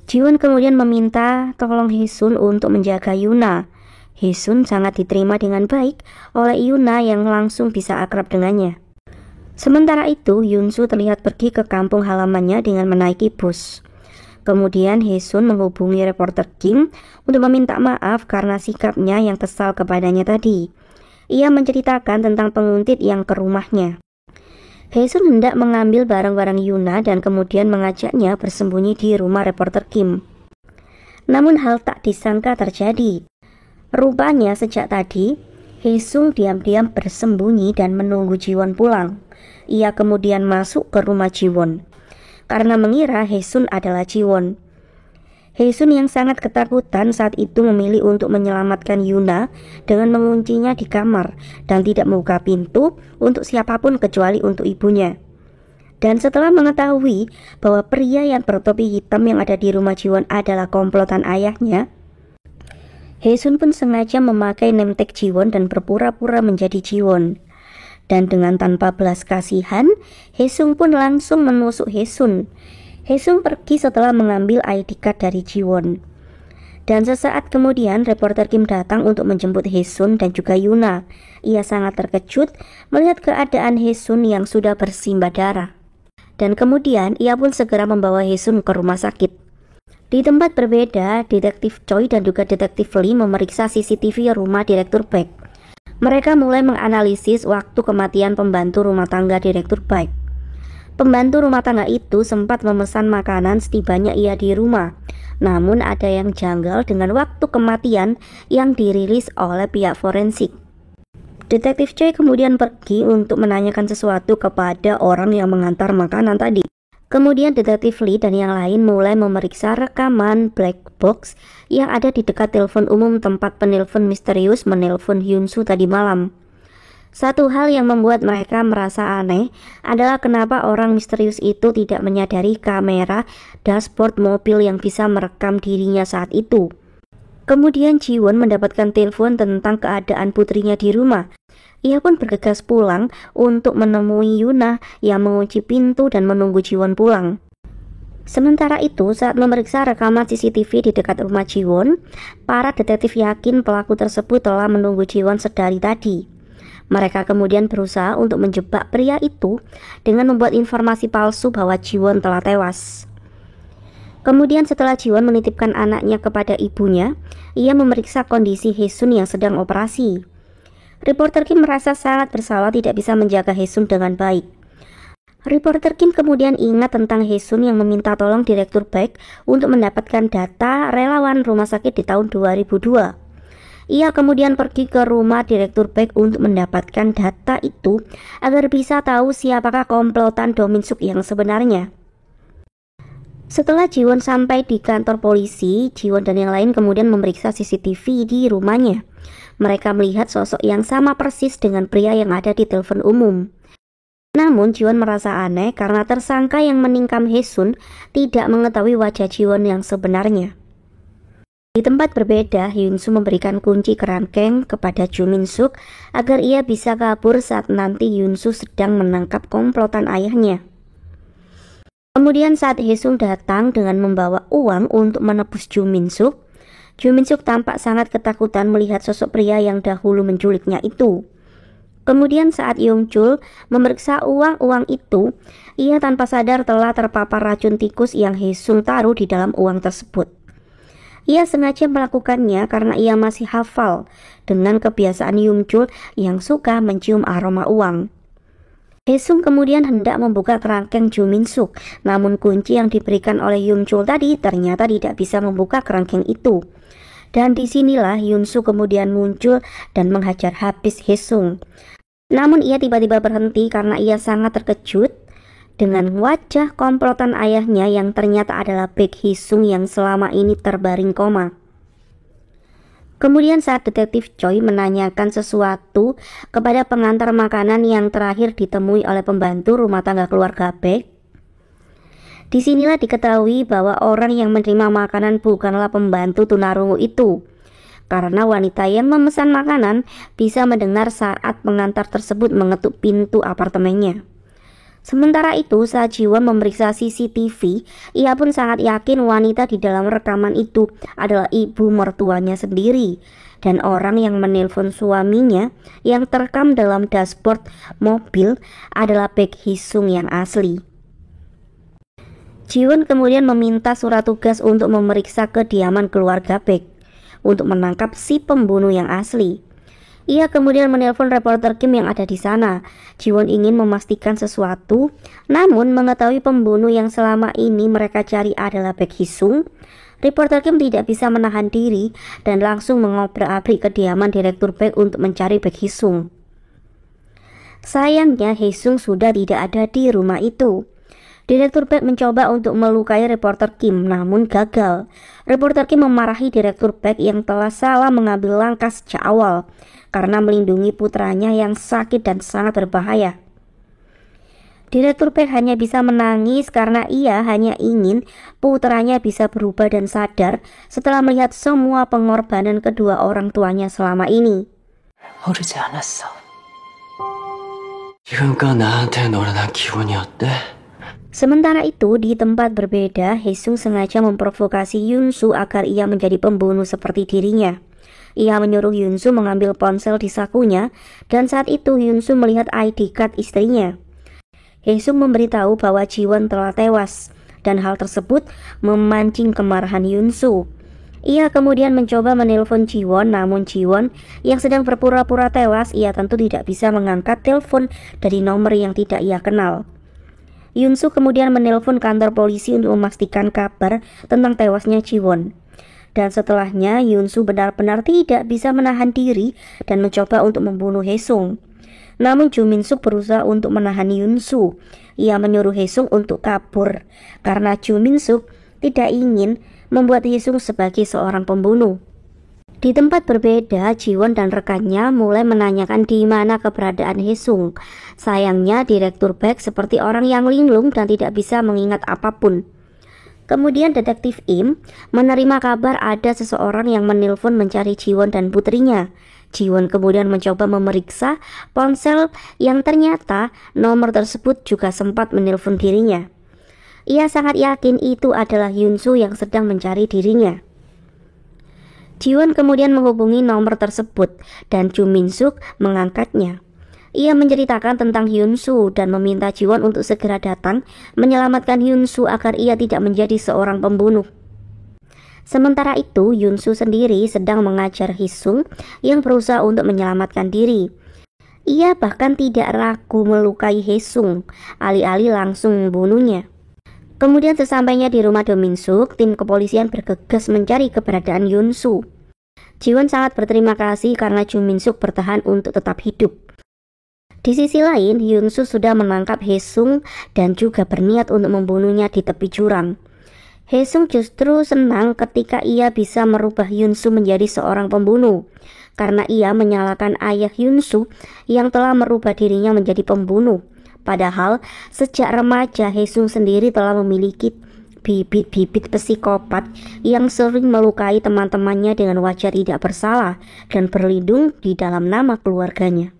Ji-won kemudian meminta tolong Hae Sun untuk menjaga Yuna. Hae Sun sangat diterima dengan baik oleh Yuna yang langsung bisa akrab dengannya. Sementara itu, Hyun Soo terlihat pergi ke kampung halamannya dengan menaiki bus. Kemudian Hae Sun menghubungi reporter Kim untuk meminta maaf karena sikapnya yang kesal kepadanya tadi. Ia menceritakan tentang penguntit yang ke rumahnya. Hae Sun hendak mengambil barang-barang Yuna dan kemudian mengajaknya bersembunyi di rumah reporter Kim. Namun hal tak disangka terjadi. Rupanya sejak tadi, Hae Sun diam-diam bersembunyi dan menunggu Ji-won pulang. Ia kemudian masuk ke rumah Ji-won karena mengira Hae Sun adalah Ji-won. Hae Sun yang sangat ketakutan saat itu memilih untuk menyelamatkan Yuna dengan menguncinya di kamar dan tidak membuka pintu untuk siapapun kecuali untuk ibunya. Dan setelah mengetahui bahwa pria yang bertopi hitam yang ada di rumah Ji-won adalah komplotan ayahnya, Hae Sun pun sengaja memakai name tag Ji-won dan berpura-pura menjadi Ji-won. Dan dengan tanpa belas kasihan, Hae Sun pun langsung menusuk Hae Sun. Hae Sun pergi setelah mengambil ID card dari Ji-won. Dan sesaat kemudian reporter Kim datang untuk menjemput Hae Sun dan juga Yuna. Ia sangat terkejut melihat keadaan Hae Sun yang sudah bersimbah darah. Dan kemudian ia pun segera membawa Hae Sun ke rumah sakit. Di tempat berbeda, detektif Choi dan juga detektif Lee memeriksa CCTV rumah Direktur Baek. Mereka mulai menganalisis waktu kematian pembantu rumah tangga Direktur Baek. Pembantu rumah tangga itu sempat memesan makanan setibanya ia di rumah. Namun ada yang janggal dengan waktu kematian yang dirilis oleh pihak forensik. Detektif Choi kemudian pergi untuk menanyakan sesuatu kepada orang yang mengantar makanan tadi. Kemudian detektif Lee dan yang lain mulai memeriksa rekaman black box yang ada di dekat telepon umum tempat penelpon misterius menelpon Hyun Soo tadi malam. Satu hal yang membuat mereka merasa aneh adalah kenapa orang misterius itu tidak menyadari kamera dashboard mobil yang bisa merekam dirinya saat itu. Kemudian Jiwon mendapatkan telepon tentang keadaan putrinya di rumah. Ia pun bergegas pulang untuk menemui Yuna yang mengunci pintu dan menunggu Jiwon pulang. Sementara itu, saat memeriksa rekaman CCTV di dekat rumah Jiwon, para detektif yakin pelaku tersebut telah menunggu Jiwon sedari tadi. Mereka kemudian berusaha untuk menjebak pria itu dengan membuat informasi palsu bahwa Jiwon telah tewas. Kemudian setelah Jiwon menitipkan anaknya kepada ibunya, ia memeriksa kondisi Haesun yang sedang operasi. Reporter Kim merasa sangat bersalah tidak bisa menjaga Haesun dengan baik. Reporter Kim kemudian ingat tentang Haesun yang meminta tolong Direktur Baek untuk mendapatkan data relawan rumah sakit di tahun 2002. Ia kemudian pergi ke rumah Direktur Baek untuk mendapatkan data itu agar bisa tahu siapakah komplotan Do Min-suk yang sebenarnya. Setelah Jiwon sampai di kantor polisi, Jiwon dan yang lain kemudian memeriksa CCTV di rumahnya. Mereka melihat sosok yang sama persis dengan pria yang ada di telepon umum. Namun Jiwon merasa aneh karena tersangka yang menikam Haesun tidak mengetahui wajah Jiwon yang sebenarnya. Di tempat berbeda, Hyun-soo memberikan kunci kerangkeng kepada Jo Min-suk agar ia bisa kabur saat nanti Hyun-soo sedang menangkap komplotan ayahnya. Kemudian saat Haesun datang dengan membawa uang untuk menebus Jo Min-suk, Jo Min-suk tampak sangat ketakutan melihat sosok pria yang dahulu menculiknya itu. Kemudian saat Yong-chul memeriksa uang-uang itu, ia tanpa sadar telah terpapar racun tikus yang Haesun taruh di dalam uang tersebut. Ia sengaja melakukannya karena ia masih hafal dengan kebiasaan Yong-chul yang suka mencium aroma uang. Haesun kemudian hendak membuka kerangkeng Jo Min-suk, namun kunci yang diberikan oleh Yong-chul tadi ternyata tidak bisa membuka kerangkeng itu. Dan disinilah Hyun-soo kemudian muncul dan menghajar habis Haesun. Namun ia tiba-tiba berhenti karena ia sangat terkejut dengan wajah komplotan ayahnya yang ternyata adalah Baek Hee-sung yang selama ini terbaring koma. Kemudian saat detektif Choi menanyakan sesuatu kepada pengantar makanan yang terakhir ditemui oleh pembantu rumah tangga keluarga Baek, disinilah diketahui bahwa orang yang menerima makanan bukanlah pembantu tunarungu itu, karena wanita yang memesan makanan bisa mendengar saat pengantar tersebut mengetuk pintu apartemennya. Sementara itu, saat Jiwon memeriksa CCTV, ia pun sangat yakin wanita di dalam rekaman itu adalah ibu mertuanya sendiri dan orang yang menelpon suaminya yang terekam dalam dashboard mobil adalah Baek Hee-sung yang asli. Jiwon kemudian meminta surat tugas untuk memeriksa kediaman keluarga Baek untuk menangkap si pembunuh yang asli. Ia kemudian menelpon reporter Kim yang ada di sana. Jiwon ingin memastikan sesuatu, namun mengetahui pembunuh yang selama ini mereka cari adalah Baek Hee-sung. Reporter Kim tidak bisa menahan diri dan langsung mengobrak-abrik kediaman Direktur Baek untuk mencari Baek Hee-sung. Sayangnya Hee-sung sudah tidak ada di rumah itu. Direktur Baek mencoba untuk melukai reporter Kim, namun gagal. Reporter Kim memarahi Direktur Baek yang telah salah mengambil langkah sejak awal karena melindungi putranya yang sakit dan sangat berbahaya. Direktur Baek hanya bisa menangis karena ia hanya ingin putranya bisa berubah dan sadar setelah melihat semua pengorbanan kedua orang tuanya selama ini. 모르지 않았어. 지금껏 나한테 노련한 기분이 어때? Sementara itu, di tempat berbeda, Hae-sung sengaja memprovokasi Hyun-soo agar ia menjadi pembunuh seperti dirinya. Ia menyuruh Hyun-soo mengambil ponsel di sakunya, dan saat itu Hyun-soo melihat ID card istrinya. Hae-sung memberitahu bahwa Jiwon telah tewas, dan hal tersebut memancing kemarahan Hyun-soo. Ia kemudian mencoba menelpon Jiwon, namun Jiwon yang sedang berpura-pura tewas, ia tentu tidak bisa mengangkat telepon dari nomor yang tidak ia kenal. Hyun-soo kemudian menelpon kantor polisi untuk memastikan kabar tentang tewasnya Jiwon. Dan setelahnya Hyun-soo benar-benar tidak bisa menahan diri dan mencoba untuk membunuh Hae-sung. Namun Jo Min-suk berusaha untuk menahan Hyun-soo. Ia menyuruh Hae-sung untuk kabur karena Jo Min-suk tidak ingin membuat Hae-sung sebagai seorang pembunuh. Di tempat berbeda, Jiwon dan rekannya mulai menanyakan di mana keberadaan Haesung. Sayangnya Direktur Baek seperti orang yang linglung dan tidak bisa mengingat apapun. Kemudian Detektif Im menerima kabar ada seseorang yang menelpon mencari Jiwon dan putrinya. Jiwon kemudian mencoba memeriksa ponsel yang ternyata nomor tersebut juga sempat menelpon dirinya. Ia sangat yakin itu adalah Hyunsu yang sedang mencari dirinya. Jiwon kemudian menghubungi nomor tersebut dan Ju Min-suk mengangkatnya. Ia menceritakan tentang Hyunsu dan meminta Jiwon untuk segera datang menyelamatkan Hyunsu agar ia tidak menjadi seorang pembunuh. Sementara itu, Hyunsu sendiri sedang mengajar Haesung yang berusaha untuk menyelamatkan diri. Ia bahkan tidak ragu melukai Haesung, alih-alih langsung membunuhnya. Kemudian sesampainya di rumah Do Min-suk, tim kepolisian bergegas mencari keberadaan Hyunsu. Jiwon sangat berterima kasih karena Ju Min-suk bertahan untuk tetap hidup. Di sisi lain, Hyunsu sudah menangkap Haesung dan juga berniat untuk membunuhnya di tepi jurang. Haesung justru senang ketika ia bisa merubah Hyunsu menjadi seorang pembunuh, karena ia menyalahkan ayah Hyunsu yang telah merubah dirinya menjadi pembunuh. Padahal sejak remaja Haesung sendiri telah memiliki bibit-bibit psikopat yang sering melukai teman-temannya dengan wajah tidak bersalah dan berlindung di dalam nama keluarganya.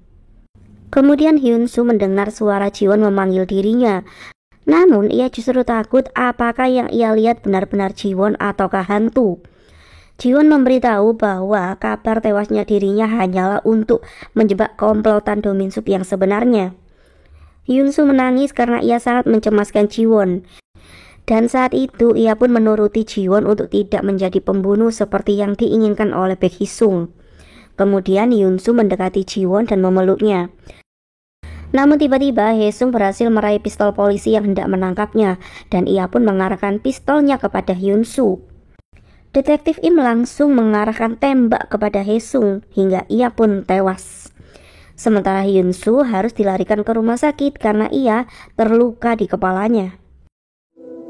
Kemudian Hyunsu mendengar suara Jiwon memanggil dirinya. Namun ia justru takut apakah yang ia lihat benar-benar Jiwon ataukah hantu. Jiwon memberitahu bahwa kabar tewasnya dirinya hanyalah untuk menjebak komplotan Do Min-suk yang sebenarnya. Hyunsu menangis karena ia sangat mencemaskan Jiwon. Dan saat itu ia pun menuruti Jiwon untuk tidak menjadi pembunuh seperti yang diinginkan oleh Baek Hee-sung. Kemudian Hyunsu mendekati Jiwon dan memeluknya. Namun tiba-tiba Haesung berhasil meraih pistol polisi yang hendak menangkapnya dan ia pun mengarahkan pistolnya kepada Hyunsu. Detektif Im langsung mengarahkan tembak kepada Haesung hingga ia pun tewas. Sementara Hyunsu harus dilarikan ke rumah sakit karena ia terluka di kepalanya.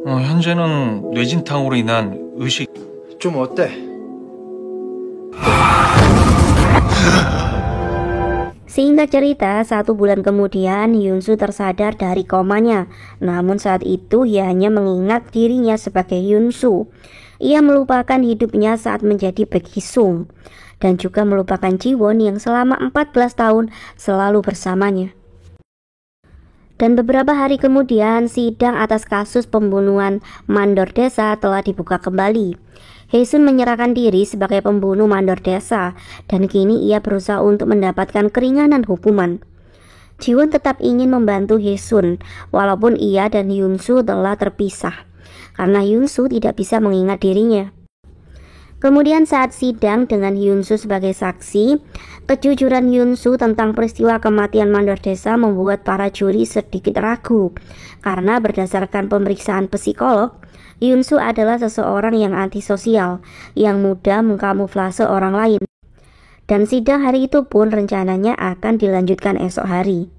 현재는 뇌진탕으로 인한 의식 좀 어때? Singkat cerita, 1 bulan kemudian Hyunsu tersadar dari komanya. Namun saat itu ia hanya mengingat dirinya sebagai Hyunsu. Ia melupakan hidupnya saat menjadi Baek Hee-sung dan juga melupakan Jiwon yang selama 14 tahun selalu bersamanya. Dan beberapa hari kemudian, sidang atas kasus pembunuhan mandor desa telah dibuka kembali. Haesun menyerahkan diri sebagai pembunuh mandor desa dan kini ia berusaha untuk mendapatkan keringanan hukuman. Jiwon tetap ingin membantu Haesun walaupun ia dan Hyunsu telah terpisah karena Hyunsu tidak bisa mengingat dirinya. Kemudian saat sidang dengan Hyunsu sebagai saksi, kejujuran Hyunsu tentang peristiwa kematian mandor desa membuat para juri sedikit ragu karena berdasarkan pemeriksaan psikolog, Hyunsu adalah seseorang yang antisosial yang mudah mengkamuflase orang lain. Dan sidang hari itu pun rencananya akan dilanjutkan esok hari.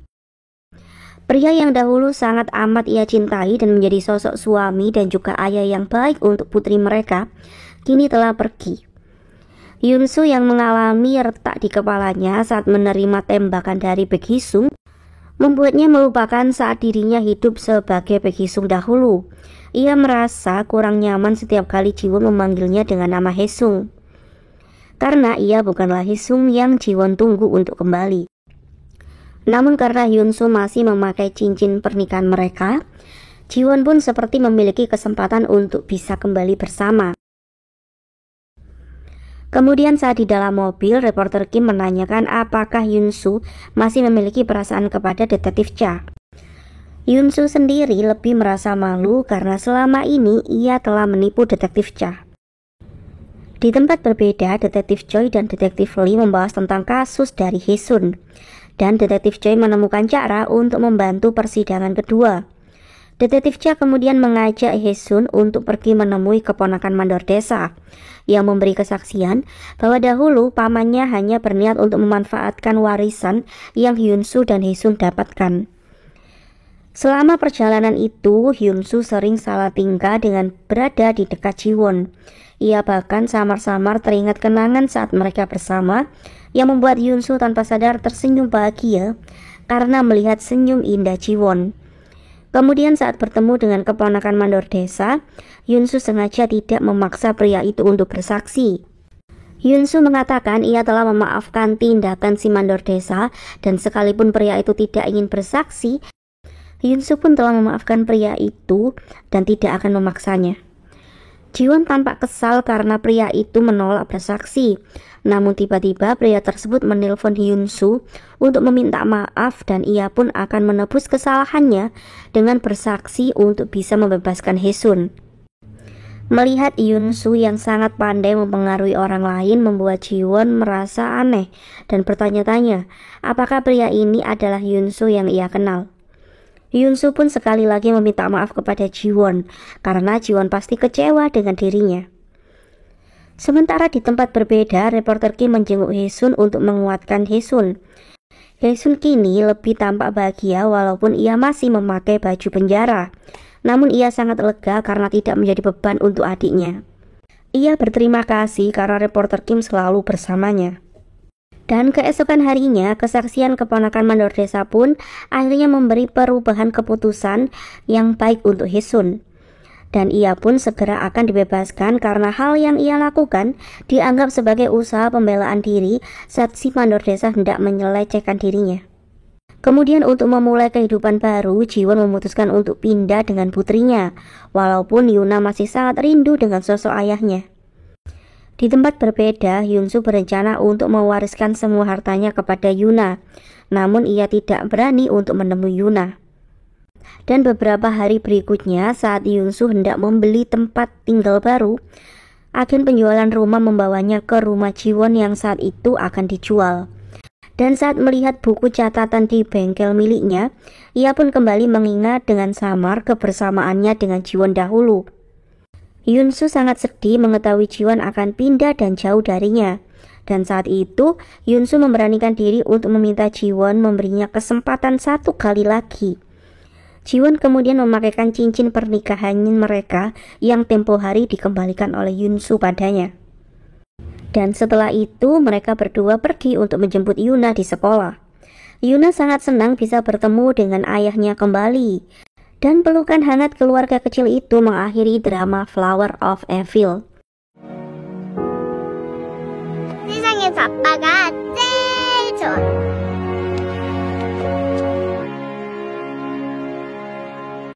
Pria yang dahulu sangat amat ia cintai dan menjadi sosok suami dan juga ayah yang baik untuk putri mereka, kini telah pergi. Hyunsu yang mengalami retak di kepalanya saat menerima tembakan dari Baek Hee-sung membuatnya melupakan saat dirinya hidup sebagai Baek Hee-sung dahulu. Ia merasa kurang nyaman setiap kali Jiwon memanggilnya dengan nama Haesung, karena ia bukanlah Haesung yang Jiwon tunggu untuk kembali. Namun karena Hyunsu masih memakai cincin pernikahan mereka, Jiwon pun seperti memiliki kesempatan untuk bisa kembali bersama. Kemudian saat di dalam mobil, reporter Kim menanyakan apakah Hyunsu masih memiliki perasaan kepada detektif Cha. Hyunsu sendiri lebih merasa malu karena selama ini ia telah menipu detektif Cha. Di tempat berbeda, detektif Choi dan detektif Lee membahas tentang kasus dari Haesun, dan detektif Choi menemukan cara untuk membantu persidangan kedua. Detektif Cha kemudian mengajak Haesun untuk pergi menemui keponakan mandor desa yang memberi kesaksian bahwa dahulu pamannya hanya berniat untuk memanfaatkan warisan yang Hyunsu dan Haesun dapatkan. Selama perjalanan itu, Hyunsu sering salah tingkah dengan berada di dekat Jiwon. Ia bahkan samar-samar teringat kenangan saat mereka bersama yang membuat Yunsu tanpa sadar tersenyum bahagia karena melihat senyum indah Jiwon. Kemudian saat bertemu dengan keponakan mandor desa, Yunsu sengaja tidak memaksa pria itu untuk bersaksi. Yunsu mengatakan ia telah memaafkan tindakan si mandor desa dan sekalipun pria itu tidak ingin bersaksi, Yunsu pun telah memaafkan pria itu dan tidak akan memaksanya. Jiwon tampak kesal karena pria itu menolak bersaksi. Namun tiba-tiba pria tersebut menelpon Yunsu untuk meminta maaf dan ia pun akan menebus kesalahannya dengan bersaksi untuk bisa membebaskan Haesun. Melihat Yunsu yang sangat pandai mempengaruhi orang lain membuat Jiwon merasa aneh dan bertanya-tanya apakah pria ini adalah Yunsu yang ia kenal. Yunsu pun sekali lagi meminta maaf kepada Jiwon karena Jiwon pasti kecewa dengan dirinya. Sementara di tempat berbeda, reporter Kim menjenguk Haesun untuk menguatkan Haesun. Haesun kini lebih tampak bahagia walaupun ia masih memakai baju penjara. Namun ia sangat lega karena tidak menjadi beban untuk adiknya. Ia berterima kasih karena reporter Kim selalu bersamanya. Dan keesokan harinya, kesaksian keponakan mandor desa pun akhirnya memberi perubahan keputusan yang baik untuk Haesun. Dan ia pun segera akan dibebaskan karena hal yang ia lakukan dianggap sebagai usaha pembelaan diri saat si mandor desa hendak menyelecehkan dirinya. Kemudian untuk memulai kehidupan baru, Jiwon memutuskan untuk pindah dengan putrinya, walaupun Yuna masih sangat rindu dengan sosok ayahnya. Di tempat berbeda, Yunsu berencana untuk mewariskan semua hartanya kepada Yuna, namun ia tidak berani untuk menemui Yuna. Dan beberapa hari berikutnya saat Yunsu hendak membeli tempat tinggal baru, agen penjualan rumah membawanya ke rumah Jiwon yang saat itu akan dijual. Dan saat melihat buku catatan di bengkel miliknya, ia pun kembali mengingat dengan samar kebersamaannya dengan Jiwon dahulu. Yunsu sangat sedih mengetahui Jiwon akan pindah dan jauh darinya. Dan saat itu, Yunsu memberanikan diri untuk meminta Jiwon memberinya kesempatan satu kali lagi. Jiwon kemudian memakaikan cincin pernikahan mereka yang tempo hari dikembalikan oleh Yunsu padanya. Dan setelah itu mereka berdua pergi untuk menjemput Yuna di sekolah. Yuna sangat senang bisa bertemu dengan ayahnya kembali. Dan pelukan hangat keluarga kecil itu mengakhiri drama Flower of Evil. 세상에서 아빠가